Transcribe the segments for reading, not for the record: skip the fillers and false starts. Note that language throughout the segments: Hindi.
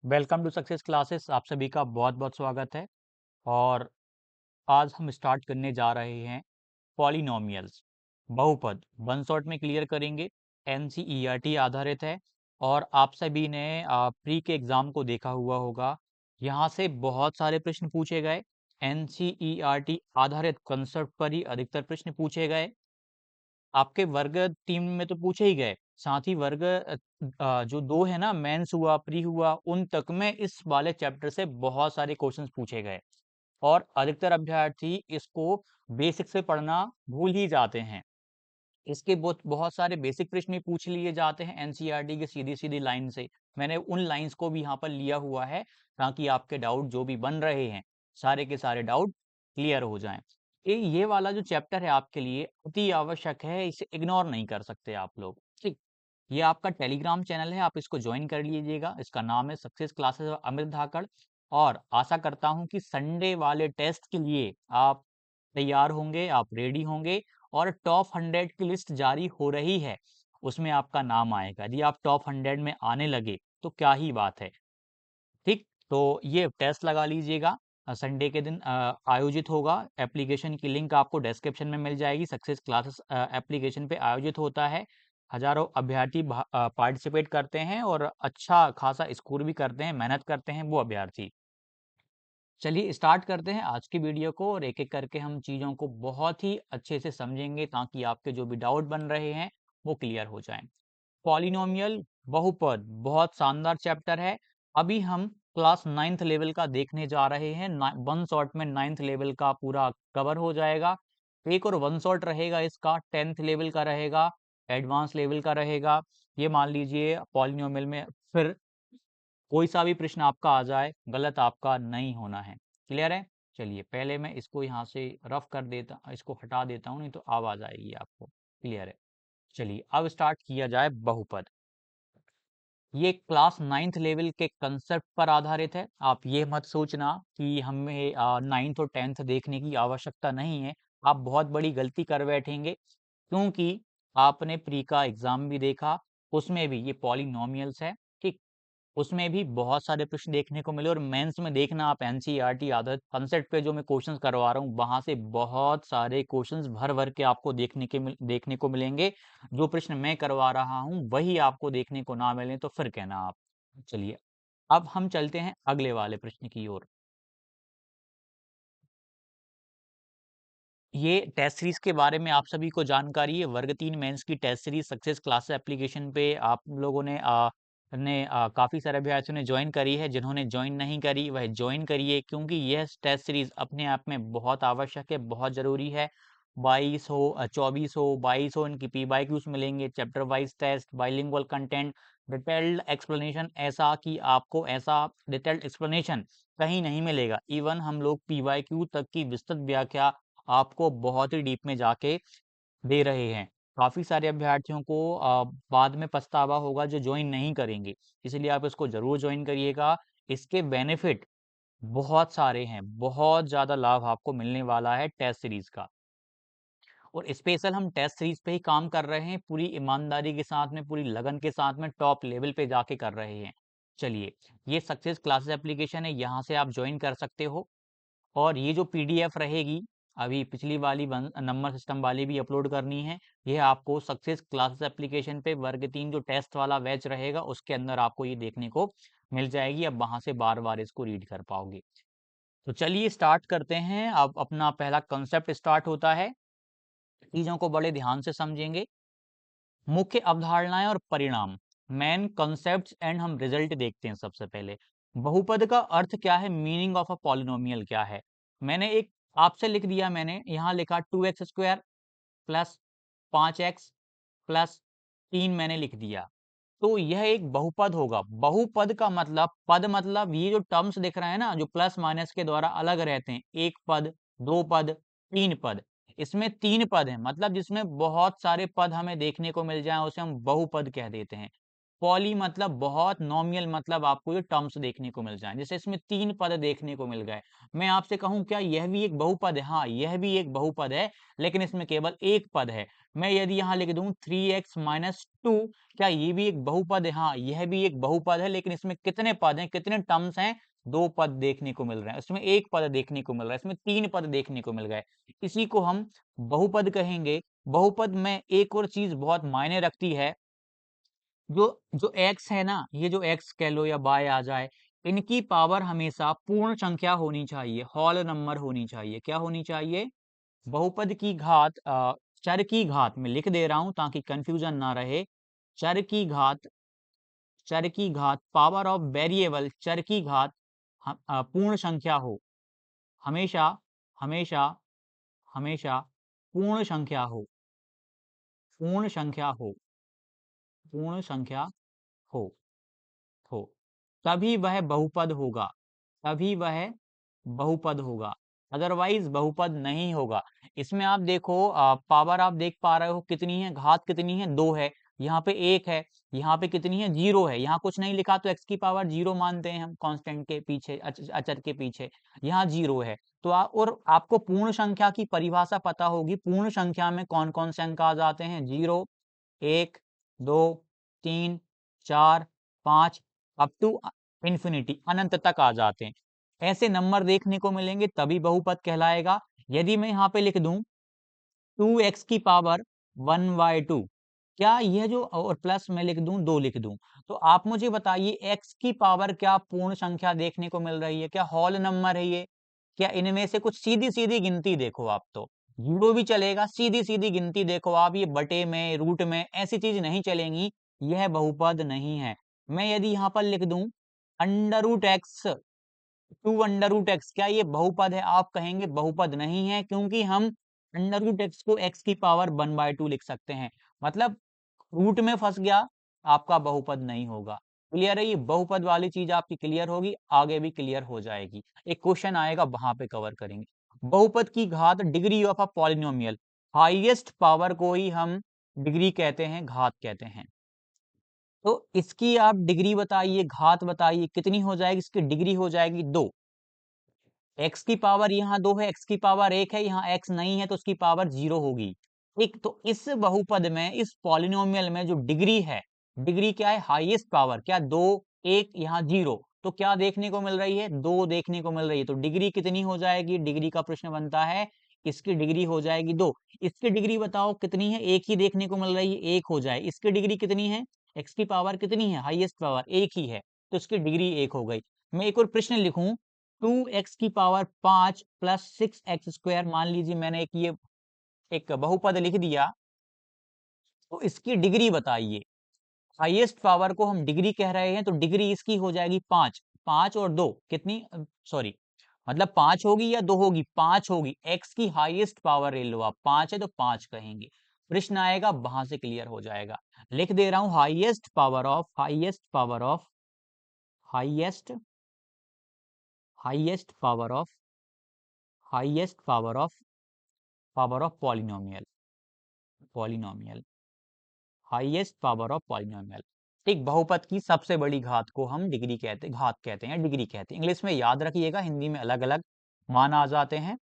Welcome to success classes. आप सभी का बहुत बहुत स्वागत है। और आज हम स्टार्ट करने जा रहे हैं पॉलिनोमियल्स, बहुपद। वन शॉट में क्लियर करेंगे। एनसीईआरटी आधारित है और आप सभी ने प्री के एग्जाम को देखा हुआ होगा। यहाँ से बहुत सारे प्रश्न पूछे गए। एनसीईआरटी आधारित कंसेप्ट पर ही अधिकतर प्रश्न पूछे गए। आपके वर्ग 3 में तो पूछे ही गए, साथ ही वर्ग जो 2 है ना, मेंस हुआ, प्री हुआ, उन तक में इस वाले चैप्टर से बहुत सारे क्वेश्चंस पूछे गए। और अधिकतर अभ्यर्थी इसको बेसिक से पढ़ना भूल ही जाते हैं। इसके बहुत बहुत सारे बेसिक प्रश्न भी पूछ लिए जाते हैं एनसीईआरटी की सीधी-सीधी लाइन से। मैंने उन लाइंस को भी यहाँ पर लिया हुआ है ताकि आपके डाउट जो भी बन रहे हैं, सारे के सारे डाउट क्लियर हो जाएँ। ये वाला जो चैप्टर है आपके लिए अति आवश्यक है, इसे इग्नोर नहीं कर सकते आप लोग। ठीक? ये आपका टेलीग्राम चैनल है, आप इसको ज्वाइन कर लीजिएगा। इसका नाम है सक्सेस क्लासेस अमित धाकड़। और आशा करता हूँ कि संडे वाले टेस्ट के लिए आप तैयार होंगे, आप रेडी होंगे। और टॉप 100 की लिस्ट जारी हो रही है, उसमें आपका नाम आएगा। यदि आप टॉप 100 में आने लगे तो क्या ही बात है। ठीक, तो ये टेस्ट लगा लीजिएगा। संडे के दिन आयोजित होगा। एप्लीकेशन की लिंक आपको डिस्क्रिप्शन में मिल जाएगी। सक्सेस क्लासेस एप्लीकेशन पे आयोजित होता है। हजारों अभ्यर्थी पार्टिसिपेट करते हैं और अच्छा खासा स्कोर भी करते हैं, मेहनत करते हैं वो अभ्यर्थी। चलिए स्टार्ट करते हैं आज की वीडियो को और एक एक करके हम चीज़ों को बहुत ही अच्छे से समझेंगे ताकि आपके जो भी डाउट बन रहे हैं वो क्लियर हो जाएं। पॉलिनोमियल, बहुपद, बहुत शानदार चैप्टर है। अभी हम क्लास 9th लेवल का देखने जा रहे हैं। वन शॉट में 9th लेवल का पूरा कवर हो जाएगा। एक और वन शॉट रहेगा इसका, 10th लेवल का रहेगा, एडवांस लेवल का रहेगा। ये मान लीजिए पॉलिनोमियल में फिर कोई सा भी प्रश्न आपका आ जाए, गलत आपका नहीं होना है। क्लियर है? चलिए पहले मैं इसको यहाँ से रफ कर देता, इसको हटा देता हूँ, नहीं तो आवाज आएगी आपको। क्लियर है? चलिए अब स्टार्ट किया जाए बहुपद। ये क्लास 9th लेवल के कंसेप्ट पर आधारित है। आप ये मत सोचना कि हमें 9th और 10th देखने की आवश्यकता नहीं है। आप बहुत बड़ी गलती कर बैठेंगे, क्योंकि आपने प्री का एग्जाम भी देखा, उसमें भी ये पॉलिनोमियल्स है। ठीक, उसमें भी बहुत सारे प्रश्न देखने को मिले और मेंस में देखना आप एनसीईआरटी आधारित कंसेप्ट पे जो मैं क्वेश्चंस करवा रहा हूँ, वहां से बहुत सारे क्वेश्चंस भर भर के आपको देखने को मिलेंगे। जो प्रश्न मैं करवा रहा हूँ वही आपको देखने को ना मिले तो फिर कहना आप। चलिए अब हम चलते हैं अगले वाले प्रश्न की ओर। ये टेस्ट सीरीज के बारे में आप सभी को जानकारी है। वर्ग 3 मेंस की test series success class application पे आप लोगों ने काफी सारे अभ्यर्थियों ने ज्वाइन करी है। जिन्होंने ज्वाइन नहीं करी वह ज्वाइन करिए, क्योंकि यह टेस्ट सीरीज अपने आप में बहुत आवश्यक है, बहुत जरूरी है। 22 हो 24 हो 22 हो, इनकी पी बाई क्यूज मिलेंगे, chapter wise test, bilingual content, detailed explanation. ऐसा कि आपको ऐसा डिटेल्ड एक्सप्लेनेशन कहीं नहीं मिलेगा। इवन हम लोग पी वाई क्यू तक की विस्तृत व्याख्या आपको बहुत ही डीप में जाके दे रहे हैं। काफ़ी सारे अभ्यर्थियों को बाद में पछतावा होगा जो जॉइन नहीं करेंगे, इसलिए आप इसको ज़रूर जॉइन करिएगा। इसके बेनिफिट बहुत सारे हैं, बहुत ज़्यादा लाभ आपको मिलने वाला है टेस्ट सीरीज़ का। और स्पेशल हम टेस्ट सीरीज़ पे ही काम कर रहे हैं, पूरी ईमानदारी के साथ में, पूरी लगन के साथ में, टॉप लेवल पे जाके कर रहे हैं। चलिए, ये सक्सेस क्लासेस एप्लीकेशन है, यहाँ से आप जॉइन कर सकते हो। और ये जो पीडीएफ रहेगी, अभी पिछली वाली नंबर सिस्टम वाली भी अपलोड करनी है। ये आपको सक्सेस क्लासेस एप्लीकेशन पे वर्ग 3 जो टेस्ट वाला बैच रहेगा उसके अंदर आपको ये देखने को मिल जाएगी। अब वहां से बार बार इसको रीड कर पाओगे। तो चलिए स्टार्ट करते हैं। अब अपना पहला कंसेप्ट स्टार्ट होता है। चीजों को बड़े ध्यान से समझेंगे। मुख्य अवधारणाएं और परिणाम, मेन कॉन्सेप्ट्स एंड हम रिजल्ट देखते हैं सबसे पहले। बहुपद का अर्थ क्या है, मीनिंग ऑफ अ पॉलिनोमियल क्या है। मैंने एक आपसे लिख दिया, मैंने यहाँ लिखा 2x square plus 5x plus 3 मैंने लिख दिया। तो यह एक बहुपद होगा। बहुपद का मतलब, पद मतलब ये जो टर्म्स दिख रहे हैं ना, जो प्लस माइनस के द्वारा अलग रहते हैं, एक पद, दो पद, तीन पद। इसमें तीन पद हैं, मतलब जिसमें बहुत सारे पद हमें देखने को मिल जाएं उसे हम बहुपद कह देते हैं। पॉली मतलब बहुत, नॉमियल मतलब आपको ये टर्म्स देखने को मिल जाए। जैसे इसमें 3 पद देखने को मिल गए। मैं आपसे कहूँ क्या यह भी एक बहुपद है? हाँ, यह भी एक बहुपद है, लेकिन इसमें केवल एक पद है। मैं यदि यहाँ लिख दूँ 3x माइनस 2, क्या ये भी एक बहुपद है? हाँ, यह भी एक बहुपद है, लेकिन इसमें कितने पद हैं, कितने टर्म्स हैं? 2 पद देखने को मिल रहे हैं। इसमें 1 पद देखने को मिल रहा है, इसमें 3 पद देखने को मिल गए। इसी को हम बहुपद कहेंगे। बहुपद में एक और चीज बहुत मायने रखती है, जो जो x है ना, ये जो x कह लो या y आ जाए, इनकी पावर हमेशा पूर्ण संख्या होनी चाहिए, होल नंबर होनी चाहिए। क्या होनी चाहिए? बहुपद की घात, चर की घात में लिख दे रहा हूं ताकि कंफ्यूजन ना रहे। चर की घात, चर की घात, पावर ऑफ वेरिएबल, चर की घात पूर्ण संख्या हो। हमेशा, हमेशा, हमेशा पूर्ण संख्या हो, पूर्ण संख्या हो, पूर्ण संख्या हो, हो, तभी वह बहुपद होगा, तभी वह बहुपद होगा, अदरवाइज बहुपद नहीं होगा। इसमें आप देखो, पावर आप देख पा रहे हो कितनी है, घात कितनी है, 2 है, यहाँ पे 1 है, यहाँ पे कितनी है, 0 है। यहाँ कुछ नहीं लिखा तो x की पावर 0 मानते हैं हम, कांस्टेंट के पीछे, अचर के पीछे। यहाँ 0 है। तो और आपको पूर्ण संख्या की परिभाषा पता होगी। पूर्ण संख्या में कौन कौन से अंक आ जाते हैं? 0, 1, 2, 3, 4, 5, अप टू इंफिनिटी, अनंत तक आ जाते हैं। ऐसे नंबर देखने को मिलेंगे तभी बहुपद कहलाएगा। यदि मैं यहाँ पे लिख दूं 2x की पावर 1/2, क्या यह जो, और प्लस में लिख दूं 2 लिख दूं, तो आप मुझे बताइए x की पावर क्या पूर्ण संख्या देखने को मिल रही है? क्या होल नंबर है ये? क्या इनमें से कुछ सीधी सीधी गिनती देखो आप, तो जीरो भी चलेगा, सीधी सीधी गिनती देखो आप, ये बटे में, रूट में, ऐसी चीज नहीं चलेंगी, यह बहुपद नहीं है। मैं यदि यहाँ पर लिख दूं under root x, 2 under root x, क्या ये बहुपद है? आप कहेंगे बहुपद नहीं है, क्योंकि हम अंडर रूट एक्स को x की पावर 1/2 लिख सकते हैं। मतलब रूट में फंस गया, आपका बहुपद नहीं होगा। क्लियर है? ये बहुपद वाली चीज आपकी क्लियर होगी, आगे भी क्लियर हो जाएगी। एक क्वेश्चन आएगा वहां पे कवर करेंगे। बहुपद की घात, degree of a polynomial, highest power को ही हम डिग्री कहते हैं, घात कहते हैं। तो इसकी आप डिग्री बताइए, घात बताइए, कितनी हो जाएगी? इसकी डिग्री हो जाएगी 2। x की पावर यहाँ 2 है, x की पावर 1 है, यहाँ x नहीं है तो उसकी पावर 0 होगी। ठीक, तो इस बहुपद में, इस पॉलिनोमियल में जो डिग्री है, डिग्री क्या है? हाईएस्ट पावर, क्या 2, 1, यहाँ 0, तो क्या देखने को मिल रही है? 2 देखने को मिल रही है। तो डिग्री कितनी हो जाएगी? डिग्री का प्रश्न बनता है, इसकी डिग्री हो जाएगी 2। इसकी डिग्री बताओ कितनी है? 1 ही देखने को मिल रही है, 1 हो जाए। इसकी डिग्री कितनी है? x की पावर कितनी है? हाईएस्ट पावर 1 ही है, तो इसकी डिग्री 1 हो गई। मैं एक और प्रश्न लिखूं, 2x की पावर 5 प्लस 6x², मान लीजिए मैंने ये एक बहुपद लिख दिया, तो इसकी डिग्री बताइए। हाईएस्ट पावर को हम डिग्री कह रहे हैं, तो डिग्री इसकी हो जाएगी 5। 5 और 2 कितनी, सॉरी, मतलब 5 होगी या 2 होगी? 5 होगी। x की हाईएस्ट पावर ले लो आप, 5 है तो 5 कहेंगे। प्रश्न आएगा वहां से क्लियर हो जाएगा। लिख दे रहा हूं highest power of, highest power of, highest, highest power of, highest power of polynomial, polynomial, highest power of polynomial. ठीक, बहुपद की सबसे बड़ी घात को हम डिग्री कहते, घात कहते हैं, डिग्री कहते हैं। इंग्लिश में याद रखिएगा, हिंदी में अलग अलग मान आ जाते हैं।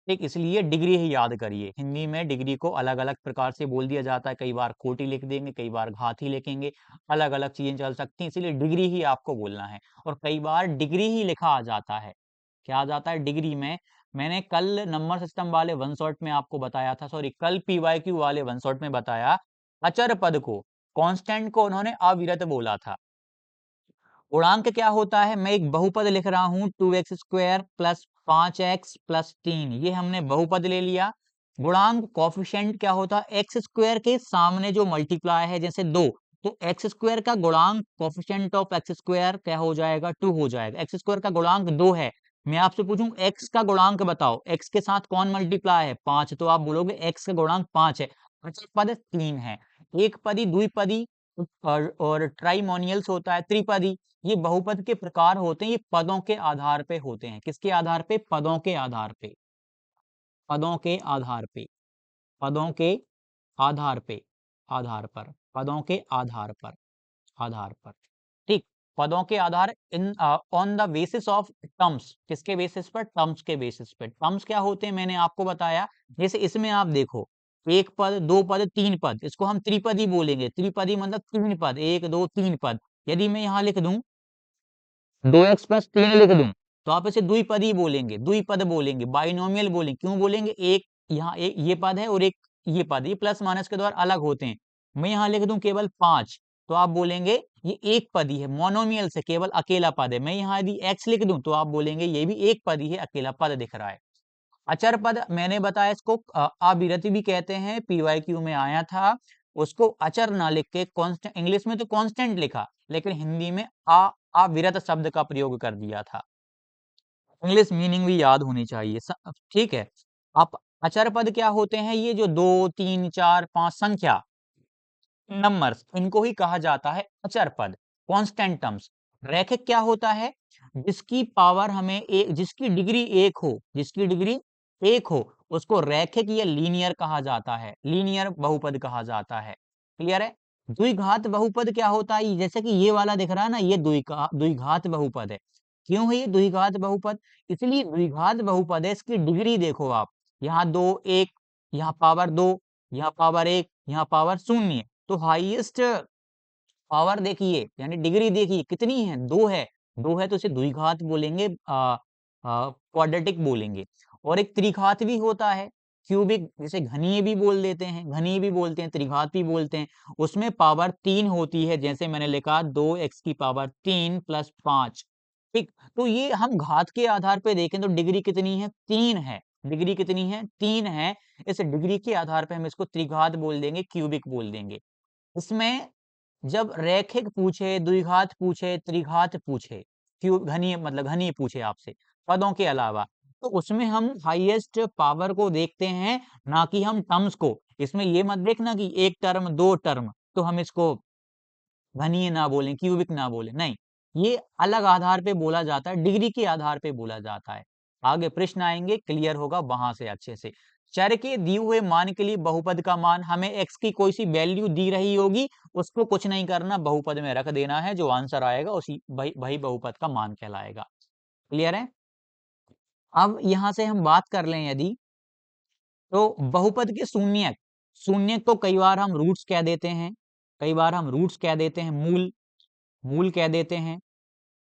ठीक, इसलिए डिग्री ही याद करिए। हिंदी में डिग्री को अलग अलग प्रकार से बोल दिया जाता है, कई बार कोटि लिख देंगे, कई बार घात ही लिखेंगे, अलग अलग चीजें चल सकती हैं, इसलिए डिग्री ही आपको बोलना है। और कई बार डिग्री ही लिखा आ जाता है। क्या आ जाता है डिग्री में? मैंने कल नंबर सिस्टम वाले वन शॉट में आपको बताया था, सॉरी कल पीवाईक्यू वाले वन शॉट में बताया, अचर पद को, कांस्टेंट को उन्होंने अविरत बोला था। गुणांक क्या होता है? मैं एक बहुपद लिख रहा हूं, 2x² प्लस 5x प्लस 3, ये हमने बहुपद ले लिया। गुणांक कोफिशिएंट क्या होता है? x² के सामने जो मल्टीप्लाई है, जैसे 2, तो x² का गुणांक, कोफिशिएंट ऑफ x² क्या हो जाएगा? 2 हो जाएगा। x² का गुणांक 2 है। मैं आपसे पूछूं x का गुणांक बताओ, x के साथ कौन मल्टीप्लाई है? 5, तो आप बोलोगे x का गुणांक 5 है। अचर पद 3 है। एक पदी, द्विपदी और ट्राइमोनियल्स होता है, त्रिपदी। ये बहुपद के प्रकार होते हैं, ये पदों के आधार पे होते हैं। किसके आधार पे? पदों के आधार पे, पदों के आधार पे, पदों के आधार पे, आधार पर, पदों के आधार पर। आधार पर। ठीक, पदों के आधार in on the basis of terms, किसके बेसिस पर? टर्म्स के बेसिस पे। टर्म्स क्या होते हैं मैंने आपको बताया, जैसे इसमें आप देखो एक पद, दो पद, तीन पद, इसको हम त्रिपदी बोलेंगे। त्रिपदी मतलब तीन पद, एक दो तीन पद। यदि मैं यहाँ लिख दूं 2x+3 लिख दूं, तो आप इसे द्विपदी बोलेंगे, द्विपद बोलेंगे, बाइनोमियल बोलेंगे। क्यों बोलेंगे? एक यहाँ एक ये पद है और एक ये पद, ये प्लस माइनस के द्वारा अलग होते हैं। मैं यहाँ लिख दूं केवल 5, तो आप बोलेंगे ये एक पदी है, मोनोमियल से केवल अकेला पद है। मैं यहाँ यदि x लिख दूं तो आप बोलेंगे ये भी एक पदी है, अकेला पद दिख रहा है। अचर पद मैंने बताया इसको अविरति भी कहते हैं, PYQ में आया था। उसको अचर ना लिख के कांस्टेंट, इंग्लिश में तो कांस्टेंट लिखा, लेकिन हिंदी में अविरत शब्द का प्रयोग कर दिया था। इंग्लिश मीनिंग भी याद होनी चाहिए। ठीक है। अब अचर पद क्या होते हैं? ये जो 2 3 4 5 संख्या, नंबर्स, इनको ही कहा जाता है अचर पद, कांस्टेंट टर्म्स। रैखिक क्या होता है? जिसकी पावर हमें एक, जिसकी डिग्री एक हो, जिसकी डिग्री एक हो, उसको रैखिक या लीनियर कहा जाता है, लीनियर बहुपद कहा जाता है। क्लियर है? द्विघात बहुपद क्या होता है? जैसे कि ये वाला दिख रहा है ना, ये द्विघात बहुपद है। क्यों है ये द्विघात बहुपद? इसलिए द्विघात बहुपद है, इसकी डिग्री देखो आप, यहाँ दो एक, यहाँ पावर दो, यहाँ पावर एक, यहाँ पावर शून्य। तो हाईएस्ट पावर देखिए, यानी डिग्री देखिए कितनी है? दो है। दो है तो इसे द्विघात बोलेंगे, क्वाड्रेटिक बोलेंगे। और एक त्रिघात भी होता है, क्यूबिक, जिसे घनीय भी बोल देते हैं, घनीय भी बोलते हैं, त्रिघात भी बोलते हैं। उसमें पावर 3 होती है, जैसे मैंने लिखा 2x की पावर 3 प्लस 5। ठीक, तो ये हम घात के आधार पे देखें तो डिग्री कितनी है? 3 है। डिग्री कितनी है? 3 है। इस डिग्री के आधार पे हम इसको त्रिघात बोल देंगे, क्यूबिक बोल देंगे। इसमें जब रैखिक पूछे, द्विघात पूछे, त्रिघात पूछे, क्यों घनीय मतलब घनीय पूछे आपसे पदों के अलावा, तो उसमें हम हाईएस्ट पावर को देखते हैं, ना कि हम टर्म्स को। इसमें ये मत देखना कि एक टर्म दो टर्म तो हम इसको घनीय ना बोलें, क्यूबिक ना बोलें, नहीं, ये अलग आधार पे बोला जाता है, डिग्री के आधार पे बोला जाता है। आगे प्रश्न आएंगे, क्लियर होगा वहां से अच्छे से। चर के दिए हुए मान के लिए बहुपद का मान, हमें x की कोई सी वैल्यू दी रही होगी, उसको कुछ नहीं करना, बहुपद में रख देना है, जो आंसर आएगा उसी वही बहुपद का मान कहलाएगा। क्लियर है? अब यहां से हम बात कर लें यदि, तो बहुपद के शून्यक, शून्यक को कई बार हम रूट्स कह देते हैं, कई बार हम रूट्स कह देते हैं, मूल, मूल कह देते हैं,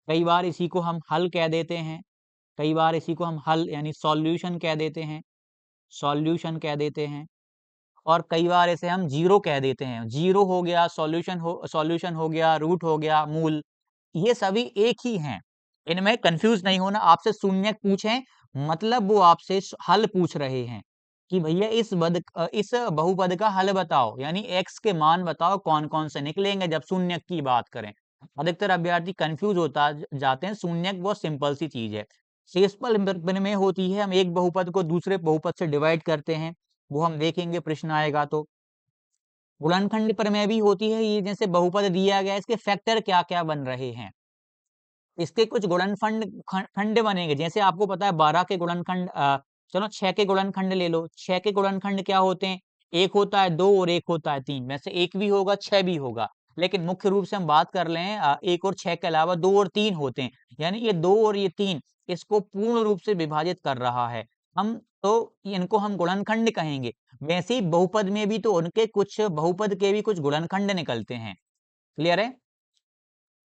कई बार इसी को हम हल कह देते हैं, कई बार इसी को हम हल यानी सॉल्यूशन कह देते हैं, सॉल्यूशन कह देते हैं, और कई बार इसे हम जीरो कह देते हैं। जीरो हो गया, सॉल्यूशन हो गया, रूट हो गया, मूल, ये सभी एक ही हैं। इनमें कंफ्यूज नहीं होना। आपसे शून्यक पूछें मतलब वो आपसे हल पूछ रहे हैं कि भैया इस बहुपद का हल बताओ, यानी x के मान बताओ कौन कौन से निकलेंगे जब शून्यक की बात करें। अधिकतर अभ्यर्थी कंफ्यूज होता जाते हैं। शून्यक बहुत सिंपल सी चीज है, शेषफल में होती है, हम एक बहुपद को दूसरे बहुपद से डिवाइड करते हैं, वो हम देखेंगे प्रश्न आएगा तो। गुणनखंड प्रमेय भी होती है, ये जैसे बहुपद दिया गया है, इसके फैक्टर क्या क्या बन रहे हैं, इसके कुछ गुणनखंड खंड बनेंगे। जैसे आपको पता है 12 के गुणनखंड, चलो 6 के गुणनखंड ले लो। 6 के गुणनखंड क्या होते हैं? एक होता है 2 और एक होता है 3, में से एक भी होगा 6 भी होगा। लेकिन मुख्य रूप से हम बात कर लें, 1 और 6 के अलावा 2 और 3 होते हैं, यानी ये 2 और ये 3 इसको पूर्ण रूप से विभाजित कर रहा है। हम तो इनको हम गुणनखंड कहेंगे। वैसे ही बहुपद में भी तो उनके कुछ बहुपद के भी कुछ गुणनखंड निकलते हैं। क्लियर है?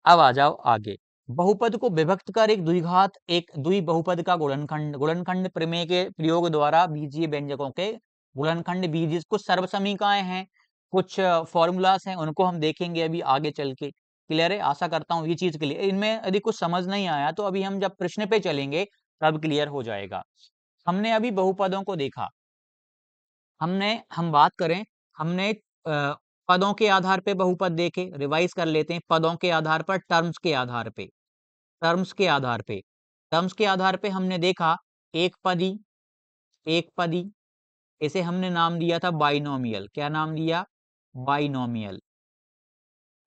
अब आ जाओ आगे। बहुपद को विभक्त कर एक द्विघात, एक द्विबहुपद का गुणनखंड, गुणनखंड प्रमेय के प्रयोग द्वारा बीजीय व्यंजकों के गुणनखंड, बीजीय कुछ सर्वसमीकाएं हैं, कुछ फॉर्मूलास हैं, उनको हम देखेंगे अभी आगे चल के। क्लियर है? आशा करता हूँ ये चीज क्लियर। इनमें यदि कुछ समझ नहीं आया तो अभी हम जब प्रश्न पे चलेंगे तब क्लियर हो जाएगा। हमने अभी बहुपदों को देखा, हम बात करें, हमने पदों के आधार पे बहुपद देखे, रिवाइज कर लेते हैं। पदों के आधार पर, टर्म्स के आधार पे, टर्म्स के आधार पे, टर्म्स के आधार पे हमने देखा एक पदी, एक पदी, इसे हमने नाम दिया था बाइनोमियल। क्या नाम दिया? Binomial,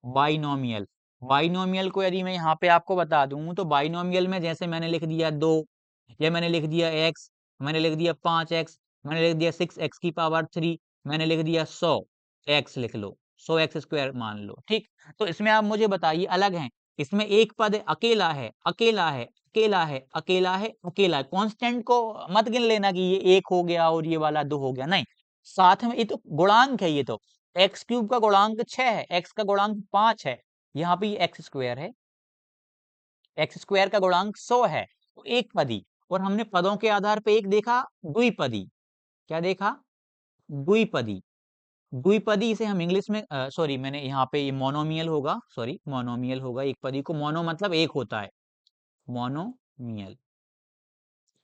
binomial. बाइनोमियल को यदि मैं यहाँ पे आपको बता दूं तो बाइनोमियल में जैसे मैंने लिख दिया 2, या मैंने लिख दिया x, मैंने लिख दिया 5x, मैंने लिख दिया 6x की पावर 3, मैंने लिख दिया 100 x लिख लो। 100x² मान लो, ठीक। तो इसमें आप मुझे बताइए, अलग है, इसमें एक पद अकेला है, अकेला है, अकेला है, अकेला है, अकेला है। कांस्टेंट को मत गिन लेना कि ये 1 हो गया और ये वाला 2 हो गया, नहीं। साथ में ये तो गुणांक है, ये तो x³ का गुणांक 6 है, x का गुणांक 5 है, यहाँ पे ये x² है, x² का गुणांक 100 है, तो एक पदी। और हमने पदों के आधार पे एक देखा, द्विपदी। क्या देखा? द्विपदी। द्विपदी इसे हम इंग्लिश में सॉरी, मैंने यहाँ पे ये मोनोमियल होगा, सॉरी मोनोमियल होगा। एक पदी को मोनो मतलब एक होता है, मोनोमियल,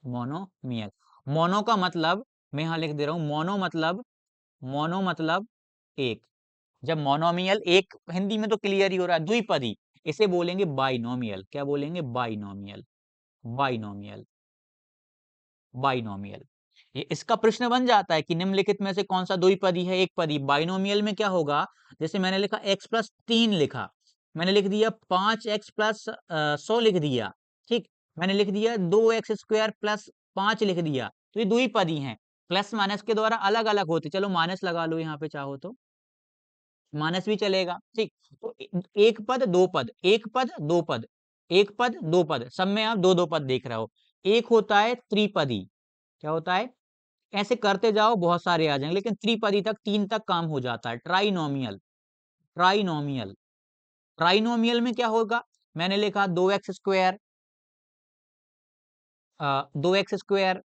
मोनोमियल। मोनो का मतलब मैं यहाँ लिख दे रहा हूँ, मोनो मतलब एक। जब मोनोमियल एक, हिंदी में तो क्लियर ही हो रहा है, द्विपदी इसे बोलेंगे बाइनोमियल। क्या बोलेंगे? Binomial, binomial, binomial. ये इसका प्रश्न बन जाता है कि निम्नलिखित में से कौन सा द्विपदी है, एक पदी। बाइनोमियल में क्या होगा, जैसे मैंने लिखा x+3 लिखा, मैंने लिख दिया 5x+100 लिख दिया, ठीक। मैंने लिख दिया 2x² प्लस 5 लिख दिया, तो ये द्विपदी हैं। प्लस माइनस के द्वारा अलग अलग होते, चलो माइनस लगा लो यहाँ पे चाहो तो, माइनस भी चलेगा, ठीक। तो एक पद दो पद, एक पद दो पद, एक पद दो पद, सब में आप दो दो पद देख रहे हो। एक होता है त्रिपदी। क्या होता है? ऐसे करते जाओ, बहुत सारे आ जाएंगे, लेकिन त्रिपदी तक, 3 तक काम हो जाता है। ट्राइनोमियल, ट्राइनोमियल, ट्राइनोमियल में क्या होगा, मैंने लिखा 2x² 2x²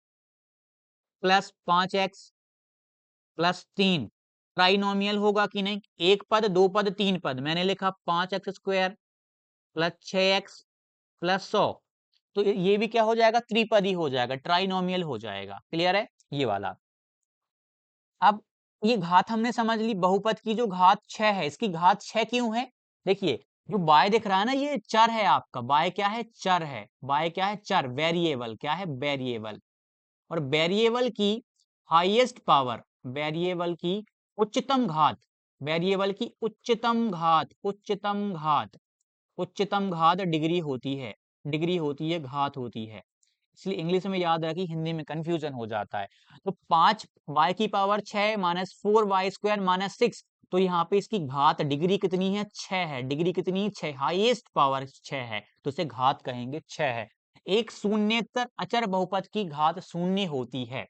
plus 5x plus 3। Trinomial होगा कि नहीं? एक पद दो पद तीन पद, मैंने लिखा 5x² प्लस 6x प्लस 100, तो ये भी क्या हो जाएगा? त्रिपदी हो जाएगा, ट्राइनोमियल हो जाएगा। क्लियर है ये वाला? अब ये घात हमने समझ ली, बहुपद की जो घात 6 है, इसकी घात 6 क्यों है? देखिए, जो बाय दिख रहा है ना, ये चर है आपका। बाय क्या है? चर है। बाय क्या है? चर, वेरिएबल। क्या है? वेरिएबल। और वेरिएबल की हाईएस्ट पावर, वेरिएबल की उच्चतम घात, वेरिएबल की उच्चतम घात, उच्चतम घात, उच्चतम घात डिग्री होती है, डिग्री होती है, घात होती है। इसलिए इंग्लिश में याद रखी, हिंदी में कंफ्यूजन हो जाता है। तो 5y⁻6 माइनस 4y² माइनस 6, तो यहाँ पे इसकी घात डिग्री कितनी है? 6 है। डिग्री कितनी? 6, हाईएस्ट पावर 6 है, तो इसे घात कहेंगे 6 है। एक शून्येतर अचर बहुपद की घात शून्य होती है।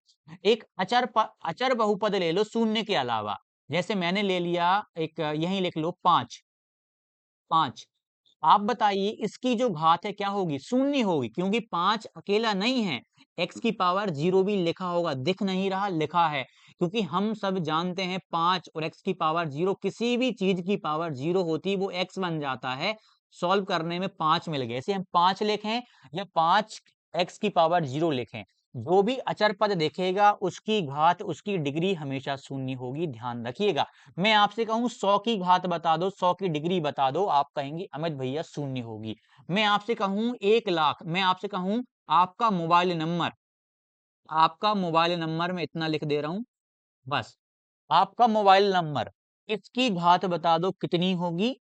एक अचर बहुपद ले लो शून्य के अलावा, जैसे मैंने ले लिया एक, यही लिख लो 5, 5। आप बताइए इसकी जो घात है क्या होगी? शून्य होगी, क्योंकि 5 अकेला नहीं है। x की पावर 0 भी लिखा होगा, दिख नहीं रहा, लिखा है, क्योंकि हम सब जानते हैं 5 और x की पावर 0, किसी भी चीज की पावर 0 होती वो x बन जाता है। सॉल्व करने में 5 मिल गए, ऐसे हम 5 लिखें या 5 x की पावर 0 लिखें, जो भी अचर पद देखेगा उसकी घात, उसकी डिग्री हमेशा शून्य होगी, ध्यान रखिएगा। मैं आपसे कहूं 100 की घात बता दो, 100 की डिग्री बता दो, आप कहेंगे अमित भैया शून्य होगी। मैं आपसे कहूं 1 लाख, मैं आपसे कहूं आपका मोबाइल नंबर, आपका मोबाइल नंबर मैं इतना लिख दे रहा हूं, बस आपका मोबाइल नंबर, इसकी घात बता दो कितनी होगी?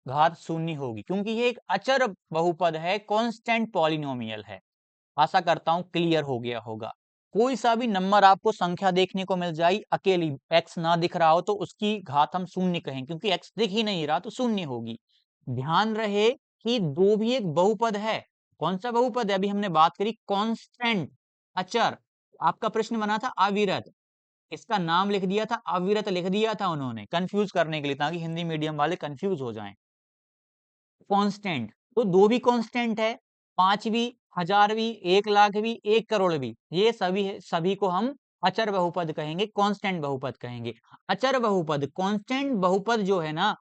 घात शून्य होगी, क्योंकि ये एक अचर बहुपद है, कांस्टेंट पॉलिनोमियल है। आशा करता हूं क्लियर हो गया होगा। कोई सा भी नंबर आपको संख्या देखने को मिल जाए अकेली, x ना दिख रहा हो, तो उसकी घात हम शून्य कहें, क्योंकि x दिख ही नहीं रहा तो शून्य होगी। ध्यान रहे कि दो भी एक बहुपद है। कौन सा बहुपद है? अभी हमने बात करी कांस्टेंट, अचर। आपका प्रश्न बना था अविरत, इसका नाम लिख दिया था अविरत, लिख दिया था उन्होंने कंफ्यूज करने के लिए, ताकि हिंदी मीडियम वाले कंफ्यूज हो जाएं। कांस्टेंट, तो दो भी कांस्टेंट है, 5 भी, 1000 भी, 1 लाख भी, 1 करोड़ भी, ये सभी को हम अचर बहुपद कहेंगे, कांस्टेंट बहुपद कहेंगे। अचर बहुपद, कांस्टेंट बहुपद जो है ना,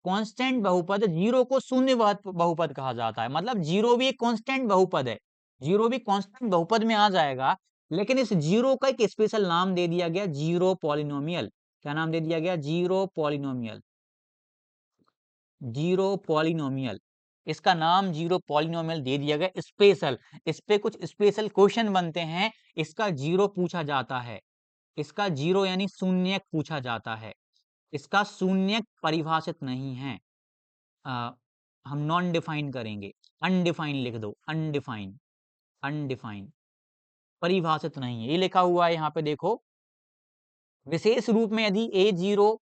कांस्टेंट बहुपद, जीरो को शून्य बहुपद कहा जाता है, मतलब जीरो भी एक कांस्टेंट बहुपद है, जीरो भी कांस्टेंट बहुपद में आ जाएगा, लेकिन इस जीरो का एक स्पेशल नाम दे दिया गया, जीरो पॉलिनोमियल। क्या नाम दे दिया गया? Zero polynomial, zero polynomial. इसका नाम जीरो पॉलिनोमियल दे दिया गया स्पेशल। इस पे कुछ स्पेशल क्वेश्चन बनते हैं, इसका जीरो पूछा जाता है, इसका जीरो यानी शून्यक पूछा जाता है। इसका शून्यक परिभाषित नहीं है, आ, हम नॉन डिफाइन करेंगे, अनडिफाइन लिख दो, अनडिफाइन, अनडिफाइन, परिभाषित नहीं है। ये लिखा हुआ है यहाँ पे देखो, विशेष रूप में यदि a0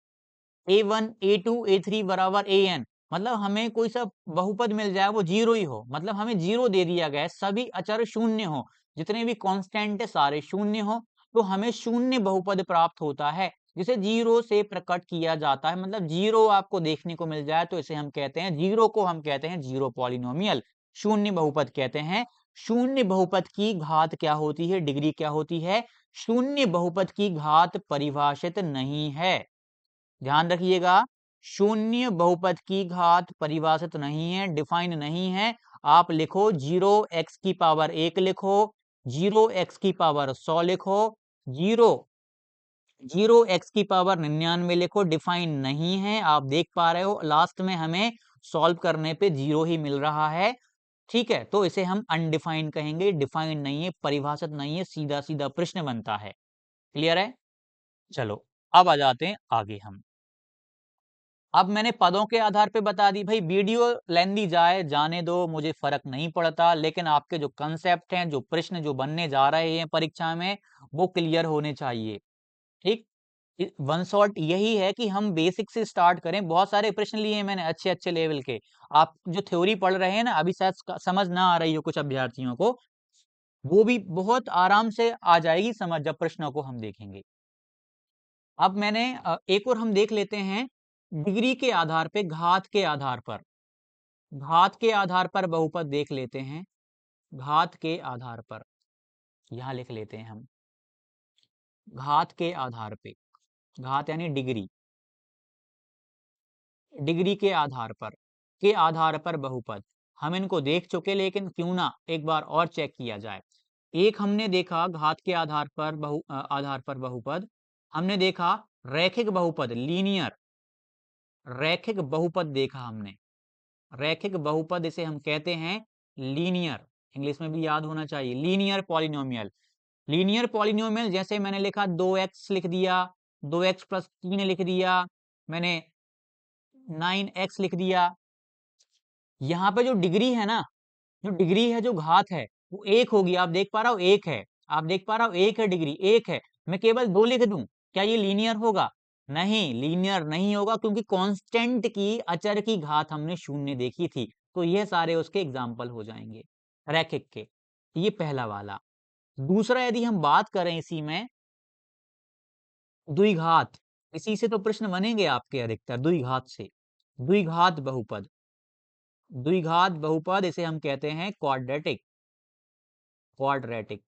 a1 a2 a3 बराबर an, मतलब हमें कोई सा बहुपद मिल जाए वो जीरो ही हो, मतलब हमें जीरो दे दिया गया है, सभी अचर शून्य हो, जितने भी कांस्टेंट है सारे शून्य हो, तो हमें शून्य बहुपद प्राप्त होता है, जिसे जीरो से प्रकट किया जाता है। मतलब जीरो आपको देखने को मिल जाए तो इसे हम कहते हैं, जीरो को हम कहते हैं जीरो पॉलिनोमियल, शून्य बहुपद कहते हैं। शून्य बहुपद की घात क्या होती है, डिग्री क्या होती है? शून्य बहुपद की घात परिभाषित नहीं है, ध्यान रखिएगा। शून्य बहुपद की घात परिभाषित नहीं है, डिफाइन नहीं है। आप लिखो 0x⁻1 लिखो, 0x⁻100 लिखो, 0x⁻99 लिखो, डिफाइन नहीं है। आप देख पा रहे हो लास्ट में हमें सॉल्व करने पे जीरो ही मिल रहा है, ठीक है, तो इसे हम अनडिफाइंड कहेंगे, डिफाइंड नहीं है, परिभाषित नहीं है, सीधा सीधा प्रश्न बनता है। क्लियर है? चलो अब आ जाते हैं आगे हम। अब मैंने पदों के आधार पे बता दी, भाई वीडियो लेंदी जाए जाने दो, मुझे फर्क नहीं पड़ता, लेकिन आपके जो कंसेप्ट हैं, जो प्रश्न जो बनने जा रहे हैं परीक्षा में, वो क्लियर होने चाहिए, ठीक। वन शॉट यही है कि हम बेसिक से स्टार्ट करें। बहुत सारे प्रश्न लिए हैं मैंने अच्छे अच्छे लेवल के, आप जो थ्योरी पढ़ रहे हैं ना, अभी शायद समझ ना आ रही हो कुछ अभ्यर्थियों को, वो भी बहुत आराम से आ जाएगी समझ जब प्रश्नों को हम देखेंगे। अब मैंने एक और हम देख लेते हैं, डिग्री के आधार पे, घात के आधार पर, घात के आधार पर बहुपद देख लेते हैं। घात के आधार पर यहां लिख लेते हैं हम, घात के आधार पे, घात यानी डिग्री, डिग्री के आधार पर बहुपद हम इनको देख चुके, लेकिन क्यों ना एक बार और चेक किया जाए। एक हमने देखा घात के आधार पर आधार पर बहुपद, हमने देखा रैखिक बहुपद, लीनियर, रैखिक बहुपद देखा हमने, रैखिक बहुपद इसे हम कहते हैं लीनियर, इंग्लिश में भी याद होना चाहिए, लीनियर पॉलिनोमियल। लीनियर पॉलिनोमियल जैसे मैंने लिखा 2x लिख दिया, 2x+3 लिख दिया, मैंने 9x लिख दिया। यहाँ पे जो डिग्री है ना, जो डिग्री है, जो घात है, वो एक होगी। आप देख पा रहे हो एक है, आप देख पा रहे हो एक है, डिग्री एक है। मैं केवल दो लिख दूं, क्या ये लीनियर होगा? नहीं, लीनियर नहीं होगा, क्योंकि कांस्टेंट की, अचर की घात हमने शून्य देखी थी, तो ये सारे उसके एग्जाम्पल हो जाएंगे रैखिक के। ये पहला वाला। दूसरा, यदि हम बात करें इसी में द्विघात, इसी से तो प्रश्न बनेंगे आपके अधिकतर, द्विघात से, द्विघात बहुपद, द्विघात बहुपद इसे हम कहते हैं क्वाड्रेटिक, क्वाड्रेटिक,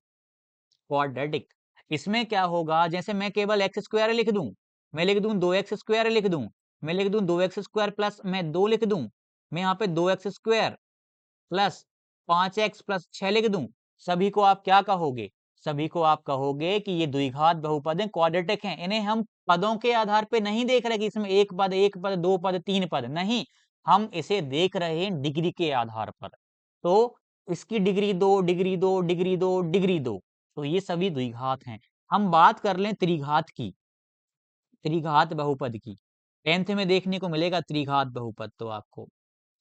क्वाड्रेटिक। इसमें क्या होगा, जैसे मैं केवल एक्स स्क्वायर लिख दूं, मैं लिख दूं 2x² लिख दूं, मैं लिख दूं 2x² प्लस मैं 2 लिख दूं, मैं यहाँ पे 2x² प्लस 5x प्लस 6 लिख दूं, सभी को आप क्या कहोगे? सभी को आप कहोगे कि ये द्विघात बहुपद हैं, क्वाड्रेटिक हैं। इन्हें हम पदों के आधार पे नहीं देख रहे कि इसमें एक पद, दो पद, तीन पद, नहीं, हम इसे देख रहे हैं डिग्री के आधार पर। तो इसकी डिग्री दो, डिग्री दो, डिग्री दो, डिग्री दो, तो ये सभी द्विघात हैं। हम बात कर लें त्रिघात की, त्रिघात बहुपद की, 10th में देखने को मिलेगा त्रिघात बहुपद, तो आपको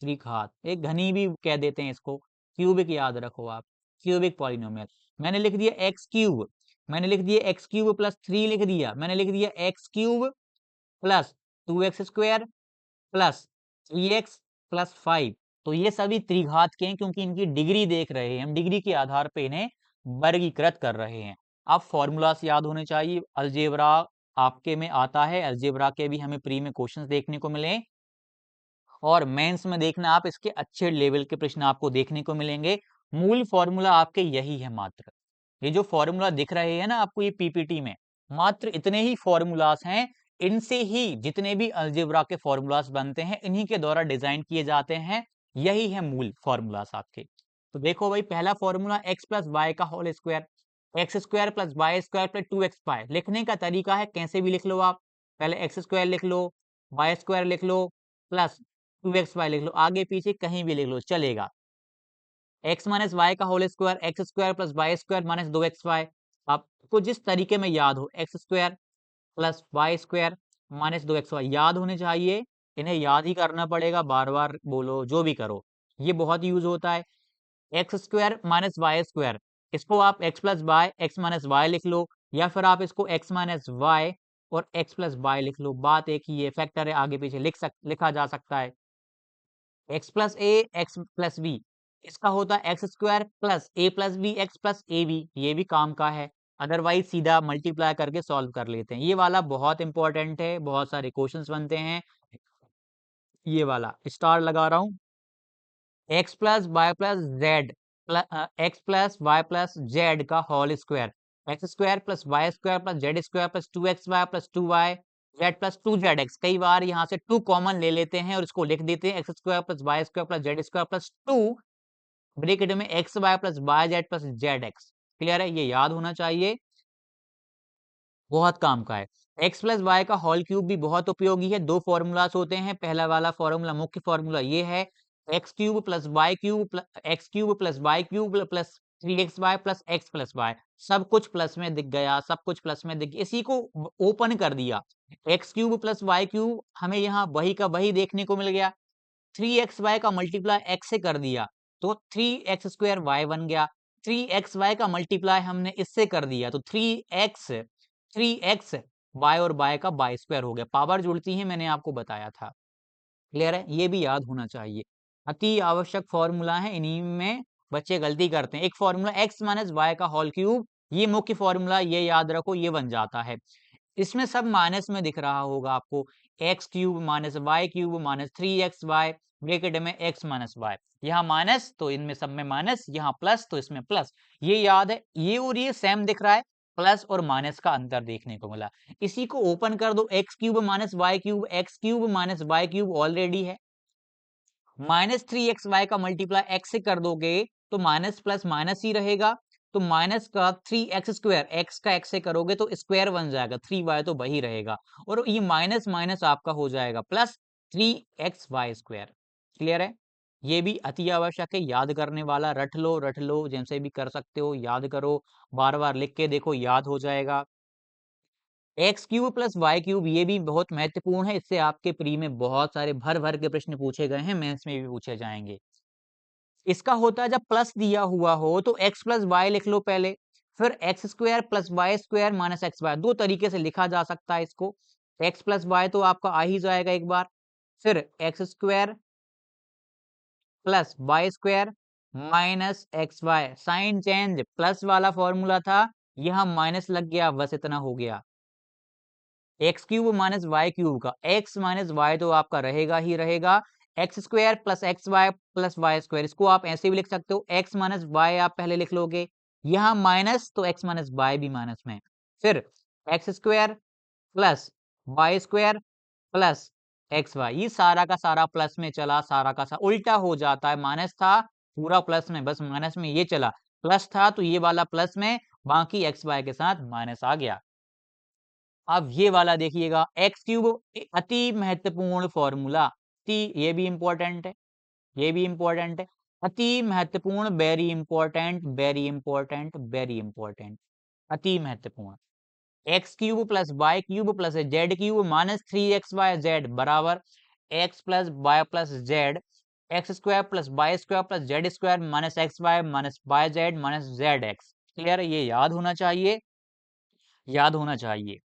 त्रिघात, एक घनी भी कह देते हैं इसको, क्यूबिक याद रखो आप, क्यूबिक पॉलिनोमियल। मैंने लिख दिया एक्स क्यूब, मैंने लिख दिया एक्स क्यूब प्लस 3 लिख दिया, मैंने लिख दिया x cube plus 2x² plus 3x plus 5, तो ये सभी त्रिघात के हैं, क्योंकि इनकी डिग्री देख रहे हैं हम, डिग्री के आधार पे इन्हें वर्गीकृत कर रहे हैं। अब फॉर्मूलास याद होने चाहिए, अलजेब्रा आपके में आता है, अलजेब्रा के भी हमें प्री में क्वेश्चंस देखने को मिले, और मेंस में देखना आप, इसके अच्छे लेवल के प्रश्न आपको देखने को मिलेंगे। मूल फॉर्मूला आपके यही है, मात्र ये जो फॉर्मूला दिख रहे हैं ना आपको ये पीपीटी में, मात्र इतने ही फॉर्मूलास हैं, इनसे ही जितने भी अलजेब्रा के फॉर्मूलास बनते हैं, इन्हीं के द्वारा डिजाइन किए जाते हैं, यही है मूल फॉर्मूलास आपके। तो देखो भाई, पहला फॉर्मूला x प्लस वाई का whole square, x² plus Y square plus 2x²। लिखने का तरीका है, कैसे भी लिख लो आप, पहले x² लिख लो, y² लिख लो, प्लस 2xy लिख लो, आगे पीछे कहीं भी लिख लो चलेगा। x माइनस वाई का whole square, x² plus Y square minus 2xy। आपको जिस तरीके में याद हो, x² plus Y square minus 2xy याद होने चाहिए, इन्हें याद ही करना पड़ेगा, बार बार बोलो जो भी करो, ये बहुत यूज होता है। x² माइनस वाई स्क्वायर, इसको आप x plus y, x minus y लिख लो, या फिर आप इसको x माइनस वाई और x प्लस वाई लिख लो, बात एक ही है, फैक्टर है, आगे पीछे लिखा जा सकता है। x plus a x plus b, इसका होता है x square plus a plus B x plus A b, ये भी काम का है। अदरवाइज सीधा मल्टीप्लाई करके सॉल्व कर लेते हैं। ये वाला बहुत इंपॉर्टेंट है, बहुत सारे क्वेश्चंस बनते हैं। ये वाला स्टार लगा रहा हूँ, X plus Y plus Z X plus Y plus Z का whole square, X square plus Y square plus Z square plus 2xy plus 2y Z plus 2zx। कई बार यहाँ से 2 कॉमन ले लेते हैं और इसको लिख देते हैं X square plus Y square plus Z square plus 2 bracket में X Y plus Y Z plus Z x. Clear है, ये याद होना चाहिए, बहुत काम का है। एक्स प्लस वाई का होल क्यूब भी बहुत उपयोगी है। दो फॉर्मूलाज होते हैं, पहला वाला फॉर्मूला, मुख्य फॉर्मूला ये है, x cube plus y cube x cube plus y cube plus 3xy plus x plus y. सब कुछ प्लस में दिख गया, सब कुछ प्लस में दिख गया, इसी को ओपन कर दिया। X cube plus y cube हमें यहाँ वही का वही देखने को मिल गया। 3xy का मल्टीप्लाई x से कर दिया तो 3x स्क्वायर y बन गया। 3xy का मल्टीप्लाई हमने इससे कर दिया तो 3x y और y का y स्क्वायर हो गया। पावर जुड़ती है, मैंने आपको बताया था। क्लियर है, ये भी याद होना चाहिए। अति आवश्यक फॉर्मूला है, इन्हीं में बच्चे गलती करते हैं। एक फॉर्मूला x माइनस वाई का होल क्यूब, ये मुख्य फॉर्मूला, ये याद रखो, ये बन जाता है। इसमें सब माइनस में दिख रहा होगा आपको, x cube minus y cube minus 3xy bracket में x माइनस वाई, यहाँ माइनस तो इनमें सब में माइनस, यहाँ प्लस तो इसमें प्लस। ये याद है, ये और ये सेम दिख रहा है, प्लस और माइनस का अंतर देखने को मिला। इसी को ओपन कर दो, x cube minus y cube, x cube minus y cube already है, माइनस 3xy का मल्टीप्लाई x से कर दोगे तो माइनस प्लस माइनस ही रहेगा, तो माइनस का 3x स्क्वायर, x का x से करोगे तो स्क्वायर बन जाएगा, 3y तो वही रहेगा, और ये माइनस माइनस आपका हो जाएगा प्लस 3xy स्क्वायर। क्लियर है, ये भी अति आवश्यक है, याद करने वाला, रट लो, जैसे भी कर सकते हो, याद करो, बार बार लिख के देखो, याद हो जाएगा। X cube plus y cube, ये भी बहुत महत्वपूर्ण है, इससे आपके प्री में बहुत सारे भर भर के प्रश्न पूछे गए हैं, मेंस में भी पूछे जाएंगे। इसका होता है जब प्लस दिया हुआ हो तो x प्लस वाई लिख लो पहले, फिर x square plus Y square minus x y, दो तरीके से लिखा जा सकता है इसको। x प्लस वाई तो आपका आ ही जाएगा एक बार, फिर x square plus Y square minus x y, sign change, plus वाला फॉर्मूला था, यहाँ माइनस लग गया, बस इतना हो गया। X cube minus y cube का एक्स माइनस वाई तो आपका रहेगा ही रहेगा, x square plus x Y plus Y square, इसको आप ऐसे भी लिख सकते हो, एक्स माइनस वाई आप पहले लिख लोगे, यहाँ माइनस तो एक्स माइनस वाई भी माइनस में, फिर x square plus Y square plus x y, ये सारा का सारा प्लस में चला, सारा का सारा उल्टा हो जाता है, माइनस था पूरा प्लस में, बस माइनस में ये चला, प्लस था तो ये वाला प्लस में, बाकी एक्स वाई के साथ माइनस आ गया। अब ये वाला देखिएगा, एक्स क्यूब, अति महत्वपूर्ण फॉर्मूला, ये भी इंपॉर्टेंट है, ये भी इंपॉर्टेंट है, अति महत्वपूर्ण, very important, very important, very important, अति महत्वपूर्ण। X cube plus y cube plus z cube minus 3xy z बराबर x plus Y plus Z, x square plus Y square plus Z square minus x y minus y z minus z x. Clear है, ये याद होना चाहिए, याद होना चाहिए।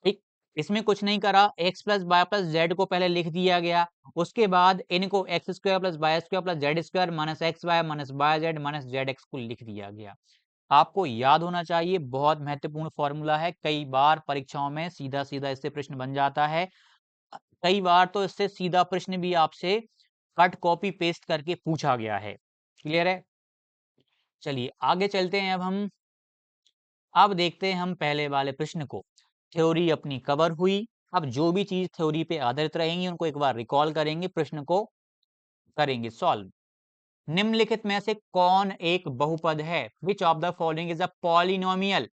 ठीक, इसमें कुछ नहीं करा, x plus Y plus z को पहले लिख दिया गया, उसके बाद इनको x square plus Y square plus Z square minus x y minus y z minus z x को लिख दिया गया। आपको याद होना चाहिए, बहुत महत्वपूर्ण फॉर्मूला है, कई बार परीक्षाओं में सीधा सीधा इससे प्रश्न बन जाता है, कई बार तो इससे सीधा प्रश्न भी आपसे कट कॉपी पेस्ट करके पूछा गया है। क्लियर है, चलिए आगे चलते हैं। अब देखते हैं हम पहले वाले प्रश्न को। थ्योरी अपनी कवर हुई, अब जो भी चीज थ्योरी पे आधारित रहेंगी उनको एक बार रिकॉल करेंगे, प्रश्न को करेंगे सॉल्व। निम्नलिखित में से कौन एक बहुपद है? Which of the following is a polynomial?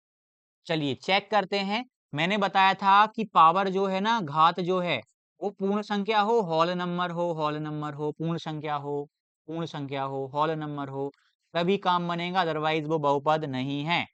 चलिए चेक करते हैं। मैंने बताया था कि पावर जो है ना, घात जो है, वो पूर्ण संख्या हो, होल नंबर हो, होल नंबर हो, पूर्ण संख्या हो, पूर्ण संख्या हो, होल नंबर हो, तभी काम बनेगा, अदरवाइज वो बहुपद नहीं है।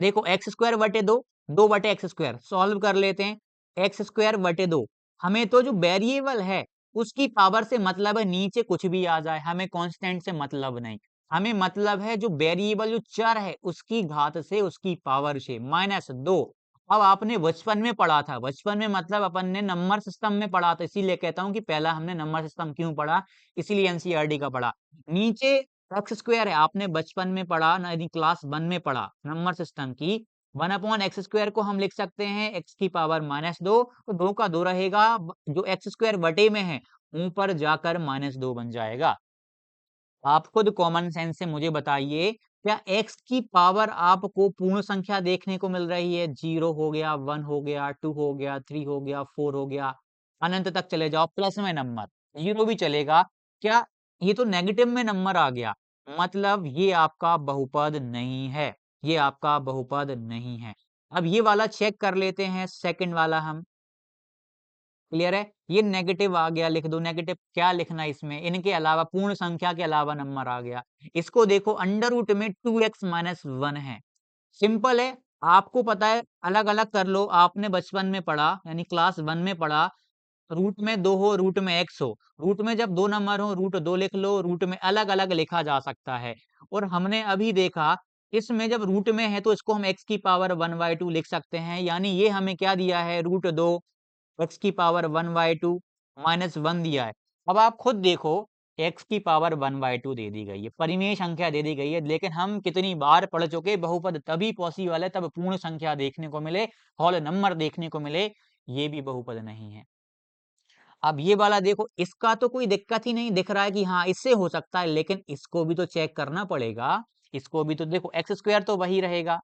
देखो एक्स स्क्वायर बटे दो, दो बटे एक्स स्क्वायर, सॉल्व कर लेते हैं। एक्स स्क्वायर बटे दो, हमें तो जो वेरिएबल है उसकी पावर से मतलब है, नीचे कुछ भी आ जाए, हमें कांस्टेंट से मतलब नहीं, हमें मतलब है जो वेरिएबल जो चर है उसकी घात से, उसकी पावर से, माइनस दो, अब आपने बचपन में पढ़ा था, बचपन में मतलब अपन ने नंबर सिस्टम में पढ़ा था, इसीलिए कहता हूँ कि पहला हमने नंबर सिस्टम क्यों पढ़ा, इसीलिए एनसीईआरटी का पढ़ा। नीचे एक्स स्क्वायर है, आपने बचपन में पढ़ा ना, यदि क्लास 1 में पढ़ा नंबर सिस्टम की, 1 अपॉन एक्स स्क्वायर को हम लिख सकते हैं एक्स की पावर -2, तो 2 का 2 रहेगा, जो एक्स स्क्वायर बटे में है ऊपर जाकर -2 बन जाएगा। आप खुद कॉमन सेंस से मुझे बताइए, क्या x की पावर आपको पूर्ण संख्या देखने को मिल रही है? 0 हो गया, 1 हो गया, 2 हो गया, 3 हो गया, 4 हो गया, अनंत तक चले जाओ प्लस में नंबर, 0 भी चलेगा। क्या ये तो नेगेटिव में नंबर आ गया, मतलब ये आपका बहुपद नहीं है, ये आपका बहुपद नहीं है। अब ये वाला चेक कर लेते हैं, सेकंड वाला हम, क्लियर है? ये नेगेटिव आ गया, लिख दो नेगेटिव, क्या लिखना है इसमें, इनके अलावा पूर्ण संख्या के अलावा नंबर आ गया। इसको देखो अंडर रूट में 2x माइनस 1 है, सिंपल है, आपको पता है, अलग अलग कर लो, आपने बचपन में पढ़ा यानी क्लास 1 में पढ़ा, रूट में 2 हो, रूट में x हो, रूट में जब 2 नंबर हो रूट 2 लिख लो, रूट में अलग अलग लिखा जा सकता है। और हमने अभी देखा, इसमें जब रूट में है तो इसको हम x की पावर 1/2 लिख सकते हैं, यानी ये हमें क्या दिया है, रूट 2 एक्स की पावर 1/2 -1 दिया है। अब आप खुद देखो, एक्स की पावर 1/2 दे दी गई है, परिमेय संख्या दे दी गई है, लेकिन हम कितनी बार पढ़ चुके, बहुपद तभी पॉसिबल है तब पूर्ण संख्या देखने को मिले, होल नंबर देखने को मिले, ये भी बहुपद नहीं है। अब ये वाला देखो, इसका तो कोई दिक्कत ही नहीं दिख रहा है कि हाँ इससे हो सकता है, लेकिन इसको भी तो चेक करना पड़ेगा, इसको भी तो देखो, एक्स स्क्वायर तो वही रहेगा,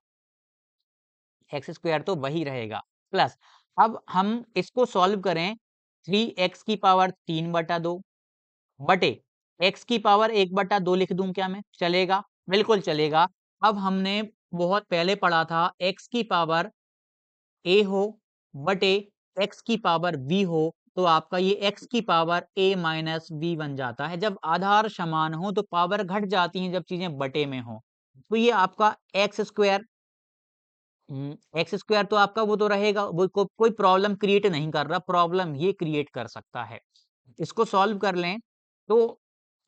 एक्स स्क्वायर तो वही रहेगा, प्लस अब हम इसको सॉल्व करें, 3x की पावर 3/2 बटे x की पावर 1/2 लिख दूं क्या मैं, चलेगा? बिल्कुल चलेगा। अब हमने बहुत पहले पढ़ा था, x की पावर a हो बटे x की पावर b हो, तो आपका ये x की पावर a माइनस b बन जाता है। जब आधार समान हो तो पावर घट जाती है, जब चीजें बटे में हो, तो ये आपका एक्स स्क्वायर, एक्स स्क्वायर तो आपका वो तो रहेगा, वो कोई प्रॉब्लम क्रिएट नहीं कर रहा, प्रॉब्लम ये क्रिएट कर सकता है। इसको सॉल्व कर लें तो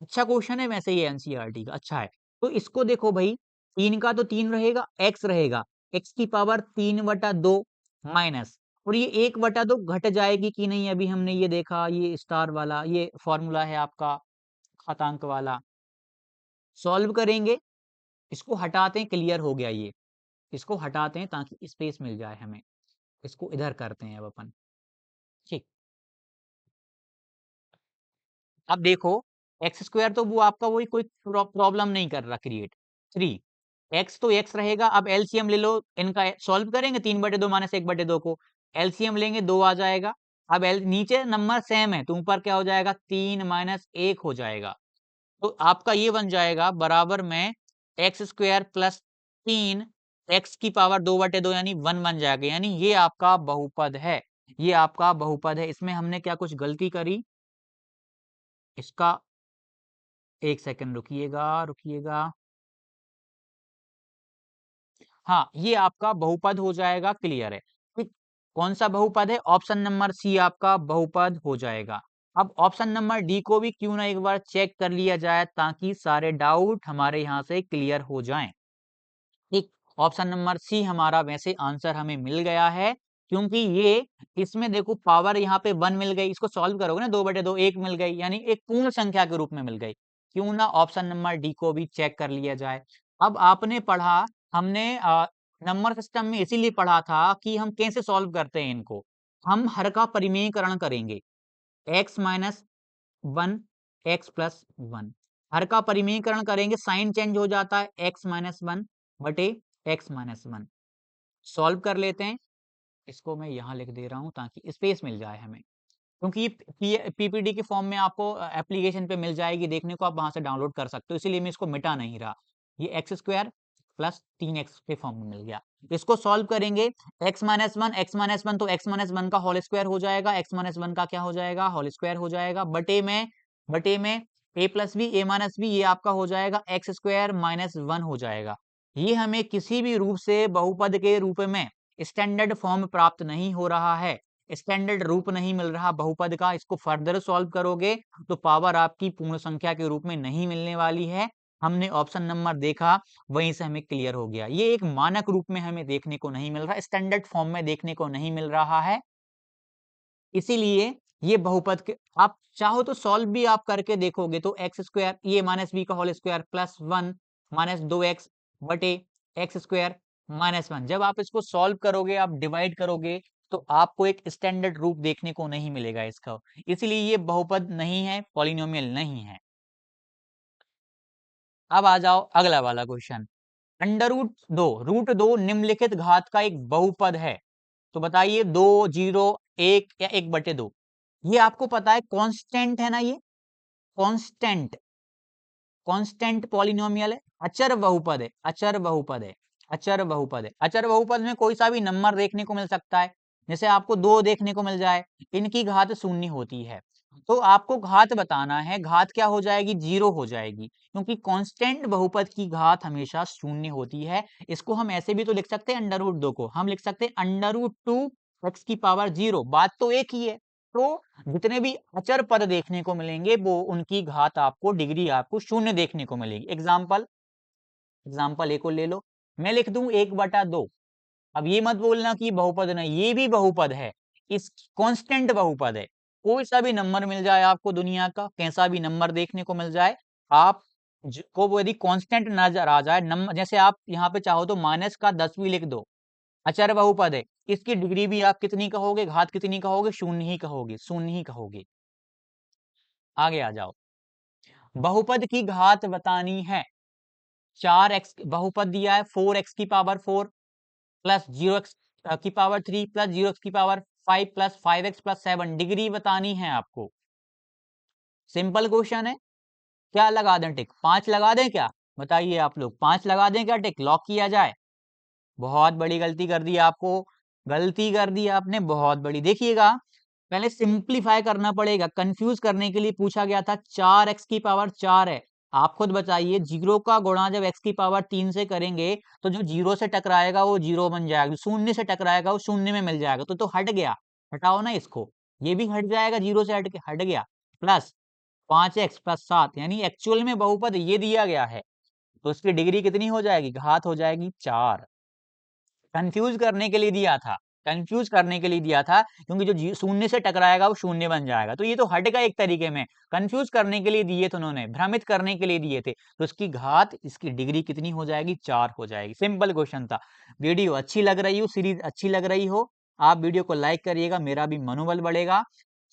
अच्छा क्वेश्चन है, वैसे ये एनसीईआरटी का अच्छा है। तो इसको देखो भाई, 3 का तो 3 रहेगा, x रहेगा, x की पावर 3/2 माइनस, और ये 1/2 घट जाएगी कि नहीं, अभी हमने ये देखा, ये स्टार वाला ये फॉर्मूला है आपका घातांक वाला। सॉल्व करेंगे, इसको हटाते हैं, क्लियर हो गया ये, इसको हटाते हैं ताकि स्पेस मिल जाए हमें, इसको इधर करते हैं अब अपन, ठीक। अब देखो, एक्स स्क्वायर तो वो आपका वही, कोई प्रॉब्लम नहीं कर रहा क्रिएट, 3 एक्स तो एक्स रहेगा। अब एलसीएम ले लो, इनका सॉल्व करेंगे, 3/2 माइनस 1/2 को, एलसीएम लेंगे 2 आ जाएगा। अब एल नीचे नंबर सेम है तो ऊपर क्या हो जाएगा, 3 माइनस 1 हो जाएगा, तो आपका ये बन जाएगा बराबर में एक्स स्क्वायर प्लस 3 एक्स की पावर 2/2 यानी 1 बन जाएगा, यानी ये आपका बहुपद है, ये आपका बहुपद है। इसमें हमने क्या कुछ गलती करी, इसका एक सेकंड रुकिएगा, रुकिएगा, हाँ ये आपका बहुपद हो जाएगा, क्लियर है, ठीक। कौन सा बहुपद है, ऑप्शन नंबर सी आपका बहुपद हो जाएगा। अब ऑप्शन नंबर डी को भी क्यों ना एक बार चेक कर लिया जाए, ताकि सारे डाउट हमारे यहाँ से क्लियर हो जाएं, ठीक। ऑप्शन नंबर सी हमारा वैसे आंसर हमें मिल गया है, क्योंकि ये इसमें देखो पावर यहाँ पे 1 मिल गई, इसको सॉल्व करोगे ना, 2/2 1 मिल गई, यानी एक पूर्ण संख्या के रूप में मिल गई, क्यों ना ऑप्शन नंबर डी को भी चेक कर लिया जाए। अब आपने पढ़ा, हमने नंबर सिस्टम में इसीलिए पढ़ा था कि हम कैसे सॉल्व करते हैं इनको, हम हर का परिमेयकरण करेंगे, x माइनस 1 x प्लस 1, हर का परिमेयकरण करेंगे, साइन चेंज हो जाता है, x माइनस 1 बटे x माइनस 1, सॉल्व कर लेते हैं। इसको मैं यहाँ लिख दे रहा हूँ ताकि स्पेस मिल जाए हमें, क्योंकि ये पीपीटी के फॉर्म में आपको एप्लीकेशन पे मिल जाएगी, देखने को आप वहां से डाउनलोड कर सकते हो, इसीलिए मैं इसको मिटा नहीं रहा। ये एक्स स्क्वायर प्लस 3x के फॉर्म में मिल गया, इसको सॉल्व करेंगे, x-1 तो x-1 का होल स्क्वायर हो जाएगा, x-1 का क्या हो जाएगा, होल स्क्वायर हो जाएगा, बटे में a plus b a minus b, ये आपका हो जाएगा एक्स स्क्वायर माइनस 1 हो जाएगा। ये हमें किसी भी रूप से बहुपद के रूप में स्टैंडर्ड फॉर्म प्राप्त नहीं हो रहा है, स्टैंडर्ड रूप नहीं मिल रहा बहुपद का, इसको फर्दर सॉल्व करोगे तो पावर आपकी पूर्ण संख्या के रूप में नहीं मिलने वाली है, हमने ऑप्शन नंबर देखा, वहीं से हमें क्लियर हो गया। ये एक मानक रूप में हमें देखने को नहीं मिल रहा, स्टैंडर्ड फॉर्म में देखने को नहीं मिल रहा है। इसीलिए ये बहुपद के आप चाहो तो सॉल्व भी आप करके देखोगे तो एक्स स्क्वायर ये माइनस बी का whole square plus 1 minus 2x बटे एक्स स्क्वायर माइनस 1। जब आप इसको सॉल्व करोगे, आप डिवाइड करोगे, तो आपको एक स्टैंडर्ड रूप देखने को नहीं मिलेगा इसका। इसलिए ये बहुपद नहीं है, पॉलिनोमियल नहीं है। अब आ जाओ अगला वाला क्वेश्चन। रूट दो निम्नलिखित घात का एक बहुपद है। तो बताइए 2, 0, 1 या 1/2। ये आपको पता है कांस्टेंट है ना, ये कांस्टेंट कांस्टेंट पॉलिनोमियल है, अचर बहुपद है, अचर बहुपद है, अचर बहुपद है। अचर बहुपद में कोई सा भी नंबर देखने को मिल सकता है, जैसे आपको 2 देखने को मिल जाए, इनकी घात शून्य होती है। तो आपको घात बताना है, घात क्या हो जाएगी, 0 हो जाएगी, क्योंकि कांस्टेंट बहुपद की घात हमेशा शून्य होती है। इसको हम ऐसे भी तो लिख सकते हैं, अंडर रूट 2 को हम लिख सकते हैं अंडर रूट 2 x⁻0। बात तो एक ही है। तो जितने भी अचर पद देखने को मिलेंगे, वो उनकी घात आपको, डिग्री आपको शून्य देखने को मिलेगी। एग्जाम्पल ए को ले लो, मैं लिख दूं 1/2। अब ये मत बोलना कि बहुपद नहीं, ये भी बहुपद है, इस कांस्टेंट बहुपद है। कोई सा भी नंबर मिल जाए आपको, दुनिया का कैसा भी नंबर देखने को मिल जाए, आप को वो यदि कांस्टेंट नजर आ जाए नंबर, जैसे आप यहाँ पे चाहो तो माइनस का 10 भी लिख दो, अचर बहुपद है, इसकी डिग्री भी आप कितनी कहोगे, घात कितनी कहोगे, शून्य ही कहोगे, शून्य ही कहोगे। आगे आ जाओ, बहुपद की घात बतानी है। 4x बहुपद दिया है, 4x⁴ plus 0x⁻³ plus 0x⁻5 plus 5x+7, degree बतानी है आपको। सिंपल क्वेश्चन है। क्या लगा दें टिक, 5 लगा दें क्या, बताइए आप लोग, 5 लगा दें क्या, टिक लॉक किया जाए। बहुत बड़ी गलती कर दी आपको, गलती कर दी आपने बहुत बड़ी। देखिएगा, पहले सिंप्लीफाई करना पड़ेगा, कंफ्यूज करने के लिए पूछा गया था। 4x⁴ है, आप खुद बताइए, 0 का गुणा जब x⁻3 से करेंगे, तो जो 0 से टकराएगा वो 0 बन जाएगा, शून्य से टकराएगा वो शून्य में मिल जाएगा, तो हट गया, हटाओ ना इसको, ये भी हट जाएगा, 0 से हट के हट गया। प्लस 5x+7, यानी एक्चुअल में बहुपद ये दिया गया है, तो इसकी डिग्री कितनी हो जाएगी, घात हो जाएगी 4। कंफ्यूज करने के लिए दिया था, कंफ्यूज करने के लिए दिया था, क्योंकि जो शून्य से टकराएगा वो शून्य बन जाएगा, तो ये तो हटेगा एक तरीके में। कंफ्यूज करने के लिए दिए थे उन्होंने, भ्रमित करने के लिए दिए थे, तो इसकी घात, इसकी डिग्री कितनी हो जाएगी, 4 हो जाएगी। सिंपल क्वेश्चन था। वीडियो अच्छी लग रही हो, सीरीज अच्छी लग रही हो, आप वीडियो को लाइक करिएगा, मेरा भी मनोबल बढ़ेगा।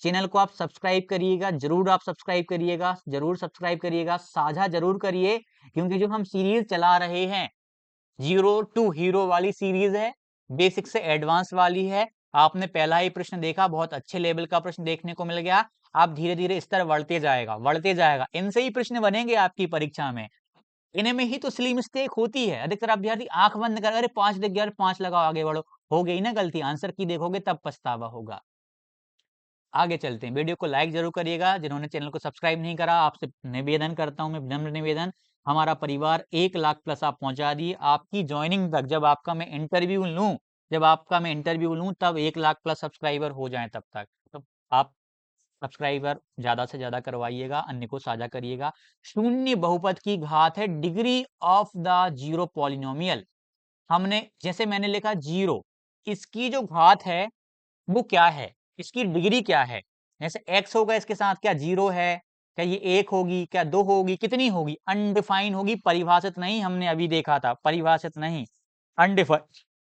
चैनल को आप सब्सक्राइब करिएगा, जरूर आप सब्सक्राइब करिएगा, जरूर सब्सक्राइब करिएगा, साझा जरूर करिए, क्योंकि जो हम सीरीज चला रहे हैं, 0 टू हीरो वाली सीरीज है, बेसिक से एडवांस वाली है। आपने पहला ही प्रश्न देखा, बहुत अच्छे लेवल का प्रश्न देखने को मिल गया। आप धीरे धीरे स्तर बढ़ते जाएगा, बढ़ते जाएगा, इनसे ही प्रश्न बनेंगे आपकी परीक्षा में। इनमें ही तो सिली मिस्टेक होती है, अधिकतर अभ्यर्थी आंख बंद कर, अरे 5 दिख गया, 5 लगाओ आगे बढ़ो, हो गई ना गलती, आंसर की देखोगे तब पछतावा होगा। आगे चलते हैं, वीडियो को लाइक जरूर करिएगा। जिन्होंने चैनल को सब्सक्राइब नहीं करा, आपसे निवेदन करता हूं, मैं विनम्र निवेदन, हमारा परिवार 1 लाख प्लस आप पहुंचा दिए। आपकी ज्वाइनिंग तक, जब आपका मैं इंटरव्यू लूं, तब 1 लाख प्लस सब्सक्राइबर हो जाए, तब तक तो आप सब्सक्राइबर ज्यादा से ज्यादा करवाइएगा, अन्य को साझा करिएगा। शून्य बहुपद की घात है degree of the zero polynomial. हमने, जैसे मैंने लिखा 0, इसकी जो घात है वो क्या है, इसकी डिग्री क्या है। जैसे x होगा, इसके साथ क्या 0 है, क्या ये 1 होगी, क्या 2 होगी, कितनी होगी, अनडिफाइन होगी, परिभाषित नहीं, हमने अभी देखा था, परिभाषित नहीं, अनडिफाइन।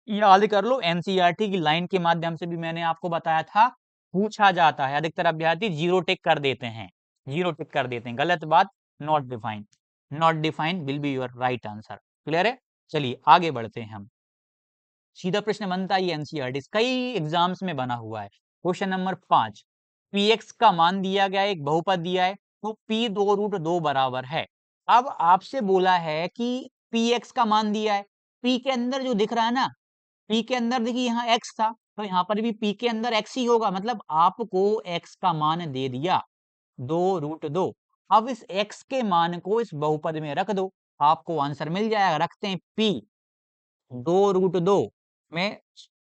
याद कर लो, एनसीईआरटी की लाइन के माध्यम से भी मैंने आपको बताया था, पूछा जाता है, अधिकतर अभ्यर्थी 0 टिक कर देते हैं, 0 टिक कर देते हैं, गलत बात। Not defined, not defined will be your right answer. Clear है, चलिए आगे बढ़ते हैं हम। सीधा प्रश्न बनता है, एनसीईआरटी कई एग्जाम्स में बना हुआ है। क्वेश्चन नंबर 5, px का मान दिया गया है, एक बहुपद दिया है, तो p 2√2 बराबर है। अब आपसे बोला है कि px का मान दिया है, p के अंदर जो दिख रहा है ना, p के अंदर देखिए यहाँ x था, तो यहाँ पर भी p के अंदर x ही होगा, मतलब आपको x का मान दे दिया 2√2। अब इस x के मान को इस बहुपद में रख दो, आपको आंसर मिल जाएगा। रखते हैं p 2√2, मैं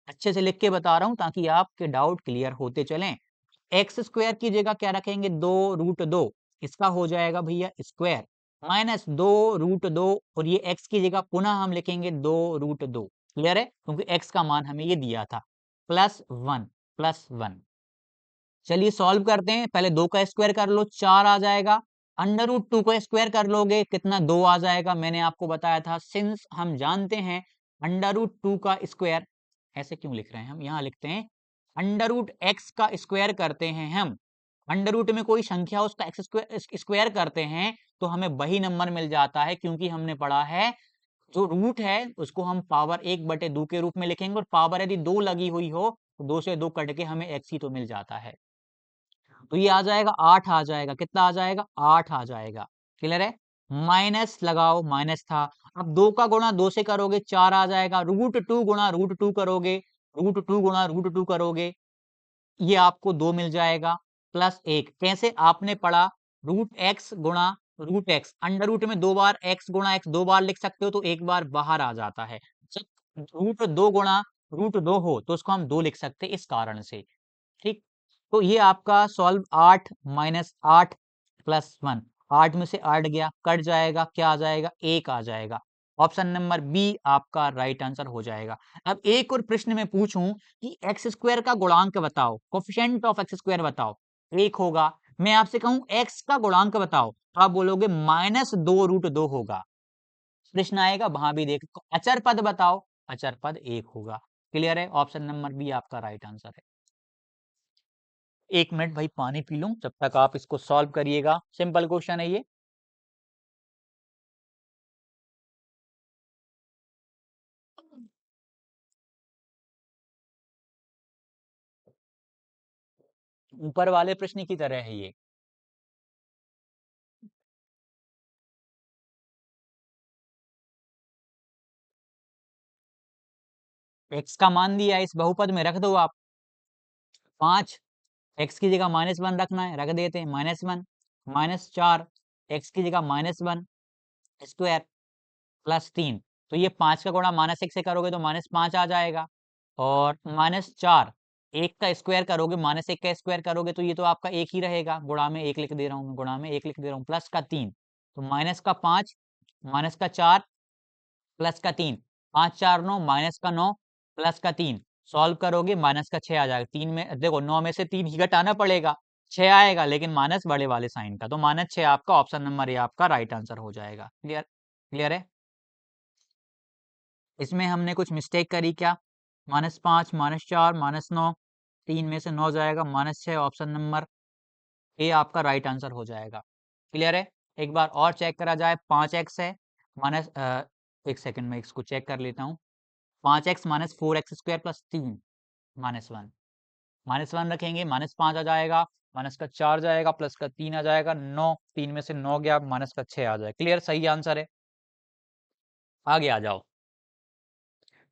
अच्छे से लिख के बता रहा हूं ताकि आपके डाउट क्लियर होते चलें। एक्स स्क्वायर की जगह क्या रखेंगे, 2√2, इसका हो जाएगा भैया स्क्वायर, -2√2 और ये x की जगह पुनः हम लिखेंगे 2√2। क्लियर है, क्योंकि x का मान हमें ये दिया था +1। चलिए सॉल्व करते हैं। पहले 2 का स्क्वायर कर लो, 4 आ जाएगा। √2 को स्क्वायर कर लोगे कितना, 2 आ जाएगा। मैंने आपको बताया था सिंस हम जानते हैं √2 का स्क्वायर, ऐसे क्यों लिख रहे हैं हम, यहाँ लिखते हैं √x का स्क्वायर करते हैं हम। अंडर रूट में कोई संख्या उसका एक्स स्क्वायर स्क्वायर करते हैं तो हमें वही नंबर मिल जाता है, क्योंकि हमने पढ़ा है जो रूट है उसको हम पावर 1/2 के रूप में लिखेंगे, और पावर यदि 2 लगी हुई हो तो 2 से 2 कट के हमें x ही तो मिल जाता है। तो ये आ जाएगा 8 आ जाएगा, कितना आ जाएगा 8 आ जाएगा। क्लियर है, माइनस लगाओ, माइनस था। अब 2 का गुणा 2 से करोगे 4 आ जाएगा। √2 गुणा √2 करोगे, √2 गुणा √2 करोगे, ये आपको 2 मिल जाएगा +1। कैसे आपने पढ़ा, √x गुणा √x, अंडर रूट में 2 बार x गुणा x 2 बार लिख सकते हो तो एक बार बाहर आ जाता है। जब √2 गुणा √2 हो तो उसको हम 2 लिख सकते हैं, इस कारण से। ठीक, तो ये आपका सॉल्व 8 -8 +1, 8 में से 8 गया, कट जाएगा, क्या आ जाएगा 1 आ जाएगा। ऑप्शन नंबर बी आपका राइट आंसर हो जाएगा। अब एक और प्रश्न में पूछूं कि एक्स स्क्वायर का गुणांक बताओ, कोफिशिएंट ऑफ एक्स स्क्वायर बताओ, 1 होगा। मैं आपसे कहूं एक्स का गुणांक बताओ तो आप बोलोगे -2√2 होगा। प्रश्न आएगा वहां भी देखो, अचर पद बताओ, अचर पद 1 होगा। क्लियर है, ऑप्शन नंबर बी आपका राइट आंसर है। 1 मिनट भाई पानी पी लूं, जब तक आप इसको सॉल्व करिएगा। सिंपल क्वेश्चन है ये। ऊपर वाले प्रश्न की तरह है ये। एक्स का मान दिया है, इस बहुपद में रख दो आप 5, एक्स की जगह -1 रखना है, रख देते हैं -1, -4, एक्स की जगह -1 स्क्वायर +3। तो ये 5 का गुणा -1 से करोगे तो -5 आ जाएगा, और -4, 1 का स्क्वायर करोगे, -1 का स्क्वायर करोगे तो ये तो आपका 1 ही रहेगा। गुणा में 1 लिख दे रहा हूँ मैं, गुणा में 1 लिख दे रहा हूँ, प्लस का 3, तो माइनस का 5, माइनस का 4, प्लस का 3, 5 4 9, माइनस का 9, प्लस का 3। सॉल्व करोगे माइनस का 6 आ जाएगा। 3 में देखो, 9 में से 3 ही घटाना पड़ेगा, 6 आएगा, लेकिन माइनस बड़े वाले साइन का, तो -6 आपका ऑप्शन नंबर ए आपका राइट आंसर हो जाएगा। क्लियर, क्लियर है। इसमें हमने कुछ मिस्टेक करी क्या, -5, -4, -9, 3 में से 9 जाएगा, -6 ऑप्शन नंबर ए आपका राइट आंसर हो जाएगा। क्लियर है, एक बार और चेक करा जाए। 5x है माइनस, एक सेकंड में इसको चेक कर लेता हूँ। 5x -4x² +3 -1, -1 रखेंगे, -5 आ जाएगा, माइनस का 4 जाएगा, प्लस का 3 आ जाएगा, 9, 3 में से 9 गया, माइनस का 6 आ जाएगा। क्लियर, सही आंसर है। आगे आ जाओ।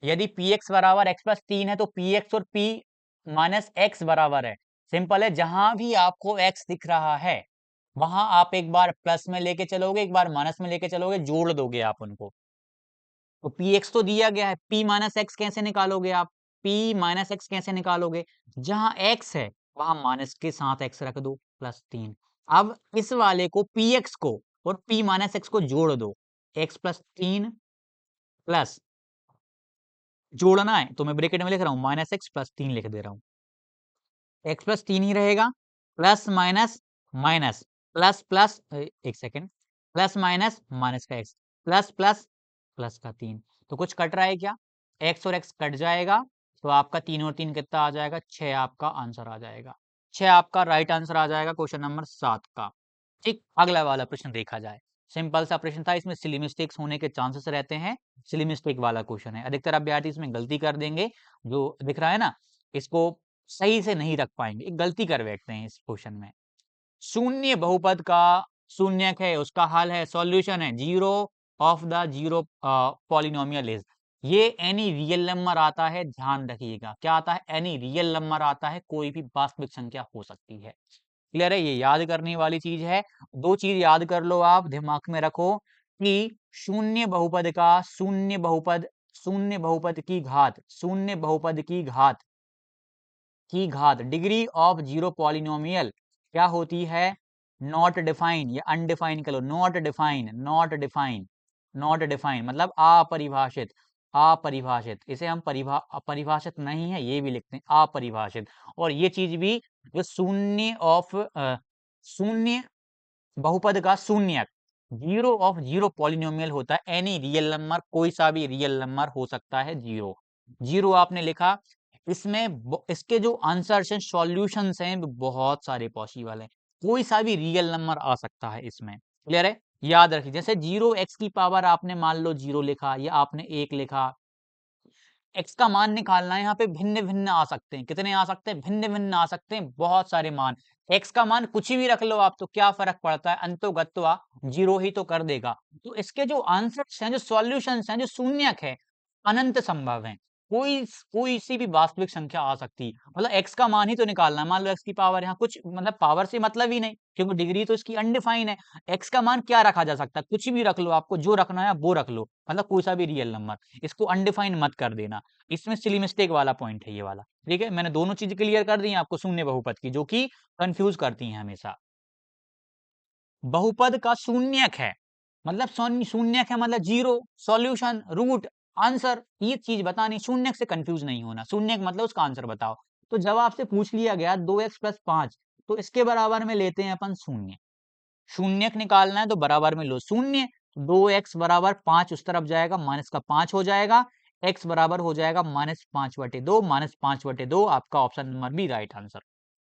यदि px बराबर x + 3 है तो px और p - x बराबर है। सिंपल है, जहां भी आपको x दिख रहा है वहां आप एक बार प्लस में लेके चलोगे, एक बार माइनस में लेके चलोगे, जोड़ दोगे आप उनको। तो px तो दिया गया है, p - x कैसे निकालोगे आप, p - x कैसे निकालोगे, जहां x है वहां माइनस के साथ x रख दो, +3। अब इस वाले को px को और p - x को जोड़ दो, x + 3 प्लस, जोड़ना है तो मैं ब्रैकेट में लिख रहा हूँ -x + 3 लिख दे रहा हूँ। x + 3 ही रहेगा, plus minus minus, plus plus, एक सेकेंड, प्लस माइनस माइनस का x, प्लस प्लस प्लस का 3। तो कुछ कट रहा है क्या, x और x कट जाएगा, तो आपका 3 और 3 कितना आ जाएगा, 6 आपका आंसर आ जाएगा। 6 आपका राइट आंसर आ जाएगा क्वेश्चन नंबर 7 का। ठीक, अगला वाला प्रश्न देखा जाए। सिंपल सा प्रश्न था, इसमें सिली मिस्टेक्स होने के चांसेस रहते हैं। सिली मिस्टेक वाला क्वेश्चन है, अधिकतर अभ्यर्थी इसमें गलती कर देंगे। जो दिख रहा है ना, इसको सही से नहीं रख पाएंगे, एक गलती कर बैठते हैं इस क्वेश्चन में। शून्य बहुपद का शून्यक है, उसका हल है, सॉल्यूशन है, zero of the zero polynomial is. ये एनी रियल नंबर आता है, ध्यान रखिएगा, क्या आता है, एनी रियल नंबर आता है, कोई भी वास्तविक संख्या हो सकती है। क्लियर है, ये याद करने वाली चीज है। दो चीज याद कर लो, आप दिमाग में रखो कि शून्य बहुपद का शून्य बहुपद, शून्य बहुपद की घात, शून्य बहुपद की घात डिग्री ऑफ जीरो पॉलिनोमियल क्या होती है, नॉट डिफाइन या अनडिफाइन करो, not define, not define, not define मतलब अपरिभाषित, अपरिभाषित, इसे हम परिभाषित नहीं है ये भी लिखते हैं अपरिभाषित। और ये चीज भी जो शून्य ऑफ शून्य बहुपद का शून्यक, जीरो ऑफ जीरो पॉलिनोमियल होता है, एनी रियल नंबर, कोई सा भी रियल नंबर हो सकता है जीरो। जीरो आपने लिखा, इसमें इसके जो आंसर्स हैं, सॉल्यूशंस हैं, बहुत सारे पॉसिबल हैं, कोई सा भी रियल नंबर आ सकता है इसमें। क्लियर है? याद रखिए, जैसे जीरो एक्स की पावर आपने मान लो जीरो लिखा या आपने एक लिखा, एक्स का मान निकालना है, यहाँ पे भिन्न भिन्न आ सकते हैं, कितने आ सकते हैं? भिन्न भिन्न आ सकते हैं, बहुत सारे मान। एक्स का मान कुछ भी रख लो आप, तो क्या फर्क पड़ता है? अंतोगत्वा जीरो ही तो कर देगा। तो इसके जो आंसर्स हैं, जो सॉल्यूशंस हैं, जो शून्यक है, अनंत संभव है, कोई कोई सी भी वास्तविक संख्या आ सकती है। मतलब एक्स का मान ही तो निकालना है, मान लो एक्स की पावर यहाँ कुछ मतलब पावर से मतलब ही नहीं, क्योंकि डिग्री तो इसकी अनडिफाइन है। एक्स का मान क्या रखा जा सकता है? कुछ भी रख लो, आपको जो रखना है वो रख लो, मतलब कोई सा भी रियल नंबर, इसको अनडिफाइन मत कर देना। इसमें सिली मिस्टेक वाला पॉइंट है ये वाला। ठीक है, मैंने दोनों चीज क्लियर कर दी हैं आपको शून्य बहुपद की, जो कि कंफ्यूज करती हैं हमेशा। बहुपद का शून्यक है मतलब शून्यक है मतलब जीरो, सॉल्यूशन, रूट, आंसर, ये चीज बतानी, शून्यक से कंफ्यूज नहीं होना। शून्यक मतलब उसका आंसर बताओ। तो जब आपसे पूछ लिया गया 2x+5, तो इसके बराबर में लेते हैं अपन शून्य। शून्यक निकालना है तो बराबर में लो शून्य, 2x बराबर 5 उस तरफ जाएगा, माइनस का 5 हो जाएगा, x बराबर हो जाएगा -5/2, -5/2 आपका option number b right answer.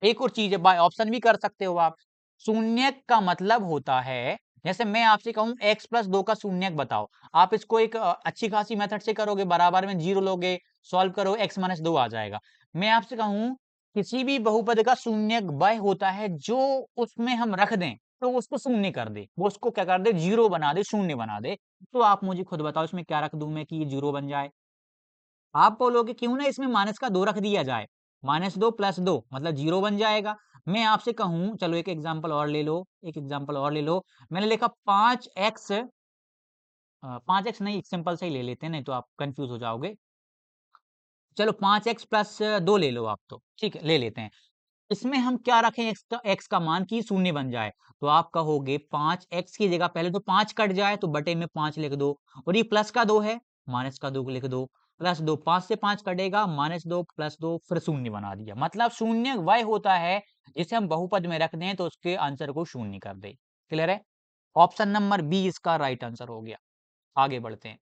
एक और चीज है, बाय ऑप्शन भी कर सकते हो आप। शून्यक का मतलब होता है, जैसे मैं आपसे कहूं x+2 का शून्यक बताओ, आप इसको एक अच्छी खासी मेथड से करोगे, बराबर में जीरो लोगे, सॉल्व करो, x-2 आ जाएगा। मैं आपसे कहूं किसी भी बहुपद का शून्यक वह होता है जो उसमें हम रख दें तो उसको शून्य कर दे, वो उसको क्या कर दे? जीरो बना दे, शून्य बना दे। तो आप मुझे खुद बताओ इसमें क्या रख दूं मैं कि ये जीरो बन जाए? आप बोलोगे क्यों ना इसमें माइनस का 2 रख दिया जाए, -2 + 2 मतलब जीरो बन जाएगा। मैं आपसे कहूं, चलो एक एग्जांपल और ले लो, एक एग्जांपल और ले लो। मैंने लिखा 5x, 5x नहीं, सिंपल से ही ले लेते हैं, नहीं तो आप कंफ्यूज हो जाओगे। चलो 5x+2 ले लो आप, तो ठीक है ले लेते हैं। इसमें हम क्या रखें? x का मान की शून्य बन जाए, तो आप कहोगे 5x की जगह पहले तो 5 कट जाए तो बटे में 5 लिख दो, और ये प्लस का 2 है, माइनस का 2 लिख दो, +2, 5 से 5 कटेगा, -2 +2 फिर शून्य बना दिया। मतलब शून्य वह होता है जिसे हम बहुपद में रख दें तो उसके आंसर को शून्य कर दे। क्लियर है? ऑप्शन नंबर बी इसका राइट आंसर हो गया। आगे बढ़ते हैं।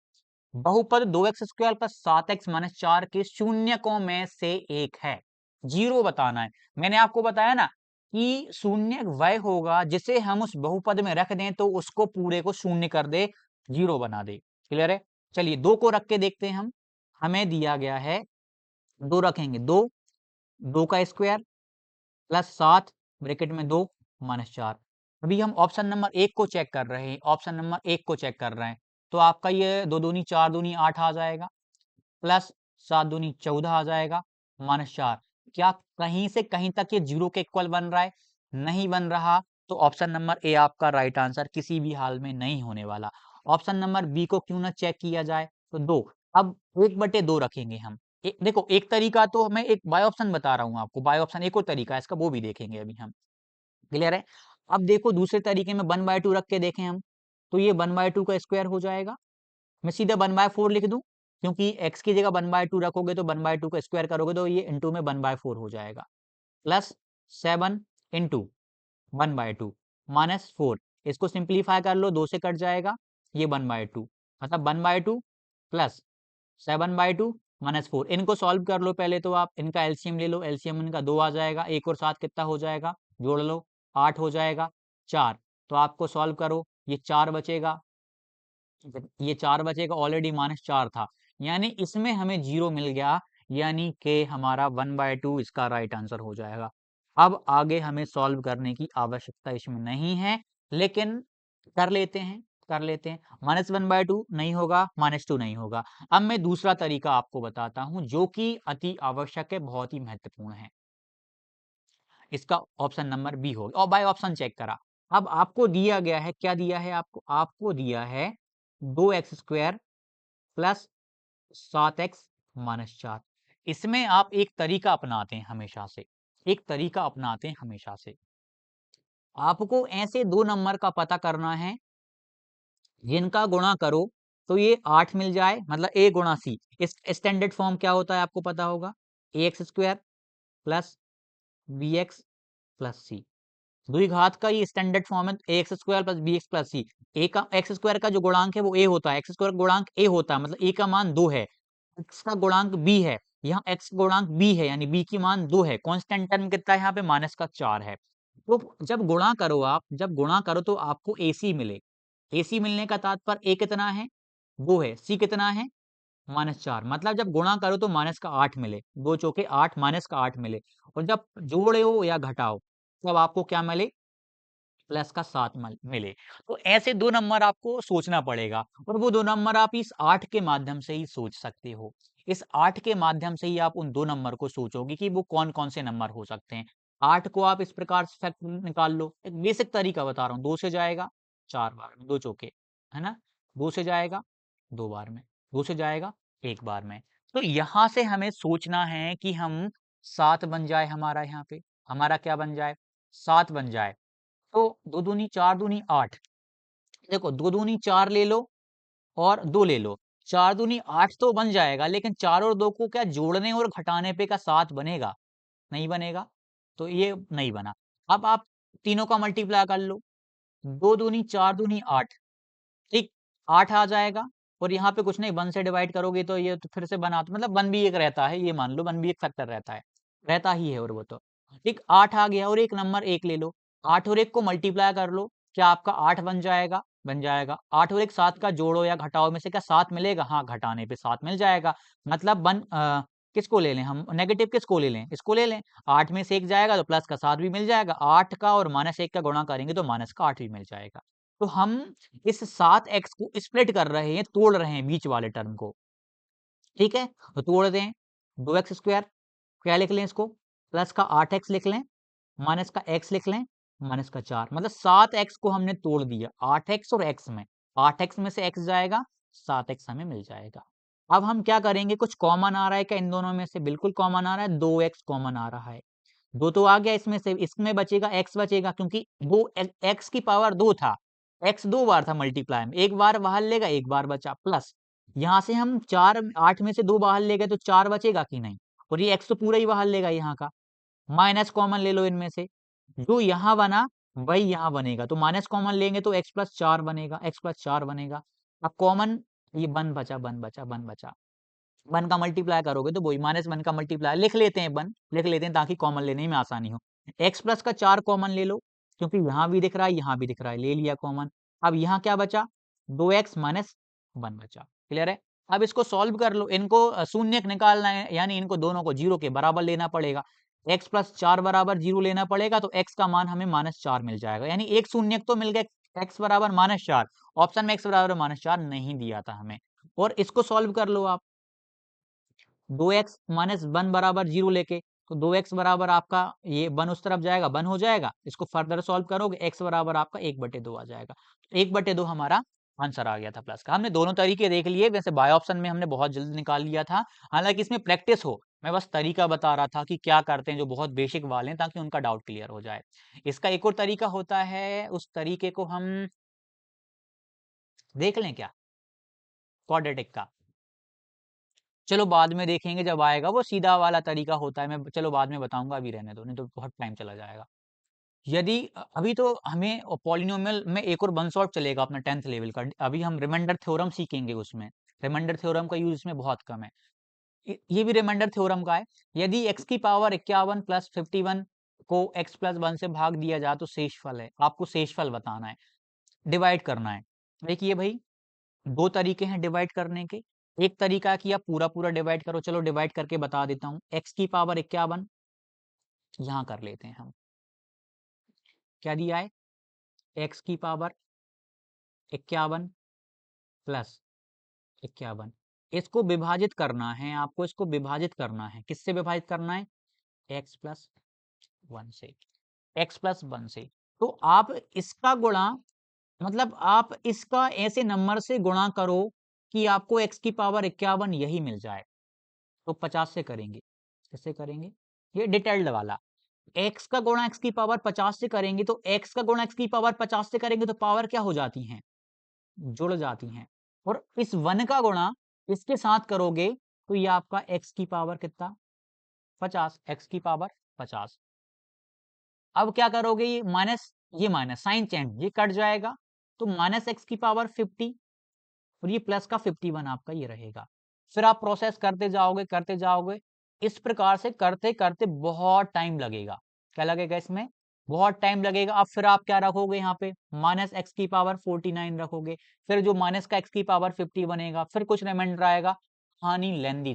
बहुपद 2x² + 7x-4 के शून्यकों में से एक है, जीरो बताना है। मैंने आपको बताया ना कि शून्य वह होगा जिसे हम उस बहुपद में रख दें तो उसको पूरे को शून्य कर दे, जीरो बना दे। क्लियर है? चलिए दो को रख के देखते हैं हम। हमें दिया गया है दो, रखेंगे दो, 2 का स्क्वायर +7 ब्रैकेट में 2 -4। अभी हम ऑप्शन नंबर एक को चेक कर रहे हैं, ऑप्शन नंबर एक को चेक कर रहे हैं। तो आपका ये 2 दूनी 4 दूनी 8 आ जाएगा, प्लस 7 दूनी 14 आ जाएगा, -4। क्या कहीं से कहीं तक ये जीरो के इक्वल बन रहा है? नहीं बन रहा। तो ऑप्शन नंबर ए आपका राइट आंसर किसी भी हाल में नहीं होने वाला। ऑप्शन नंबर बी को क्यों ना चेक किया जाए? तो दो, अब 1/2 रखेंगे हम। देखो एक तरीका तो मैं एक बाय ऑप्शन बता रहा हूँ आपको, बाय ऑप्शन एक और तरीका है इसका, वो भी देखेंगे अभी हम। क्लियर है? अब देखो दूसरे तरीके में 1/2 रख के देखें हम, तो ये 1/2 का स्क्वायर हो जाएगा। मैं सीधा 1/4 लिख दूं, क्योंकि x की जगह 1/2 रखोगे तो 1/2 का स्क्वायर करोगे तो ये इंटू में 1/4 हो जाएगा, +7 इंटू 1/2 -4। इसको सिंप्लीफाई कर लो, 2 से कट जाएगा, ये 1/2 मतलब 1/2 प्लस 7/2 -4। इनको सॉल्व कर लो पहले तो आप, इनका एलसीएम ले लो, एलसीएम इनका 2 आ जाएगा, एक और साथ कितना हो जाएगा? जोड़ लो, 8 हो जाएगा, 4। तो आपको सॉल्व करो, ये 4 बचेगा, ये 4 बचेगा, ऑलरेडी -4 था, यानी इसमें हमें जीरो मिल गया, यानी कि हमारा 1/2 इसका राइट आंसर हो जाएगा। अब आगे हमें सॉल्व करने की आवश्यकता इसमें नहीं है, लेकिन कर लेते हैं, कर लेते हैं। -1/2 नहीं होगा, -2 नहीं होगा। अब मैं दूसरा तरीका आपको बताता हूं जो कि अति आवश्यक है, बहुत ही महत्वपूर्ण है। इसका ऑप्शन नंबर बी होगा, और बाय ऑप्शन चेक करा। अब आपको दिया गया है, क्या दिया है आपको? आपको दिया है 2x² प्लस 7x-4। इसमें आप एक तरीका अपनाते हैं हमेशा से, एक तरीका अपनाते हैं हमेशा से। आपको ऐसे दो नंबर का पता करना है जिनका गुणा करो तो ये 8 मिल जाए, मतलब ए गुणा सी। इस स्टैंडर्ड फॉर्म क्या होता है आपको पता होगा, A X square plus B x plus C. द्विघात का ये स्टैंडर्ड फॉर्म है, A X square plus B x plus C. A का एक्स स्क्वायर का जो गुणांक है वो ए होता है, एक्स स्क्वायर गुणांक ए होता है, मतलब ए का मान 2 है, एक्स का गुणांक बी है, यहाँ एक्स गुणांक बी है, यानी बी की मान 2 है, कांस्टेंट टर्म कितना है यहाँ पे, माइनस का 4 है। तो जब गुणा करो आप, जब गुणा करो तो आपको एसी मिले। एसी मिलने का तात्पर्य ए कितना है, 2 है, सी कितना है, -4, मतलब जब गुणा करो तो माइनस का 8 मिले, 2 चौके 8, माइनस का 8 मिले, और जब जोड़े हो या घटाओ तब आपको क्या मिले, प्लस का 7 मिले। तो ऐसे दो नंबर आपको सोचना पड़ेगा, और वो दो नंबर आप इस 8 के माध्यम से ही सोच सकते हो। इस 8 के माध्यम से ही आप उन दो नंबर को सोचोगे कि वो कौन कौन से नंबर हो सकते हैं। 8 को आप इस प्रकार से फैक्टर निकाल लो, एक बेसिक तरीका बता रहा हूँ, 2 से जाएगा 4 बार में, 2 चौके, है ना, 2 से जाएगा 2 बार में, 2 से जाएगा 1 बार में। तो यहाँ से हमें सोचना है कि हम 7 बन जाए, हमारा यहाँ पे हमारा क्या बन जाए, 7 बन जाए। तो 2 दूनी 4 दूनी 8, देखो 2 दूनी 4 ले लो और 2 ले लो, 4 दूनी 8 तो बन जाएगा, लेकिन 4 और 2 को क्या जोड़ने और घटाने पे का 7 बनेगा, नहीं बनेगा, तो ये नहीं बना। अब आप तीनों का मल्टीप्लाई कर लो, 2 दूनी 4 दूनी 8, ठीक, 8 आ जाएगा, और यहाँ पे कुछ नहीं, 1 से डिवाइड करोगे तो ये तो फिर से बना, तो मतलब 1 भी एक रहता है, ये मान लो 1 भी एक फैक्टर रहता है, रहता ही है, और वो तो ठीक 8 आ गया, और एक नंबर 1 ले लो, 8 और 1 को मल्टीप्लाई कर लो, क्या आपका 8 बन जाएगा, बन जाएगा। 8 और 1 7 का जोड़ो या घटाओ में से क्या 7 मिलेगा, हाँ, घटाने पे 7 मिल जाएगा, मतलब किसको ले लें हम, नेगेटिव किसको ले लें, इसको ले लें, 8 में से 1 जाएगा तो प्लस का 7 भी मिल जाएगा, 8 का और -1 का गुणा करेंगे तो माइनस का 8 भी मिल जाएगा। तो हम इस 7x को स्प्लिट कर रहे हैं, तोड़ रहे हैं बीच वाले टर्म को, ठीक है, तो तोड़ दें, 2x स्क्वायर, क्या लिख लें इसको, प्लस का 8x लिख लें, माइनस का x लिख लें, माइनस का 4, मतलब 7x को हमने तोड़ दिया, 8x और x में, 8x में से x जाएगा, 7x हमें मिल जाएगा। अब हम क्या करेंगे, कुछ कॉमन आ रहा है क्या इन दोनों में से, बिल्कुल कॉमन आ रहा है, 2x कॉमन आ रहा है, 2 तो आ गया इसमें से, इसमें बचेगा x बचेगा, क्योंकि 2 x की पावर 2 था, x 2 बार था मल्टीप्लाई में, एक बार बाहर लेगा, एक बार बचा, प्लस यहाँ से हम 4 8 में से 2 बाहर ले गए तो 4 बचेगा कि नहीं, और ये x तो पूरा ही बाहर लेगा यहाँ का, माइनस कॉमन ले लो इनमें से, जो यहाँ बना वही यहाँ बनेगा, तो माइनस कॉमन लेंगे तो x प्लस 4 बनेगा, x प्लस 4 बनेगा। अब कॉमन ये 1 बचा, 1 बचा, 1 बचा, 1 का मल्टीप्लाई करोगे तो वही -1 का मल्टीप्लाई, लिख लेते हैं 1, लिख लेते हैं ताकि कॉमन लेने में आसानी हो। x प्लस का 4 कॉमन ले लो, क्योंकि यहाँ भी दिख रहा है, यहाँ भी दिख रहा है, ले लिया कॉमन। अब यहाँ क्या बचा, 2x माइनस 1 बचा, क्लियर है। अब इसको सॉल्व कर लो, इनको शून्यक निकालना है, यानी इनको दोनों को 0 के बराबर लेना पड़ेगा, x प्लस 4 बराबर 0 लेना पड़ेगा, तो x का मान हमें -4 मिल जाएगा, यानी एक शून्यक तो मिल गया, x बराबर -4, ऑप्शन में x बराबर -4 नहीं दिया था हमें। और इसको सॉल्व कर लो आप, 2x माइनस 1 बराबर 0 लेके, तो 2x बराबर आपका ये 1 उस तरफ जाएगा, 1 हो जाएगा, इसको फर्दर सॉल्व करोगे, x बराबर आपका 1/2 आ जाएगा, 1/2 हमारा आंसर आ गया था प्लस का। हमने दोनों तरीके देख लिए, वैसे बाय ऑप्शन में हमने बहुत जल्दी निकाल लिया था, हालांकि इसमें प्रैक्टिस हो, मैं बस तरीका बता रहा था कि क्या करते हैं जो बहुत बेसिक वाले हैं, ताकि उनका डाउट क्लियर हो जाए। इसका एक और तरीका होता है, उस तरीके को हम देख लें क्या, क्वाड्रेटिक का, चलो बाद में देखेंगे जब आएगा, वो सीधा वाला तरीका होता है, मैं चलो बाद में बताऊंगा, अभी रहने दो, नहीं तो बहुत टाइम चला जाएगा। यदि अभी तो हमें पॉलिनोमियल में एक और वन शॉट चलेगा अपना 10th लेवल का, अभी हम रिमाइंडर थ्योरम सीखेंगे, उसमें रिमाइंडर थ्योरम का यूज इसमें बहुत कम है, ये भी रिमाइंडर थ्योरम का है। यदि x की पावर 51 प्लस 51 को x प्लस 1 से भाग दिया जाए तो शेषफल है, आपको शेषफल बताना है, डिवाइड करना है। देखिए भाई, दो तरीके हैं डिवाइड करने के, एक तरीका है कि आप पूरा पूरा डिवाइड करो, चलो डिवाइड करके बता देता हूँ, x की पावर 51 यहाँ कर लेते हैं हम, क्या दिया है, x की पावर 51 प्लस 51, इसको विभाजित करना है, आपको इसको विभाजित करना है, किससे विभाजित करना है, x प्लस 1 से, x प्लस 1 से। तो आप इसका गुणा, मतलब आप इसका ऐसे नंबर से गुणा करो कि आपको x की पावर 51 यही मिल जाए, तो 50 से करेंगे, कैसे करेंगे, ये डिटेल्ड वाला, x का गुणा x की पावर 50 से करेंगे तो x का गुणा x की पावर 50 से करेंगे तो पावर क्या हो जाती हैं, जुड़ जाती हैं। और इस 1 का गुणा इसके साथ करोगे तो ये आपका x की पावर कितना, 50, x की पावर 50। अब क्या करोगे, ये माइनस साइन चेंज, ये कट जाएगा तो माइनस एक्स की पावर 50 और ये प्लस का 51 आपका ये रहेगा। फिर आप प्रोसेस करते जाओगे, इस प्रकार से करते करते बहुत टाइम लगेगा। क्या लगेगा इसमें, बहुत टाइम लगेगा। अब फिर आप क्या रखोगे यहाँ पे, माइनस एक्स की पावर 49 रखोगे, फिर जो माइनस का एक्स की पावर 50 बनेगा, फिर कुछ रिमाइंडर आएगा। कहानी लेंदी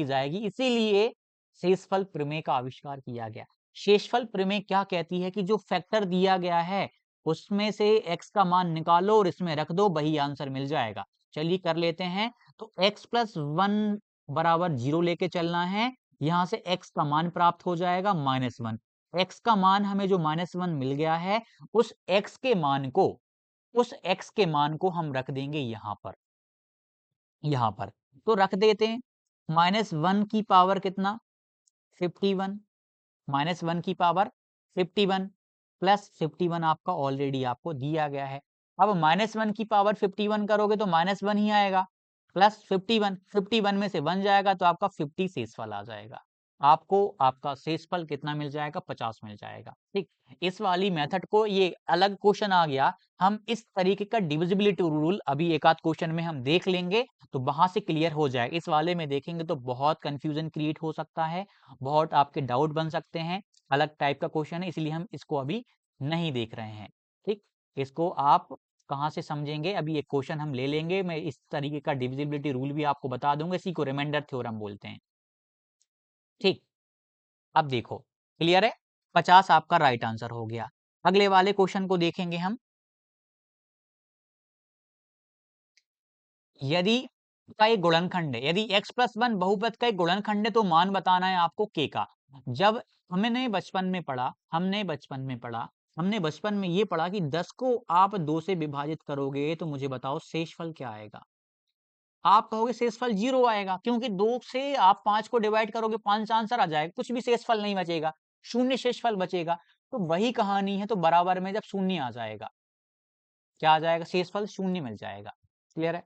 जाएगी, इसीलिए शेषफल प्रमेय का आविष्कार किया गया। शेषफल प्रमेय क्या कहती है कि जो फैक्टर दिया गया है उसमें से x का मान निकालो और इसमें रख दो, वही आंसर मिल जाएगा। चलिए कर लेते हैं। तो x प्लस 1 बराबर 0 लेके चलना है, यहां से x का मान प्राप्त हो जाएगा -1। x का मान हमें जो -1 मिल गया है, उस x के मान को हम रख देंगे यहां पर। तो रख देते हैं, -1 की पावर कितना, 51, -1 की पावर 51 प्लस 51 आपका ऑलरेडी आपको दिया गया है। अब -1 की पावर 51 करोगे तो -1 ही आएगा, प्लस 51 में से 1 जाएगा तो आपका 50 शेषफल आ जाएगा। आपको आपका शेषफल कितना मिल जाएगा, 50 मिल जाएगा। ठीक, इस वाली मेथड को, ये अलग क्वेश्चन आ गया, हम इस तरीके का डिविजिबिलिटी रूल अभी एक आध क्वेश्चन में हम देख लेंगे तो वहां से क्लियर हो जाएगा। इस वाले में देखेंगे तो बहुत कंफ्यूजन क्रिएट हो सकता है, बहुत आपके डाउट बन सकते हैं, अलग टाइप का क्वेश्चन है, इसलिए हम इसको अभी नहीं देख रहे हैं। ठीक, इसको आप कहाँ से समझेंगे, अभी एक क्वेश्चन हम ले लेंगे, मैं इस तरीके का डिविजिबिलिटी रूल भी आपको बता दूंगा, इसी को रिमाइंडर थ्योरम बोलते हैं। ठीक, अब देखो क्लियर है, 50 आपका राइट आंसर हो गया। अगले वाले क्वेश्चन को देखेंगे हम। यदि का एक गुणनखंड है, यदि x प्लस 1 बहुपद का एक गुणनखंड है तो मान बताना है आपको k का। जब हमने बचपन में ये पढ़ा कि 10 को आप 2 से विभाजित करोगे तो मुझे बताओ शेषफल क्या आएगा। आप कहोगे शेषफल 0 आएगा, क्योंकि 2 से आप 5 को डिवाइड करोगे 5 आंसर आ जाएगा, कुछ भी शेषफल नहीं बचेगा, शून्य शेषफल बचेगा। तो वही कहानी है, तो बराबर में जब शून्य आ जाएगा, क्या आ जाएगा, शेषफल शून्य मिल जाएगा। क्लियर है,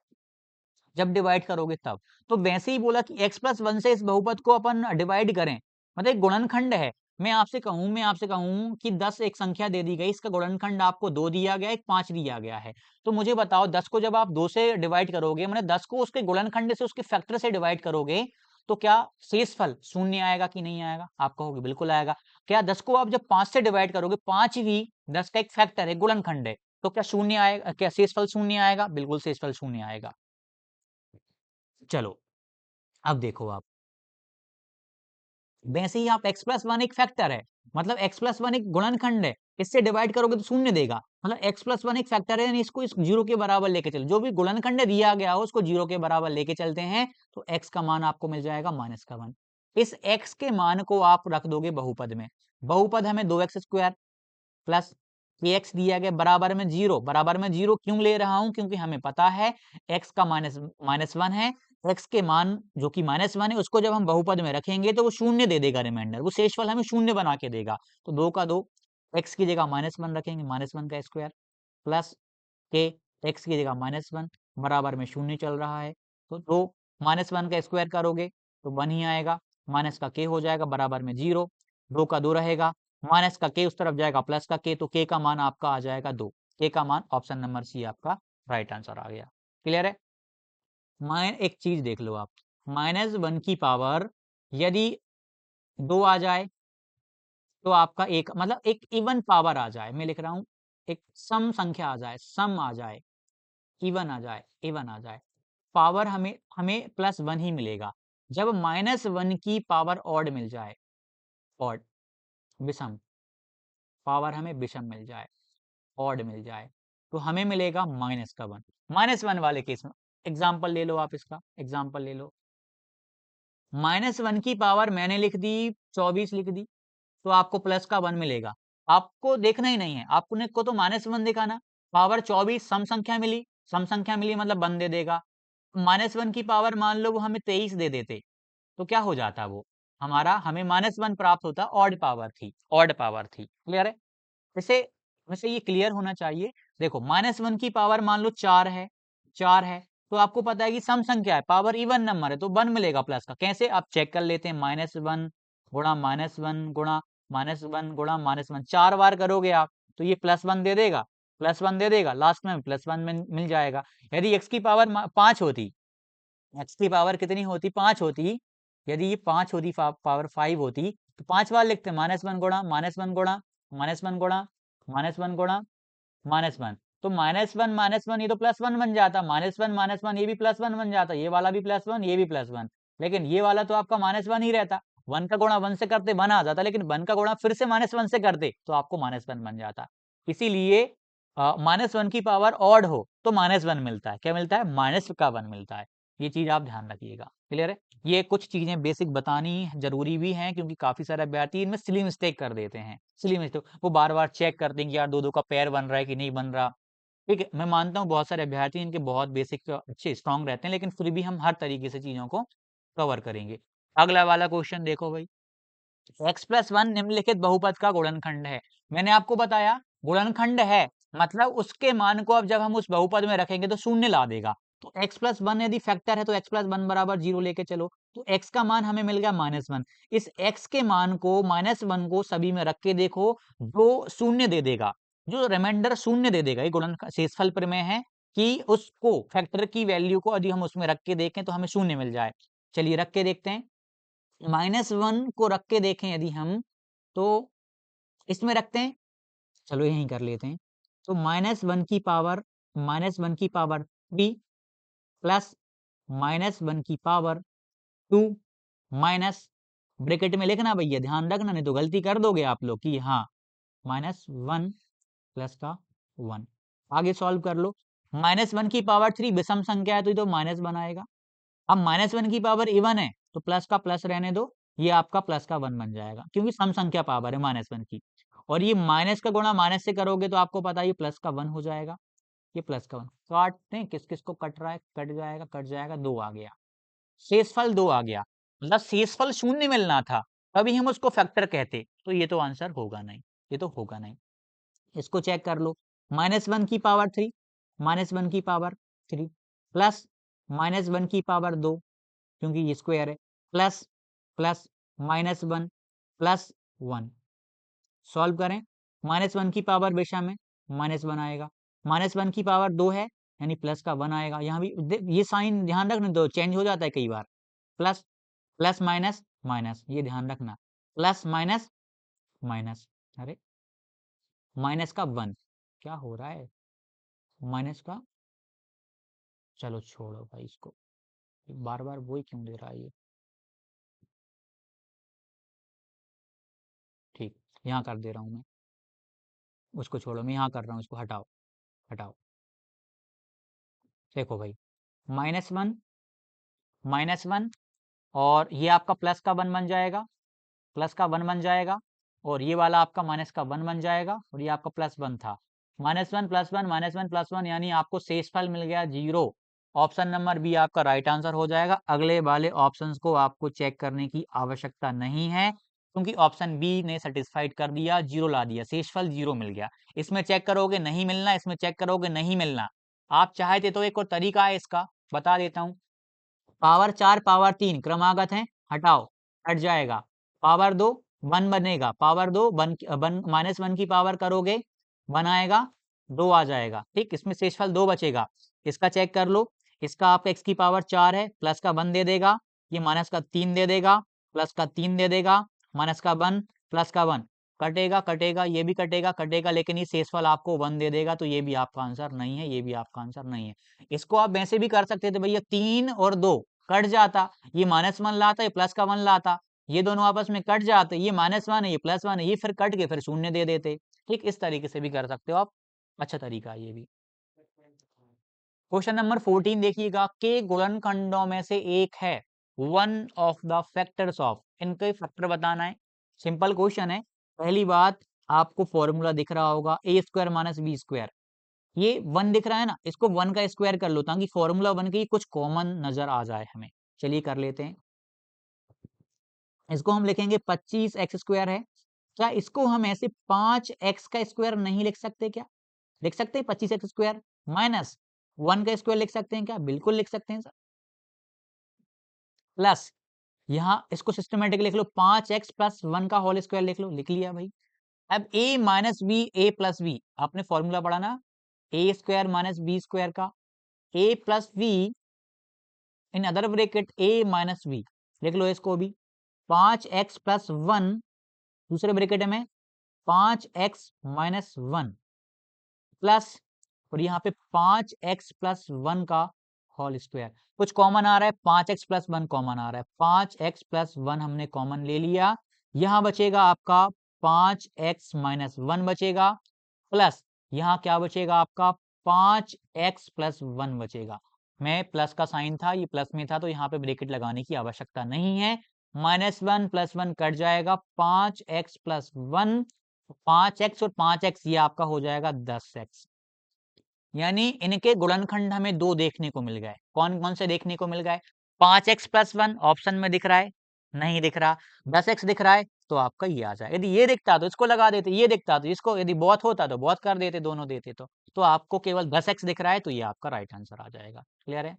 जब डिवाइड करोगे तब। तो वैसे ही बोला कि x प्लस 1 से इस बहुपद को अपन डिवाइड करें, मतलब एक गुणनखंड है। मैं आपसे कहूं कि 10 एक संख्या दे दी गई, इसका गुणनखंड आपको 2 दिया गया, एक 5 दिया गया है। तो मुझे बताओ 10 को जब आप 2 से डिवाइड करोगे, मतलब 10 को उसके गुणनखंड से, उसके फैक्टर से डिवाइड करोगे, तो क्या शेषफल शून्य आएगा कि नहीं आएगा। आप कहोगे बिल्कुल आएगा। क्या 10 को आप जब 5 से डिवाइड करोगे, 5 भी 10 का एक फैक्टर है, गुणनखंड है, तो क्या शून्य आएगा, क्या शेषफल शून्य आएगा, बिल्कुल शेषफल शून्य आएगा। चलो अब देखो आप, वैसे ही आप x प्लस 1 एक फैक्टर है, मतलब x प्लस 1 एक गुणनखंड है, इससे डिवाइड करोगे तो शून्य देगा, मतलब x प्लस 1 एक फैक्टर है, यानी इसको इस जीरो के बराबर लेके चलो, जो भी गुणनखंड दिया गया हो उसको जीरो के बराबर लेके चलते हैं, तो x का मान आपको मिल जाएगा -1। इस x के मान को आप रख दोगे बहुपद में। बहुपद हमें 2x² प्लस kx दिया गया, बराबर में जीरो क्यों ले रहा हूं, क्योंकि हमें पता है x का -1 है, x के मान जो कि -1 है, उसको जब हम बहुपद में रखेंगे तो वो शून्य दे देगा, रिमाइंडर वो शेषफल हमें शून्य बना के देगा। तो 2 का 2, x की जगह -1 रखेंगे, -1 का स्क्वायर प्लस k, x की जगह -1, बराबर में शून्य चल रहा है, तो 2 -1 का स्क्वायर करोगे तो 1 ही आएगा, माइनस का k हो जाएगा, बराबर में 0, 2 का 2 रहेगा, माइनस का k उस तरफ जाएगा, प्लस का k, तो k का मान आपका आ जाएगा 2। k का मान ऑप्शन नंबर सी आपका राइट आंसर आ गया। क्लियर है, एक चीज देख लो आप, -1 की पावर यदि 2 आ जाए तो आपका एक, मतलब एक इवन पावर आ जाए, मैं लिख रहा हूं, एक सम संख्या आ जाए, सम आ जाए, इवन आ जाए, पावर हमें हमें +1 ही मिलेगा। जब -1 की पावर ऑड मिल जाए, ऑड, विषम, पावर हमें विषम मिल जाए, ऑड मिल जाए, तो हमें मिलेगा -1। -1 वाले केस में एग्जाम्पल ले लो, आप इसका एग्जाम्पल ले लो। -1 की पावर मैंने लिख दी 24 लिख दी, तो आपको प्लस का 1 मिलेगा। आपको देखना ही नहीं है, आपने को तो -1 दिखाना, पावर 24 सम संख्या मिली मतलब 1 दे देगा। -1 की पावर मान लो वो हमें 23 दे देते, तो क्या हो जाता वो, हमें -1 प्राप्त होता, ऑड पावर थी, ऑड पावर थी। क्लियर है? वैसे वैसे ये क्लियर होना चाहिए। देखो -1 की पावर मान लो 4 है, 4 है, तो आपको पता है कि सम संख्या है, पावर इवन नंबर है, तो 1 मिलेगा प्लस का। कैसे? आप चेक कर लेते हैं, -1 गुणा -1 गुणा -1 गुणा -1, 4 बार करोगे आप, तो ये +1 दे देगा, +1 दे देगा, लास्ट में +1 मिल जाएगा। यदि x की पावर 5 होती, x की पावर कितनी होती? 5 होती, यदि ये 5 होती, पावर 5 होती, तो 5 बार लिखते, -1 गुणा -1 गुणा -1 गुणा -1 गुणा -1, तो -1 ये तो +1 बन जाता, -1 ये भी +1 बन जाता, ये वाला भी +1 ये भी +1, लेकिन ये वाला तो आपका -1 ही रहता। 1 का गुणा 1 से करते 1 आ जाता, लेकिन 1 का गुणा फिर से -1 से करते तो आपको -1 बन जाता। इसीलिए -1 की पावर ऑड हो तो -1 मिलता है। क्या मिलता है? -1 मिलता है। ये चीज आप ध्यान रखिएगा। क्लियर है? ये कुछ चीजें बेसिक बतानी जरूरी भी हैं, क्योंकि काफी सारे अभ्यर्थी इनमें सिली मिस्टेक कर देते हैं। सिली मिस्टेक, वो बार बार चेक करते हैं कि यार दो दो का पेयर बन रहा है कि नहीं बन रहा। ठीक है, मैं मानता हूँ बहुत सारे अभ्यर्थी इनके बहुत बेसिक अच्छे स्ट्रांग रहते हैं, लेकिन फिर भी हम हर तरीके से चीजों को कवर करेंगे। अगला वाला क्वेश्चन देखो भाई, x+1 निम्नलिखित बहुपद का गुणनखंड है। मैंने आपको बताया गुणनखंड है, मतलब उसके मान को अब जब हम उस बहुपद में रखेंगे तो शून्य ला देगा। तो x+1 यदि फैक्टर है तो x+1 बराबर 0 लेके चलो, तो x का मान हमें मिल गया -1। इस x के मान को, -1 को सभी में रख के देखो, जो शून्य दे देगा, जो रिमाइंडर शून्य दे देगा, ये गुणन शेषफल प्रमेय है कि उसको फैक्टर की वैल्यू को यदि हम उसमें रख के देखें तो हमें शून्य मिल जाए। चलिए रख के देखते हैं। -1 को रख के देखें यदि हम, तो इसमें रखते हैं, चलो यहीं कर लेते हैं। तो -1 की पावर, -1 की पावर 3 प्लस -1 की पावर 2 माइनस, ब्रैकेट में लिखना भैया, ध्यान रखना, नहीं तो गलती कर दोगे आप लोग कि हाँ -1 प्लस का 1। आगे सॉल्व कर लो। -1 की पावर 3 विषम संख्या है तो ये तो माइनस बनाएगा। अब -1 की पावर इवन है तो प्लस का प्लस रहने दो, ये आपका प्लस का 1 बन जाएगा, क्योंकि सम संख्या पावर है -1 की। और ये माइनस का गुणा माइनस से करोगे तो आपको पता है ये प्लस का 1 हो जाएगा, ये प्लस का 1। काटते हैं, किस किस को कट रहा है, कट जाएगा, 2 आ गया, शेषफल 2 आ गया। मतलब शेषफल शून्य मिलना था, तभी हम उसको फैक्टर कहते, तो ये तो आंसर होगा नहीं, ये तो होगा नहीं। इसको चेक कर लो, -1 की पावर 3, -1 की पावर 3 प्लस -1 की पावर 2, क्योंकि ये स्क्वायर है, प्लस प्लस -1 प्लस 1। सॉल्व करें, -1 की पावर बेशा में -1 आएगा, -1 की पावर 2 है यानी प्लस का 1 आएगा। यहाँ भी ये साइन ध्यान रखना, तो चेंज हो जाता है कई बार, प्लस प्लस माइनस माइनस, ये ध्यान रखना, प्लस माइनस माइनस, अरे माइनस का 1, क्या हो रहा है, माइनस का, चलो छोड़ो भाई इसको, बार बार वही क्यों दे रहा है ये। ठीक, यहाँ कर दे रहा हूँ मैं, उसको छोड़ो, मैं यहाँ कर रहा हूँ, इसको हटाओ, हटाओ। देखो भाई, -1 -1, और ये आपका प्लस का 1 बन जाएगा, प्लस का 1 बन जाएगा, और ये वाला आपका माइनस का 1 बन जाएगा, और ये आपका +1 था। -1 प्लस 1 -1 प्लस 1, यानी आपको शेषफल मिल गया 0। ऑप्शन नंबर बी आपका राइट आंसर हो जाएगा। अगले वाले ऑप्शंस को आपको चेक करने की आवश्यकता नहीं है, क्योंकि ऑप्शन बी ने सेटिस्फाइड कर दिया, 0 ला दिया, शेषफल 0 मिल गया। इसमें चेक करोगे नहीं मिलना, इसमें चेक करोगे नहीं मिलना। आप चाहते तो एक और तरीका है इसका, बता देता हूँ। पावर 4 पावर 3 क्रमागत है, हटाओ, हट जाएगा, पावर 2 1 बनेगा, पावर 2 1 -1 की पावर करोगे 1 आएगा, 2 आ जाएगा। ठीक, इसमें शेषफल 2 बचेगा। इसका चेक कर लो, इसका आपका x की पावर 4 है, प्लस का 1 दे देगा, ये माइनस का 3 दे देगा, प्लस का 3 दे देगा, माइनस का 1 प्लस का 1, कटेगा कटेगा, ये भी कटेगा कटेगा, लेकिन ये शेषफल आपको 1 दे देगा, तो ये भी आपका आंसर नहीं है, ये भी आपका आंसर नहीं है। इसको आप वैसे भी कर सकते थे भैया, 3 और 2 कट जाता, ये -1 लाता, ये प्लस का 1 लाता, ये दोनों आपस में कट जाते, ये -1 है, ये +1 है, ये फिर कट के फिर शून्य दे देते। ठीक, इस तरीके से भी कर सकते हो आप, अच्छा तरीका है ये भी। क्वेश्चन नंबर 14 देखिएगा, के गुणनखंडों में से एक है, one of the factors of, इनके फैक्टर बताना है। सिंपल क्वेश्चन है। पहली बात, आपको फॉर्मूला दिख रहा होगा, a² - b², ये 1 दिख रहा है ना, इसको 1 का स्क्वायर कर लो, ताकि फॉर्मूला 1 की कुछ कॉमन नजर आ जाए हमें। चलिए कर लेते हैं। इसको हम लिखेंगे 25x² है। क्या इसको हम ऐसे 5x का स्क्वायर नहीं लिख सकते क्या? लिख सकते हैं 25x² माइनस 1 का स्क्वायर लिख सकते हैं क्या? बिल्कुल लिख सकते हैं सर। प्लस यहाँ इसको सिस्टमेटिक लिख लो, 5x प्लस 1 का होल स्क्वायर लिख लो, लिख लिया भाई। अब a minus b a plus b, आपने फॉर्मूला पढ़ा ना, a square minus b square का, a plus b in other bracket a minus b, लिख लो इसको भी। 5x प्लस 1 दूसरे ब्रैकेट में 5x माइनस 1 प्लस, और यहाँ पे 5x प्लस 1 का होल स्क्वायर। कुछ कॉमन आ रहा है, 5x प्लस 1 कॉमन आ रहा है, 5x प्लस 1 हमने कॉमन ले लिया। यहाँ बचेगा आपका 5x माइनस 1 बचेगा, प्लस यहाँ क्या बचेगा आपका 5x प्लस 1 बचेगा। मैं प्लस का साइन था, ये प्लस में था, तो यहाँ पे ब्रैकेट लगाने की आवश्यकता नहीं है। -1 प्लस 1 कट जाएगा, 5x प्लस 1, 5x और 5x ये आपका हो जाएगा 10x। यानी इनके गुणनखंड हमें दो देखने को मिल गए। कौन कौन से देखने को मिल गए? 5x प्लस 1 ऑप्शन में दिख रहा है, नहीं दिख रहा। 10x दिख रहा है, तो आपका ये आ जाए। यदि ये दिखता तो इसको लगा देते, ये दिखता तो इसको, यदि बहुत होता तो बहुत कर देते, दोनों देते तो आपको केवल 10x दिख रहा है, तो ये आपका राइट आंसर आ जाएगा। क्लियर है?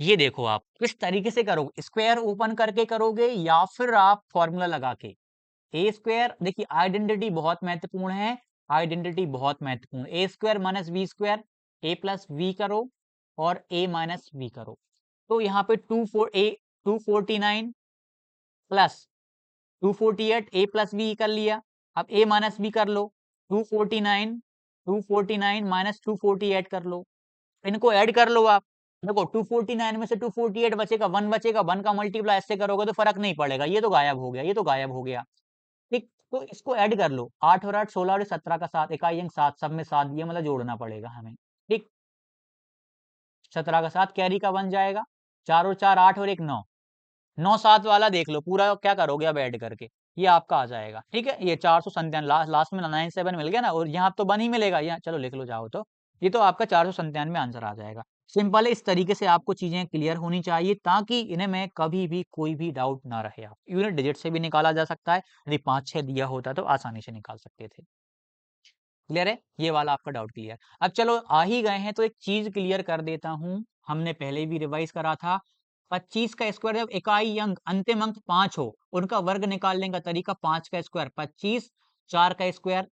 ये देखो आप किस तरीके से करोगे, स्क्वायर ओपन करके करोगे या फिर आप फॉर्मूला लगा के। ए स्क्वायर, देखिए आइडेंटिटी बहुत महत्वपूर्ण है, आइडेंटिटी बहुत महत्वपूर्ण। ए स्क्वायर माइनस बी स्क्वायर, ए प्लस बी करो और ए माइनस बी करो। तो यहाँ पे 249 प्लस 248 ए प्लस बी कर लिया। अब ए माइनस बी कर लो, 249 माइनस 248 कर लो, इनको ऐड कर लो आप। देखो 249 में से 248 बचेगा, 1 बचेगा, 1 का मल्टीप्लाई ऐसे करोगे तो फर्क नहीं पड़ेगा, ये तो गायब हो गया, ये तो गायब हो गया। ठीक, तो इसको ऐड कर लो, 8 और 8 16 और 17 का 7, इकाई अंक 7, सब में 7 दिया, मतलब जोड़ना पड़ेगा हमें। ठीक, 17 का 7 कैरी का बन जाएगा, 4 और 4 8 और 1 9, 9 7 वाला देख लो पूरा क्या करोगे अब ऐड करके, ये आपका आ जाएगा। ठीक है, ये 497 लास्ट में 97 मिल गया ना, और यहाँ तो 1 ही मिलेगा, यहाँ चलो लिख लो चाहो तो, ये तो आपका 497 में आंसर आ जाएगा। सिंपल है, इस तरीके से आपको चीजें क्लियर होनी चाहिए ताकि इन्हें में कभी भी कोई भी डाउट ना रहे। आप यूनिट डिजिट से भी निकाला जा सकता है, यदि 5-6 दिया होता तो आसानी से निकाल सकते थे। क्लियर है, ये वाला आपका डाउट क्लियर। अब चलो आ ही गए हैं तो एक चीज क्लियर कर देता हूं, हमने पहले भी रिवाइज करा था। 25 का स्क्वायर जब इकाई अंक अंतिम अंक 5 हो, उनका वर्ग निकालने का तरीका 5 का स्क्वायर 25, 4 का स्क्वायर,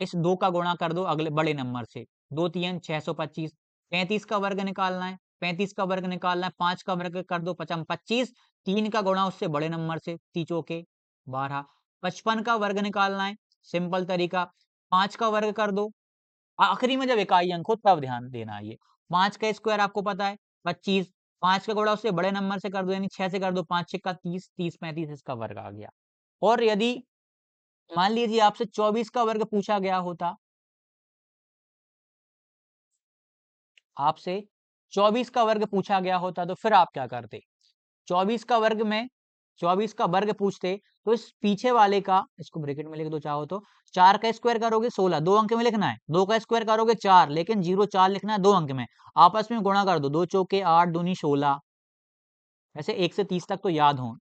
इस 2 का गुणा कर दो अगले बड़े नंबर से, 2 3 625। 35 का वर्ग निकालना है, 35 का वर्ग निकालना है, 5 का वर्ग कर दो 25, 3 का गुणा उससे बड़े नंबर से, तीचों के 12। 55 का वर्ग निकालना है, सिंपल तरीका, 5 का वर्ग कर दो, आखिरी में जब इकाई अंक हो तब ध्यान देना है ये। 5 का स्क्वायर आपको पता है 25, 5 का गुणा उससे बड़े नंबर से कर दो, यानी 6 से कर दो, 5 6 का 30, 30 35 इसका वर्ग आ गया। और यदि मान लीजिए आपसे 24 का वर्ग पूछा गया होता, आपसे 24 का वर्ग पूछा गया होता तो फिर आप क्या करते? 24 का वर्ग में 24 का वर्ग पूछते तो इस पीछे वाले का, इसको ब्रैकेट में लिख दो चाहो तो, 4 का स्क्वायर करोगे 16, 2 अंक में लिखना है, 2 का स्क्वायर करोगे 4, लेकिन 0 4 लिखना है 2 अंक में, आपस में गुणा कर दो, 2 चौके 8 दूनी 16। वैसे 1 से 30 तक तो याद हो,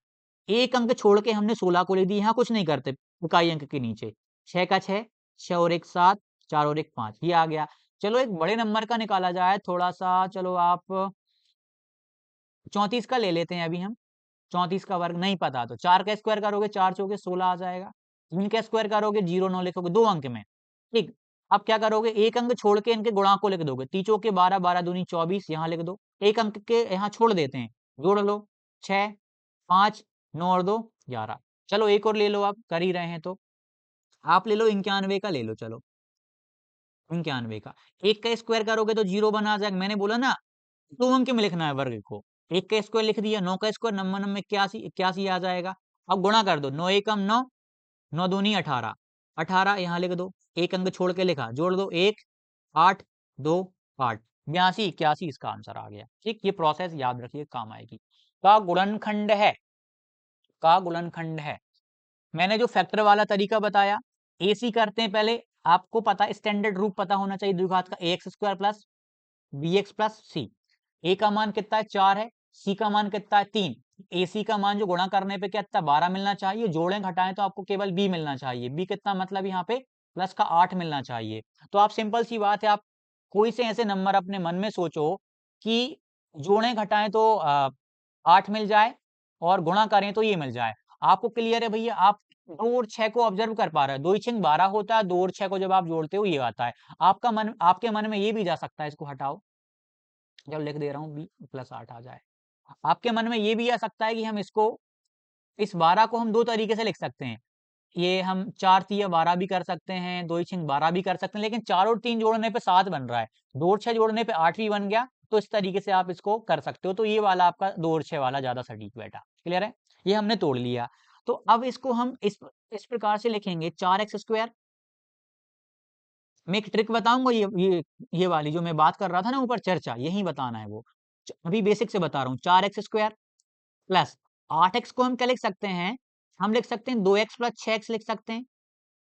एक अंक छोड़ के हमने 16 को ले दी, यहाँ कुछ नहीं करते, इकाई अंक के नीचे 6 का 6, 6 और 1 7, 4 और 1 5, ये आ गया। चलो एक बड़े नंबर का निकाला जाए थोड़ा सा, चलो आप 34 का ले लेते हैं अभी हम। 34 का वर्ग नहीं पता तो 4 का स्क्वायर करोगे, 4 चौके 16 आ जाएगा। 3 का स्क्वायर करोगे, 0 9 लिखोगे 2 अंक में। ठीक, अब क्या करोगे, एक अंक छोड़ के इनके गुणा को लिख दोगे, तीचों के 12 12 दूनी 24, यहाँ लिख दो, एक अंक के यहाँ छोड़ देते हैं, जोड़ लो, 6 5 9 और 2 11। चलो एक और ले लो, आप कर ही रहे हैं तो आप ले लो 91 का, ले लो चलो 91 का। एक का स्क्वायर करोगे तो 0 बना जाएगा, मैंने बोला ना 2 अंक में लिखना है वर्ग को, एक का स्क्वायर लिख दिया, 9 का स्क्वायर नंबर नंबर 81 81 आ जाएगा। अब गुणा कर दो, 9 एकम 9, 9 दूनी 18, 18 यहाँ लिख दो, एक अंक छोड़ के लिखा, जोड़ दो 1 8 2 8, 82 81 इसका आंसर आ गया। ठीक, ये प्रोसेस याद रखिए, काम आएगी। का गुणनखंड है, का गुणनखंड है, मैंने जो फैक्टर वाला तरीका बताया, एसी करते हैं पहले, आपको पता स्टैंडर्ड रूप पता होना चाहिए द्विघात का, ax² plus bx plus c। ए का मान कितना है 4 है, सी का मान कितना है 3, ए सी का मान जो गुणा करने पे क्या था 12 मिलना चाहिए, जोड़ें घटाएं तो आपको केवल बी मिलना चाहिए, बी कितना मतलब यहाँ पे प्लस का 8 मिलना चाहिए। तो आप सिंपल सी बात है, आप कोई से ऐसे नंबर अपने मन में सोचो कि जोड़ें घटाएं तो 8 मिल जाए और गुणा करें तो ये मिल जाए। आपको क्लियर है भैया? आप 2 और 6 को ऑब्जर्व कर पा रहे हैं, 2 ही 6 12 होता है, 2 और 6 को जब आप जोड़ते हो ये आता है। आपके मन में ये भी जा सकता है, इसको हटाओ, जब लिख दे रहा हूँ बी प्लस 8 आ जाए। आपके मन में ये भी आ सकता है कि हम इसको, इस 12 को हम 2 तरीके से लिख सकते हैं। ये हम 4 तिया 12 भी कर सकते हैं, 2 ही 6 12 भी कर सकते हैं, लेकिन 4 और 3 जोड़ने पे 7 बन रहा है, 2 और 6 जोड़ने पे 8 भी बन गया, तो इस तरीके से आप इसको कर सकते हो। तो ये वाला आपका 2 और 6 वाला ज़्यादा सटीक बैठा। क्लियर है? ये हमने तोड़ लिया। तो अब इसको हम इस प्रकार से लिखेंगे 4x स्क्वायर। मैं एक ट्रिक बताऊँगा, ये वाली जो मैं बात कर रहा था ना ऊपर चर्चा, यही बताना है वो। अभी बेसिक से बता रहा हूँ, 4x स्क्वायर प्लस 8x को हम क्या लिख सकते हैं? हम लिख सकते हैं 2x प्लस 6x लिख सकते हैं।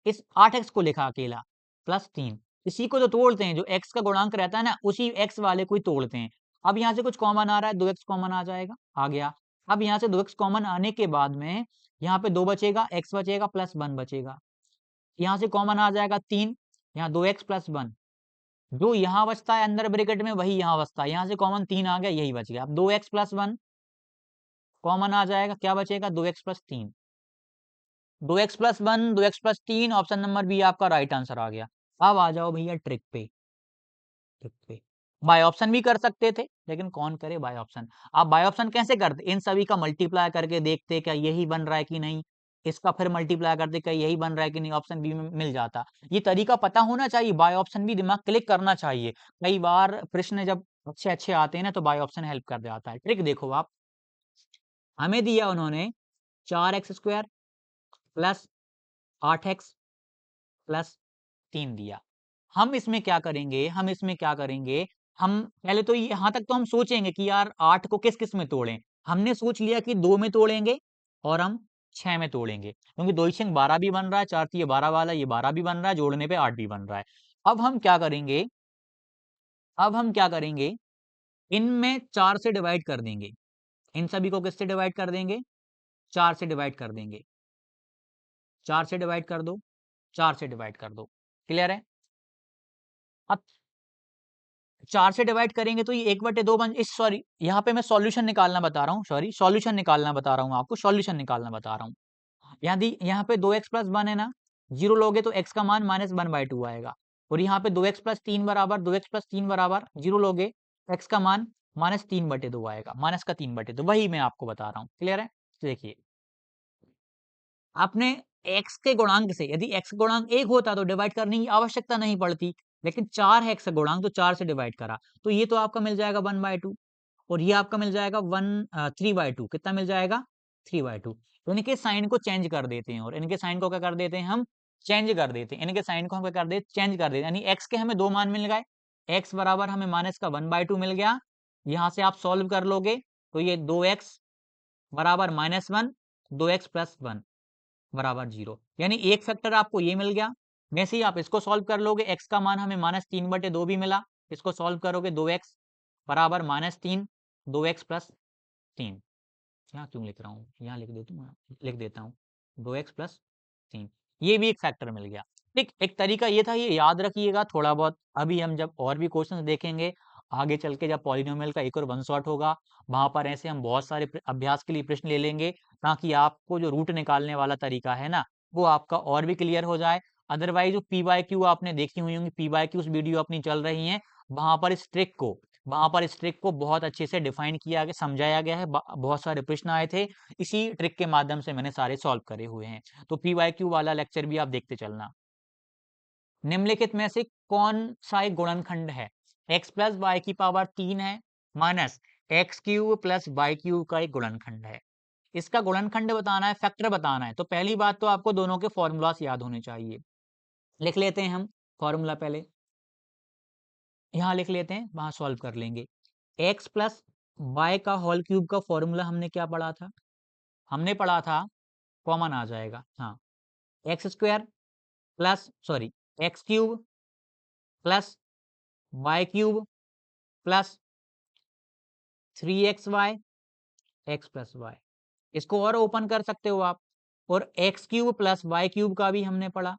इस 8x को लिखा अकेला प्लस 3, इसी को तो तोड़ते हैं, जो x का गुणांक रहता है ना उसी x वाले को ही तोड़ते हैं। अब यहाँ से कुछ कॉमन आ रहा है, 2x कॉमन आ जाएगा, आ गया। अब यहाँ से 2x कॉमन आने के बाद में यहाँ पे 2 बचेगा, x बचेगा प्लस 1 बचेगा। यहाँ से कॉमन आ जाएगा 3, यहाँ 2x प्लस 1, जो यहाँ बचता है अंदर ब्रैकेट में वही यहाँ बचता है। यहाँ से कॉमन 3 आ गया, यही बच गया। अब 2x प्लस 1 कॉमन आ जाएगा, क्या बचेगा 2x plus 3, 2x plus 1, 2x plus 3, option number b आपका राइट आंसर आ गया। अब आ जाओ भैया ट्रिक पे। ट्रिक पे बाय ऑप्शन भी कर सकते थे, लेकिन कौन करे बाय ऑप्शन। आप बाय ऑप्शन कैसे करते? इन सभी का मल्टीप्लाई करके देखते क्या यही बन रहा है कि नहीं, इसका फिर मल्टीप्लाई करते क्या यही बन रहा है कि नहीं, ऑप्शन बी में मिल जाता। ये तरीका पता होना चाहिए, बाय ऑप्शन भी दिमाग क्लिक करना चाहिए। कई बार प्रश्न जब अच्छे अच्छे आते हैं ना तो बाय ऑप्शन हेल्प कर जाता है। ट्रिक देखो आप, हमें दिया उन्होंने 4x² प्लस 8x प्लस 3 दिया। हम इसमें क्या करेंगे, हम पहले तो यहाँ तक तो हम सोचेंगे कि यार 8 को किस किस में तोड़ें। हमने सोच लिया कि 2 में तोड़ेंगे और हम 6 में तोड़ेंगे, क्योंकि 2 छंग 12 भी बन रहा है, 4 तिये 12 वाला ये 12 भी बन रहा है, जोड़ने पे 8 भी बन रहा है। अब हम क्या करेंगे, इनमें 4 से डिवाइड कर देंगे। इन सभी को किससे डिवाइड कर देंगे? 4 से डिवाइड कर देंगे। 4 से डिवाइड कर दो, 4 से डिवाइड कर दो। क्लियर है? अब 4 से डिवाइड करेंगे तो ये 1/2 बन इस सॉरी यहाँ पे मैं सॉल्यूशन निकालना बता रहा हूँ, सॉरी सॉल्यूशन निकालना बता रहा हूँ आपको, सॉल्यूशन निकालना बता रहा हूँ। यदि यहाँ पे 2x प्लस 1 है ना, 0 लोगे तो x का मान -1/2 आएगा, और यहाँ पे 2x प्लस 3 बराबर 0 लोगे x का मान -3/2 आएगा, माइनस का 3/2, वही मैं आपको बता रहा हूँ। क्लियर है? देखिए आपने x के गुणांक से, यदि x गुणांक 1 होता तो डिवाइड करने की आवश्यकता नहीं पड़ती, लेकिन 4 है x गुणांक तो 4 से डिवाइड करा, तो ये तो आपका मिल जाएगा 1/2, और ये आपका मिल जाएगा 3/2। कितना मिल जाएगा? 3/2। तो इनके साइन को चेंज कर देते हैं, और इनके साइन को क्या कर देते हैं हम? चेंज कर देते हैं। इनके साइन को हम क्या कर देते? चेंज कर देते हैं। यानी x के हमें 2 मान मिल गए, x बराबर हमें माइनस का 1/2 मिल गया। यहाँ से आप सॉल्व कर लोगे तो ये 2x बराबर -1, 2x प्लस 1 बराबर 0, यानी एक फैक्टर आपको ये मिल गया। वैसे ही आप इसको सॉल्व कर लोगे, x का मान हमें -3/2 भी मिला, इसको सॉल्व करोगे 2x बराबर -3, 2x प्लस 3। यहाँ क्यों लिख रहा हूँ, यहाँ लिख देता हूँ 2x प्लस 3, ये भी एक फैक्टर मिल गया। ठीक, एक तरीका ये था, ये याद रखिएगा थोड़ा बहुत। अभी हम जब और भी क्वेश्चन देखेंगे आगे चल के, जब पॉलिनोमियल का एक और वन शॉट होगा, वहां पर ऐसे हम बहुत सारे अभ्यास के लिए प्रश्न ले लेंगे, ताकि आपको जो रूट निकालने वाला तरीका है ना वो आपका और भी क्लियर हो जाए। अदरवाइज जो पी वाई क्यू आपने देखी हुई होंगी, पी वाई क्यूज वीडियो अपनी चल रही है, वहां पर इस ट्रिक को बहुत अच्छे से डिफाइन किया गया, समझाया गया है, बहुत सारे प्रश्न आए थे, इसी ट्रिक के माध्यम से मैंने सारे सॉल्व करे हुए हैं। तो पी वाई क्यू वाला लेक्चर भी आप देखते चलना। निम्नलिखित में से कौन सा एक गुणनखंड है? x प्लस वाई की पावर 3 है minus x cube plus y cube का एक गुणनखंड है। इसका गुणनखंड बताना है, फैक्टर बताना है, तो पहली बात तो आपको दोनों के फॉर्मूलास याद होने चाहिए। लिख लेते हैं हम फॉर्मूला, पहले यहाँ लिख लेते हैं, वहां सॉल्व कर लेंगे। x प्लस वाई का होल क्यूब का फॉर्मूला हमने क्या पढ़ा था? हमने पढ़ा था, कॉमन आ जाएगा, हाँ, x square plus sorry x cube plus y cube plus 3xy x plus y. इसको और ओपन कर सकते हो आप, और x cube plus y cube का भी हमने पढ़ा,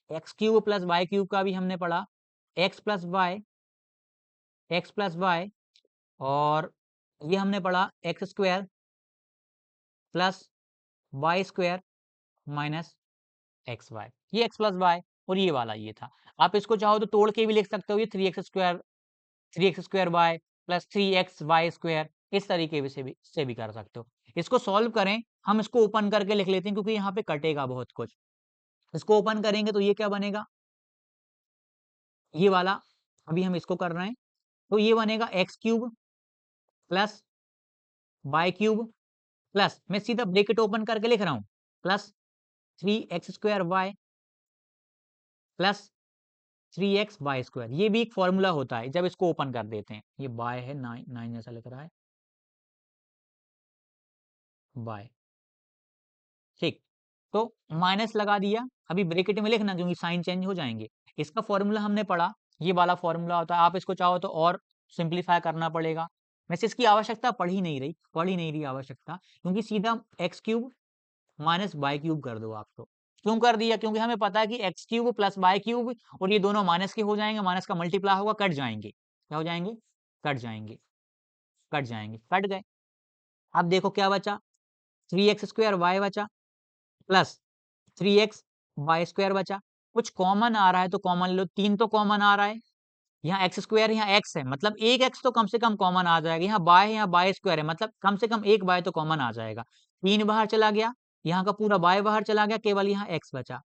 x cube plus y cube का भी हमने पढ़ा, x plus y, x plus y, और ये हमने पढ़ा x square plus Y square minus x y, ये एक्स प्लस वाई, और ये वाला ये था। आप इसको चाहो तो तोड़ के भी लिख सकते हो, ये three x square y plus three x y square, इस तरीके से भी कर सकते हो। इसको सॉल्व करें, हम इसको ओपन करके लिख लेते हैं क्योंकि यहाँ पे कटेगा बहुत कुछ। इसको ओपन करेंगे तो ये क्या बनेगा, ये वाला, अभी हम इसको कर रहे हैं, तो ये बनेगा x cube plus y cube plus, मैं सीधा ब्रैकेट ओपन करके लिख रहा हूँ, plus three x square y plus three x y square. ये भी एक फॉर्मूला होता है जब इसको ओपन कर देते हैं। ये वाई है, नाइन नाइन जैसा लिख रहा है, वाई, ठीक। तो माइनस लगा दिया, अभी ब्रैकेट में लिखना क्योंकि साइन चेंज हो जाएंगे। इसका फॉर्मूला हमने पढ़ा, ये वाला फॉर्मूला होता है। आप इसको चाहो तो और सिंप्लीफाई करना पड़ेगा, वैसे इसकी आवश्यकता पड़ ही नहीं रही आवश्यकता, क्योंकि सीधा x cube minus y cube कर दो आप तो। क्यों कर दिया, क्योंकि हमें पता है कि x cube plus y cube, और ये दोनों माइनस के हो जाएंगे, माइनस का मल्टीप्लाई होगा, कट जाएंगे, क्या हो जाएंगे, कट जाएंगे, कट जाएंगे, कट गए। अब देखो क्या बचा, थ्री एक्स स्क्वायर वाई बचा plus three x y square बचा। कुछ कॉमन आ रहा है तो कॉमन लो, तीन तो कॉमन आ रहा है, यहाँ एक्स स्क्वायर, यहाँ एक्स है, मतलब एक एक्स तो कम से कम कॉमन आ जाएगा, यहाँ बाय है, यहाँ बाय स्क्वायर है, मतलब कम से कम एक बाय तो कॉमन आ जाएगा। तीन बाहर चला गया, यहाँ का पूरा बाय बाहर चला गया, केवल यहाँ एक्स बचा,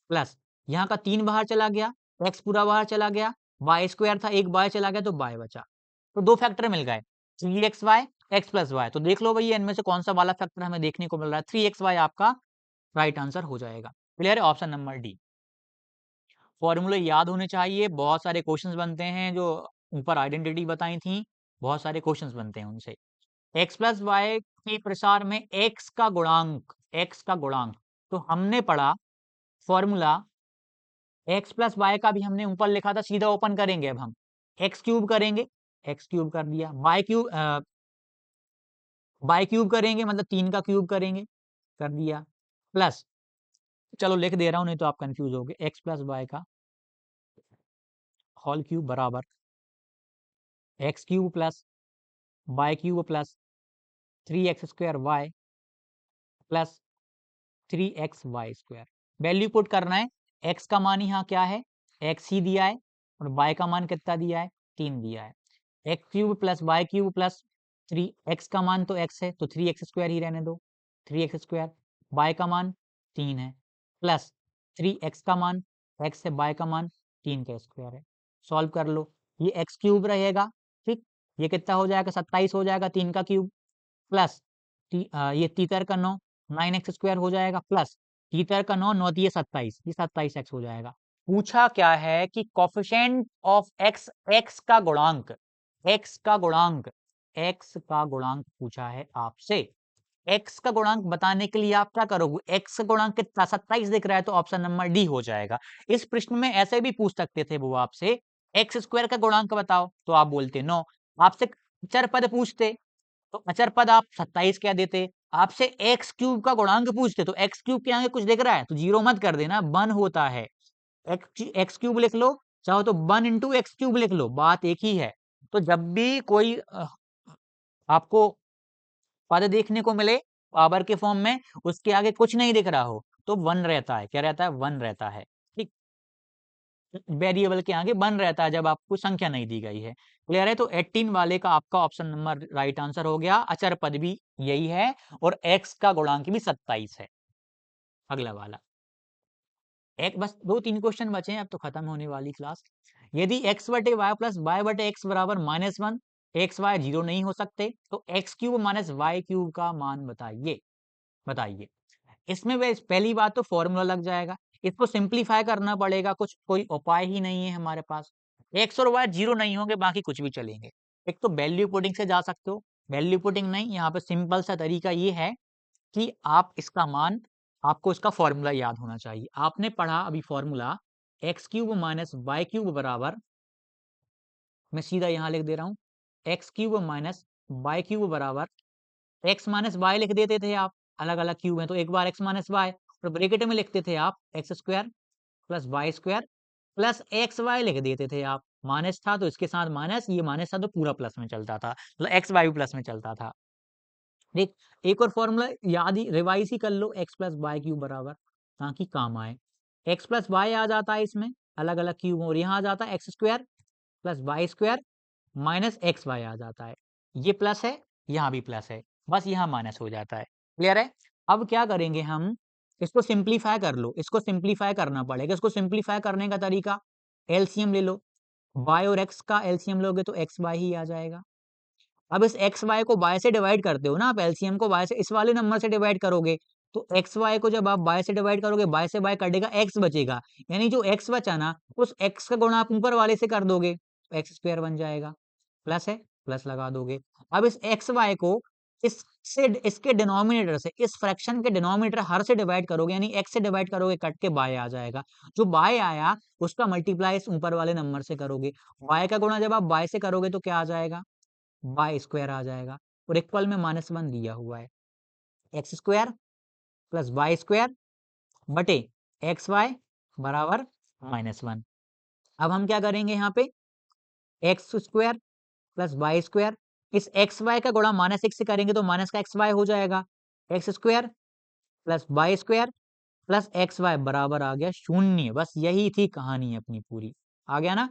प्लस यहाँ का तीन बाहर चला गया, एक्स पूरा बाहर चला गया, बाय स्क्वायर था, एक बाय चला गया तो बाय बचा। तो दो फैक्टर मिल गए, three x y x plus y. तो देख लो भैया इनमें से कौन सा वाला फैक्टर हमें देखने को मिल रहा है, थ्री एक्स वाई आपका राइट आंसर हो जाएगा। क्लियर है, ऑप्शन नंबर डी। फॉर्मूले याद होने चाहिए, बहुत सारे क्वेश्चंस बनते हैं, जो ऊपर आइडेंटिटी बताई थी, बहुत सारे क्वेश्चंस बनते हैं उनसे। एक्स प्लस वाई के प्रसार में एक्स का गुणांक, तो हमने पढ़ा फॉर्मूला, एक्स प्लस वाई का भी हमने ऊपर लिखा था, सीधा ओपन करेंगे अब हम, एक्स क्यूब करेंगे, एक्स क्यूब कर दिया, वाई क्यूब करेंगे मतलब तीन का क्यूब करेंगे, कर दिया, प्लस, चलो लिख दे रहा हूं नहीं तो आप कंफ्यूज हो गए, एक्स प्लस वाई का होल क्यूब बराबर x cube plus y cube plus three x square y plus three x y square. Value put करना है, एक्स का मान यहाँ क्या है, एक्स ही दिया है, और वाई का मान कितना दिया है, तीन दिया है। X cube plus y cube plus three, x का मान तो एक्स है तो थ्री एक्स स्क्वायर ही रहने दो, थ्री एक्स स्क्वायर, वाई का मान तीन है, प्लस थ्री एक्स का मान एक्स है, वाई का मान तीन का स्क्वायर है। सॉल्व कर लो, ये एक्स क्यूब रहेगा, ठीक, ये कितना हो जाएगा, 27 हो जाएगा, तीन का क्यूब, प्लस ये तीतर का नौ, नाइन एक्स स्क्वायर हो जाएगा, प्लस तीतर का नौ, नौ दिए 27, ये 27 एक्स हो जाएगा। पूछा क्या है कि कोफिशिएंट ऑफ एक्स, एक्स का गुणांक, एक्स का गुणांक, एक्स का गुणांक पूछा है आपसे। एक्स का गुणांक बताने के लिए आप क्या करोगे, एक्स का गुणांक कितना 27 दिख रहा है तो ऑप्शन नंबर डी हो जाएगा। इस प्रश्न में ऐसे भी पूछ सकते थे वो आपसे, एक्स स्क्वायर का गुणांक बताओ तो आप बोलते 9, आपसे चर पद पूछते तो अचर पद आप 27 क्या देते, आपसे एक्स क्यूब का गुणांक पूछते तो एक्स क्यूब के आगे कुछ दिख रहा है तो जीरो मत कर देना, वन होता है, एक्स क्यूब लिख लो, चाहो तो वन इंटू एक्स क्यूब लिख लो, बात एक ही है। तो जब भी कोई आपको पद देखने को मिले पावर के फॉर्म में, उसके आगे कुछ नहीं दिख रहा हो तो वन रहता है, क्या रहता है, वन रहता है, ठीक। वेरिएबल के आगे वन रहता है जब आपको संख्या नहीं दी गई है। क्लियर है, तो 18 वाले का आपका ऑप्शन नंबर राइट आंसर हो गया, अचर पद भी यही है और एक्स का गुणांक भी 27 है। अगला वाला, एक बस दो तीन क्वेश्चन बचे हैं, अब तो खत्म होने वाली क्लास। यदि एक्स बटे वाई प्लस वाई बटे एक्स बराबर -1, एक्स वाई जीरो नहीं हो सकते तो x cube minus y cube का मान बताइए, बताइए। इसमें वे पहली बात तो फॉर्मूला लग जाएगा, इसको सिंप्लीफाई करना पड़ेगा, कुछ कोई उपाय ही नहीं है हमारे पास। एक्स और वाई जीरो नहीं होंगे, बाकी कुछ भी चलेंगे। एक तो वैल्यू पुटिंग से जा सकते हो, वैल्यू पुटिंग नहीं, यहाँ पे सिंपल सा तरीका ये है कि आप इसका मान, आपको इसका फॉर्मूला याद होना चाहिए। आपने पढ़ा अभी formula, x cube minus y cube बराबर, मैं सीधा यहाँ लिख दे रहा हूँ, x cube minus y cube बराबर एक्स माइनस वाई लिख देते थे आप, अलग अलग क्यूब है तो एक बार एक्स माइनस वाई, और ब्रेकेट में लिखते थे आप x square plus Y square plus x y लिख देते थे आप। माइनस था तो इसके साथ माइनस, ये माइनस था तो पूरा प्लस में चलता था, मतलब एक्स वाई भी प्लस में चलता था। देख, एक और फॉर्मूला याद ही रिवाइज ही कर लो, एक्स प्लस वाई क्यूब बराबर, ताकि काम आए, एक्स प्लस वाई आ जाता है इसमें अलग अलग क्यूब, और यहाँ आ जाता है x square plus Y square minus x Y आ जाता है। ये प्लस है, यहाँ भी प्लस है, बस यहाँ माइनस हो जाता है। क्लियर है? अब क्या करेंगे हम, इसको सिंप्लीफाई कर लो, इसको सिंप्लीफाई करना पड़ेगा। इसको सिंप्लीफाई करने का तरीका, एलसीएम ले लो, वाई और एक्स का एलसीएम लोगे तो एक्स वाई ही आ जाएगा। अब इस एक्स वाई को वाई से डिवाइड करते हो ना आप, एलसीएम को वाई से, इस वाले नंबर से डिवाइड करोगे तो एक्स वाई को जब आप वाई से डिवाइड करोगे, वाई से वाई कटेगा, एक्स बचेगा, यानी जो एक्स बचा ना, उस एक्स का गुणा आप ऊपर वाले से कर दोगे तो एक्स स्क्वायर बन जाएगा। प्लस है, प्लस लगा दोगे। अब इस एक्स वाई को इससे, इसके डिनोमिनेटर से, इस फ्रैक्शन के डिनोमिनेटर हर से डिवाइड करोगे, यानी एक्स से डिवाइड करोगे, कट के बाय आ जाएगा। जो बाय आया उसका मल्टीप्लाई इस ऊपर वाले नंबर से करोगे, वाई का गुणा जब आप बाय से करोगे तो क्या आ जाएगा, वाई स्क्वायर आ जाएगा, और इक्वल में -1 दिया हुआ है, x square plus Y square बटे एक्स वाई बराबर -1। अब हम क्या करेंगे यहाँ पे, x square plus Y square, इस एक्स वाई का गुणा -1 से करेंगे तो माइनस का एक्स वाई हो जाएगा, x square plus Y square plus x y बराबर आ गया 0। बस यही थी कहानी अपनी पूरी, आ गया ना।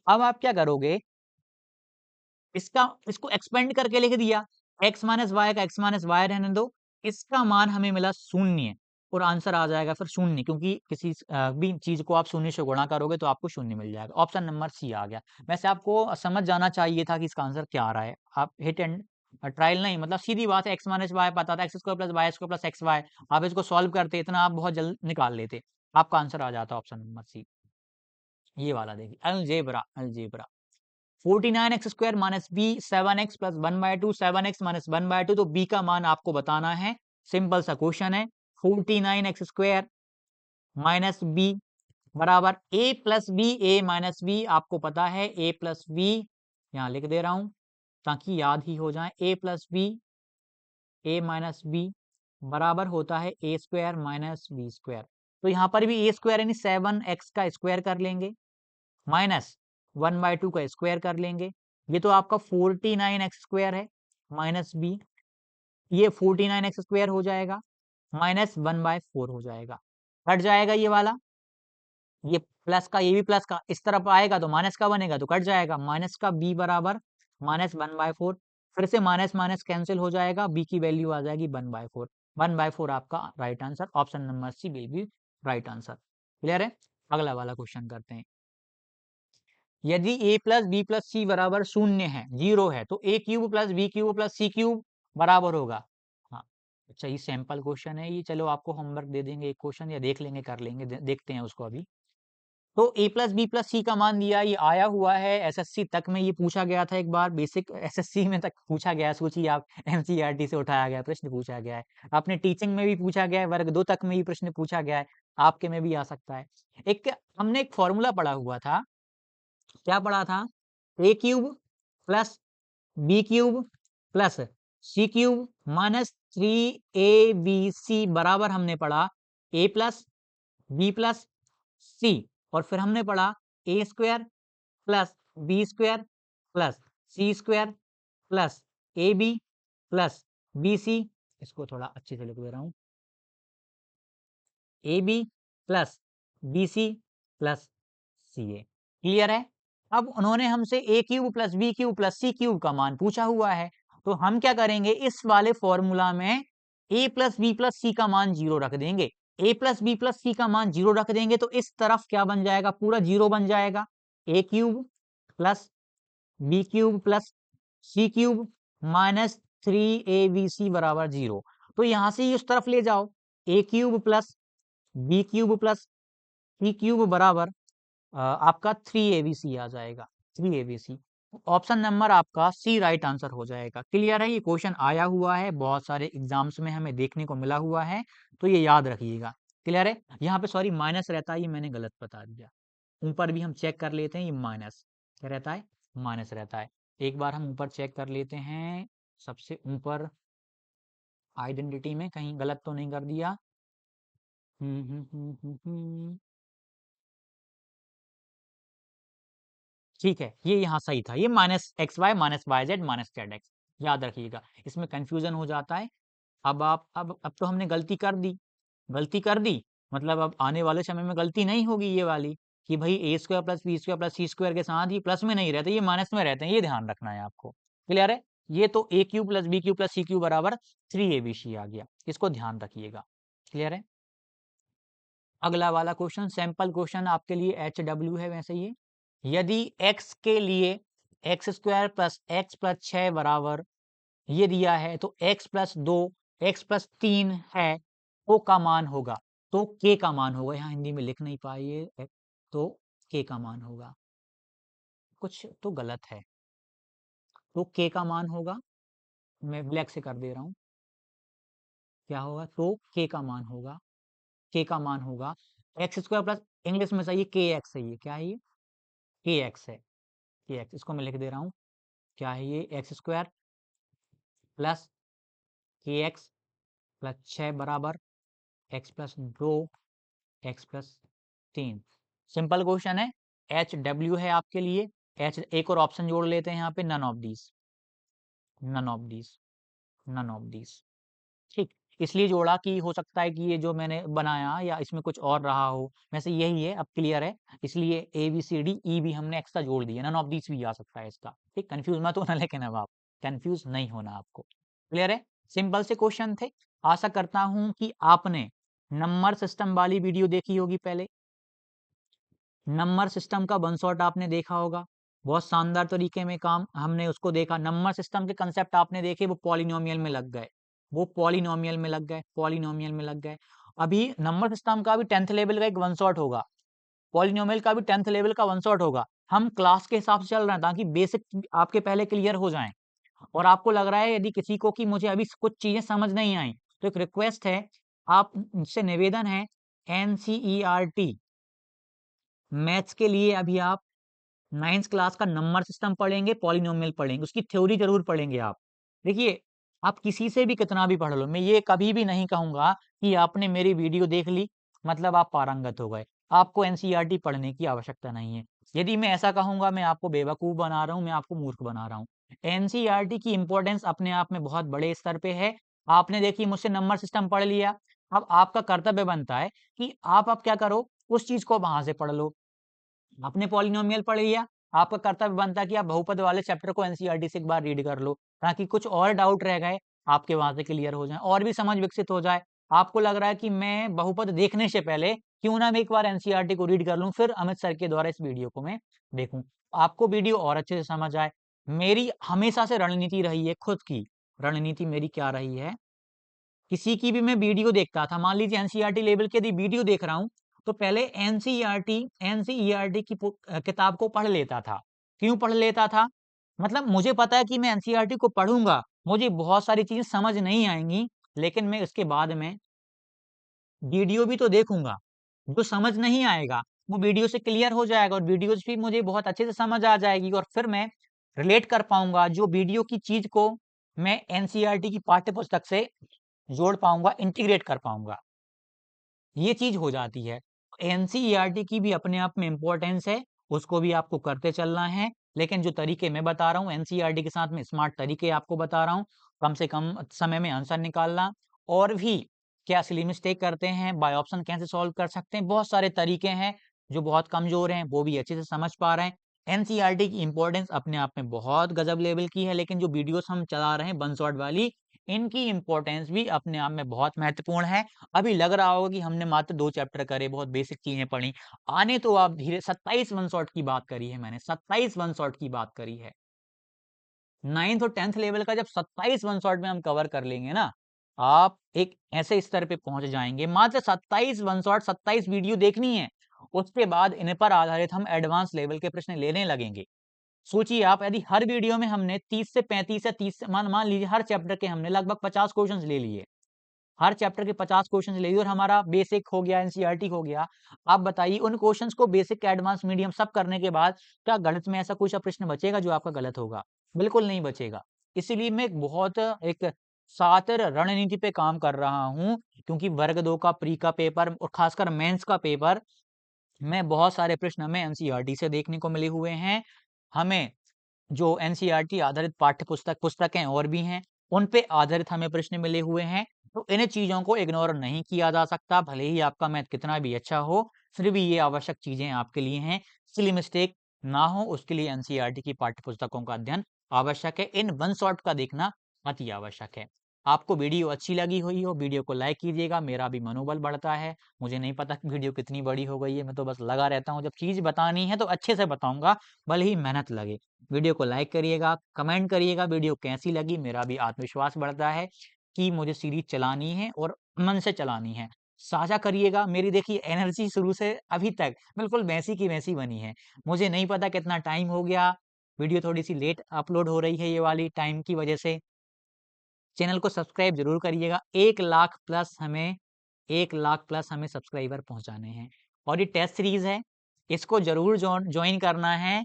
अब आप क्या करोगे, इसको एक्सपेंड करके लिख दिया, x माइनस वाई का x माइनस वाई रहने दो, इसका मान हमें मिला 0, और आंसर आ जाएगा फिर 0, क्योंकि किसी भी चीज को आप 0 से गुणा करोगे तो आपको 0 मिल जाएगा। ऑप्शन नंबर सी आ गया। वैसे आपको समझ जाना चाहिए था कि इसका आंसर क्या आ रहा है, आप हिट एंड ट्रायल नहीं, मतलब सीधी बात है, एक्स माइनस वाई पता था, x square plus Y square plus x y, आप इसको सॉल्व करते इतना आप बहुत जल्द निकाल लेते, आपका आंसर आ जाता ऑप्शन नंबर सी। ये वाला देखिए, algebra, algebra 49x square minus b 7x plus 1/2, 7x minus 1/2, तो b का मान आपको बताना है। सिंपल सा क्वेश्चन है, 49x स्क्वायर माइनस बी बराबर a plus b, a minus b आपको पता है, a प्लस बी यहाँ लिख दे रहा हूं ताकि याद ही हो जाए, a plus b, a minus b बराबर होता है a square minus b square. तो यहाँ पर भी ए स्क्वायर यानी 7x का स्क्वायर कर लेंगे, माइनस 1/2 का स्क्वायर कर लेंगे, ये तो आपका 49x स्क्वायर है, माइनस बी, ये 49x स्क्वायर हो जाएगा, माइनस 1/4 हो जाएगा, कट जाएगा ये वाला, ये प्लस का, ये भी प्लस का, इस तरफ आएगा तो माइनस का बनेगा तो कट जाएगा, माइनस का b बराबर -1/4, फिर से माइनस माइनस कैंसिल हो जाएगा, b की वैल्यू आ जाएगी 1/4, 1/4 आपका right answer, option number c will be right answer. Clear है? अगला वाला क्वेश्चन करते हैं, यदि a plus B plus c बराबर 0 है, 0 है, तो a क्यूब प्लस बी क्यूब प्लस सी क्यूब बराबर होगा। हाँ, अच्छा ये सैंपल क्वेश्चन है ये, चलो आपको होमवर्क दे देंगे एक क्वेश्चन, या देख लेंगे, कर लेंगे, देखते हैं उसको अभी। तो a प्लस बी प्लस सी का मान दिया, ये आया हुआ है एसएससी तक में, ये पूछा गया था एक बार, बेसिक एसएससी में तक पूछा गया है, सोचिए आप, एनसीईआरटी से उठाया गया प्रश्न पूछा गया है, अपने टीचिंग में भी पूछा गया है, वर्ग 2 तक में भी प्रश्न पूछा गया है, आपके में भी आ सकता है। एक हमने एक फॉर्मूला पढ़ा हुआ था, क्या पढ़ा था, A cube plus B cube plus C cube minus 3ab बराबर हमने पढ़ा A plus B plus C, और फिर हमने पढ़ा A square plus B square plus C square plus A B plus B C, इसको थोड़ा अच्छे से लिख दे रहा हूं, A B plus B C plus C A. Clear है? अब उन्होंने हमसे A cube plus B cube plus C cube का मान पूछा हुआ है, तो हम क्या करेंगे, इस वाले फॉर्मूला में ए प्लस बी प्लस सी का मान 0 रख देंगे, ए प्लस बी प्लस सी का मान 0 रख देंगे तो इस तरफ क्या बन जाएगा, पूरा 0 बन जाएगा, A cube plus B cube plus C cube minus 3abc बराबर 0। तो यहां से ही उस तरफ ले जाओ, A cube plus B cube plus C cube बराबर आपका 3abc आ जाएगा, 3abc, ऑप्शन नंबर आपका सी राइट आंसर हो जाएगा। क्लियर है? ये क्वेश्चन आया हुआ है, बहुत सारे एग्जाम्स में हमें देखने को मिला हुआ है, तो ये याद रखिएगा। क्लियर है? यहाँ पे सॉरी माइनस रहता है, ये मैंने गलत बता दिया, ऊपर भी हम चेक कर लेते हैं, ये माइनस क्या रहता है, माइनस रहता है, एक बार हम ऊपर चेक कर लेते हैं, सबसे ऊपर आइडेंटिटी में कहीं गलत तो नहीं कर दिया। ठीक है, ये यहाँ सही था, ये -xy -yz-z याद रखिएगा, इसमें कंफ्यूजन हो जाता है। अब तो हमने गलती कर दी, मतलब अब आने वाले समय में गलती नहीं होगी ये वाली, कि भाई A square plus B square plus C square के साथ ही प्लस में नहीं रहते, ये माइनस में रहते हैं, ये ध्यान रखना है आपको। क्लियर है? ये तो A cube plus B cube plus C cube बराबर 3abc आ गया, इसको ध्यान रखिएगा। क्लियर है? अगला वाला क्वेश्चन सैंपल क्वेश्चन आपके लिए HW है वैसे ही। यदि x के लिए x square plus x plus 6 बराबर ये दिया है, तो x प्लस 2 एक्स प्लस 3 है, तो का मान होगा, तो k का मान होगा। यहाँ हिंदी में लिख नहीं पाइए, तो k का मान होगा, कुछ तो गलत है, तो k का मान होगा, मैं ब्लैक से कर दे रहा हूँ, क्या होगा, तो k का मान होगा, k का मान होगा एक्स स्क्वायर प्लस, इंग्लिश में सही है के एक्स है, ये क्या है, ये के एक्स है, के एक्स, इसको मैं लिख दे रहा हूँ, क्या है ये, एक्स स्क्वायर प्लस के एक्स प्लस 6 बराबर x plus 2 x plus 3। Simple question है, HW है आपके लिए। एच एक और ऑप्शन जोड़ लेते हैं यहाँ पे, none of these, none of these, none of these. ठीक, इसलिए जोड़ा कि हो सकता है कि ये जो मैंने बनाया या इसमें कुछ और रहा हो, वैसे यही है, अब क्लियर है, इसलिए ABCDE भी हमने एक्स्ट्रा जोड़ दिया, नन ऑफ दीज भी आ सकता है इसका। ठीक, कंफ्यूज मत होना, लेकिन अब आप कंफ्यूज नहीं होना आपको। क्लियर है? सिंपल से क्वेश्चन थे। आशा करता हूं कि आपने नंबर सिस्टम वाली वीडियो देखी होगी पहले, नंबर सिस्टम का वन शॉट आपने देखा होगा, बहुत शानदार तरीके में काम हमने उसको देखा, नंबर सिस्टम के कंसेप्ट आपने देखे, वो पॉलिनोमियल में लग गए, वो पॉलिनोमियल में लग गए, पॉलिनोमियल में लग गए। अभी नंबर सिस्टम का भी 10th लेवल का एक वन शॉट होगा, पॉलिनोमियल का भी 10th लेवल का वन शॉट होगा। हम क्लास के हिसाब से चल रहे हैं ताकि बेसिक आपके पहले क्लियर हो जाएं। और आपको लग रहा है यदि किसी को कि मुझे अभी कुछ चीजें समझ नहीं आई, तो एक रिक्वेस्ट है, आप से निवेदन है, NCERT मैथ्स के लिए अभी आप 9th क्लास का नंबर सिस्टम पढ़ेंगे, पॉलिनोमियल पढ़ेंगे, उसकी थ्योरी जरूर पढ़ेंगे आप। देखिए, आप किसी से भी कितना भी पढ़ लो, मैं ये कभी भी नहीं कहूंगा कि आपने मेरी वीडियो देख ली मतलब आप पारंगत हो गए, आपको एनसीईआरटी पढ़ने की आवश्यकता नहीं है। यदि मैं ऐसा कहूंगा, मैं आपको बेवकूफ बना रहा हूं, मैं आपको मूर्ख बना रहा हूं। एनसीईआरटी की इंपॉर्टेंस अपने आप में बहुत बड़े स्तर पे है। आपने देखिए मुझसे नंबर सिस्टम पढ़ लिया, अब आपका कर्तव्य बनता है कि आप अब क्या करो, उस चीज को वहां से पढ़ लो। आपने पॉलिनोमियल पढ़ लिया, आपका कर्तव्य बनता है कि आप बहुपद वाले चैप्टर को एनसीईआरटी से एक बार रीड कर लो, ताकि कुछ और डाउट रह गए आपके वहां से क्लियर हो जाए और भी समझ विकसित हो जाए। आपको लग रहा है कि मैं बहुपद देखने से पहले क्यों ना मैं एक बार एनसीईआरटी को रीड कर लूं, फिर अमित सर के द्वारा इस वीडियो को मैं देखूं, आपको वीडियो और अच्छे से समझ आए। मेरी हमेशा से रणनीति रही है, खुद की रणनीति मेरी क्या रही है, किसी की भी मैं वीडियो देखता था, मान लीजिए एनसीईआरटी लेवल की यदि वीडियो देख रहा हूं, तो पहले एनसीईआरटी की किताब को पढ़ लेता था। क्यों पढ़ लेता था? मतलब मुझे पता है कि मैं एनसीईआरटी को पढ़ूंगा, मुझे बहुत सारी चीजें समझ नहीं आएंगी, लेकिन मैं उसके बाद में वीडियो भी तो देखूंगा, जो समझ नहीं आएगा वो वीडियो से क्लियर हो जाएगा, और वीडियो भी मुझे बहुत अच्छे से समझ आ जाएगी, और फिर मैं रिलेट कर पाऊंगा जो वीडियो की चीज को मैं एनसीईआरटी की पाठ्य पुस्तक से जोड़ पाऊंगा, इंटीग्रेट कर पाऊंगा, ये चीज हो जाती है। एनसीईआरटी की भी अपने आप में इंपॉर्टेंस है, उसको भी आपको करते चलना है, लेकिन जो तरीके मैं बता रहा हूँ एनसीईआरटी के साथ में स्मार्ट तरीके आपको बता रहा हूँ, कम से कम समय में आंसर निकालना, और भी क्या सिली मिस्टेक करते हैं, बाय ऑप्शन कैसे सॉल्व कर सकते हैं, बहुत सारे तरीके हैं। जो बहुत कमजोर हैं वो भी अच्छे से समझ पा रहे हैं। एनसीईआरटी की इंपॉर्टेंस अपने आप में बहुत गजब लेवल की है, लेकिन जो वीडियोस हम चला रहे हैं वन शॉट वाली, इनकी इंपॉर्टेंस भी अपने आप में बहुत महत्वपूर्ण है। अभी लग रहा होगा कि हमने मात्र 2 चैप्टर करे, बहुत बेसिक चीजें पढ़ी, आने तो आप धीरे 27 वन शॉट की बात करी है मैंने, 27 वन शॉट की बात करी है। 9th और 10th लेवल का जब 27 वन शॉट में हम कवर कर लेंगे ना, आप एक ऐसे स्तर पे पहुंच जाएंगे। मात्र 27 वन शॉट, 27 वीडियो देखनी है, उसके बाद इन पर आधारित हम एडवांस लेवल के प्रश्न लेने लगेंगे। सोचिए आप, यदि हर वीडियो में हमने 30 से 35 या 30 मान मान लीजिए हर चैप्टर के हमने लगभग 50 क्वेश्चंस ले लिए, हर चैप्टर के 50 क्वेश्चंस ले लिए, और हमारा बेसिक हो गया, एनसीईआरटी हो गया। आप बताइए उन क्वेश्चंस को बेसिक एडवांस मीडियम सब करने के बाद क्या गणित में ऐसा कोई सा प्रश्न बचेगा जो आपका गलत होगा? बिल्कुल नहीं बचेगा। इसीलिए मैं एक सातिर रणनीति पे काम कर रहा हूँ, क्योंकि वर्ग 2 का प्री का पेपर और खासकर मेंस का पेपर में बहुत सारे प्रश्न हमें एनसीईआरटी से देखने को मिले हुए हैं। हमें जो एनसीईआरटी आधारित पुस्तकें और भी हैं, उन पे आधारित हमें प्रश्न मिले हुए हैं। तो इन चीज़ों को इग्नोर नहीं किया जा सकता, भले ही आपका मैथ कितना भी अच्छा हो, फिर भी ये आवश्यक चीज़ें आपके लिए हैं। सिली मिस्टेक ना हो, उसके लिए एनसीईआरटी की पाठ्य पुस्तकों का अध्ययन आवश्यक है। इन वन शॉट का देखना अति आवश्यक है। आपको वीडियो अच्छी लगी हुई हो, वीडियो को लाइक कीजिएगा, मेरा भी मनोबल बढ़ता है। मुझे नहीं पता कि वीडियो कितनी बड़ी हो गई है, मैं तो बस लगा रहता हूँ, जब चीज़ बतानी है तो अच्छे से बताऊँगा, भले ही मेहनत लगे। वीडियो को लाइक करिएगा, कमेंट करिएगा वीडियो कैसी लगी, मेरा भी आत्मविश्वास बढ़ता है कि मुझे सीरीज़ चलानी है और मन से चलानी है। साझा करिएगा, मेरी देखिए एनर्जी शुरू से अभी तक बिल्कुल वैसी की वैसी बनी है। मुझे नहीं पता कितना टाइम हो गया, वीडियो थोड़ी-सी लेट अपलोड हो रही है ये वाली टाइम की वजह से। चैनल को सब्सक्राइब ज़रूर करिएगा, 1 लाख प्लस हमें 1 लाख प्लस हमें सब्सक्राइबर पहुँचाने हैं। और ये टेस्ट सीरीज़ है, इसको ज़रूर जॉइन करना है।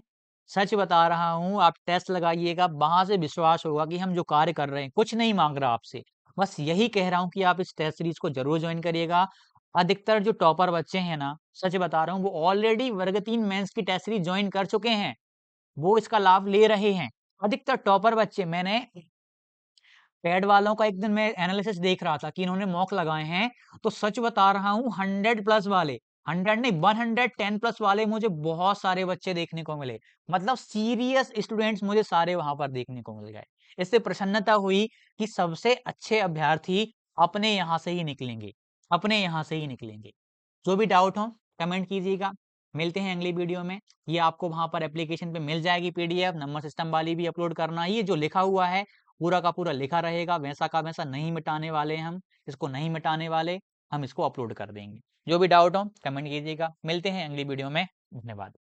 सच बता रहा हूँ, आप टेस्ट लगाइएगा, वहाँ से विश्वास होगा कि हम जो कार्य कर रहे हैं, कुछ नहीं माँग रहा आपसे। बस यही कह रहा हूँ कि आप इस टेस्ट सीरीज़ को ज़रूर जॉइन करिएगा। अधिकतर जो टॉपर बच्चे हैं ना, सच बता रहा हूँ, वो ऑलरेडी वर्ग 3 मेंस की टेस्ट सीरीज़ जॉइन कर चुके हैं। वो इसका लाभ ले रहे हैं। अधिकतर टॉपर बच्चे मैंने पैड वालों का एक दिन मैं एनालिसिस देख रहा था कि इन्होंने मॉक लगाए हैं, तो सच बता रहा हूँ 100 प्लस वाले, 100 नहीं 110 प्लस वाले मुझे बहुत सारे बच्चे देखने को मिले। मतलब सीरियस स्टूडेंट्स मुझे सारे वहाँ पर देखने को मिल गए। इससे प्रसन्नता हुई कि सबसे अच्छे अभ्यर्थी अपने यहाँ से ही निकलेंगे, अपने यहाँ से ही निकलेंगे। जो भी डाउट हो कमेंट कीजिएगा। मिलते हैं अगली वीडियो में। ये आपको वहाँ पर एप्लीकेशन पे मिल जाएगी पीडीएफ, नंबर सिस्टम वाली भी अपलोड करना है। ये जो लिखा हुआ है पूरा का पूरा लिखा रहेगा, वैसा का वैसा नहीं मिटाने वाले हम, इसको नहीं मिटाने वाले, हम इसको अपलोड कर देंगे। जो भी डाउट हो कमेंट कीजिएगा। मिलते हैं अगली वीडियो में। धन्यवाद।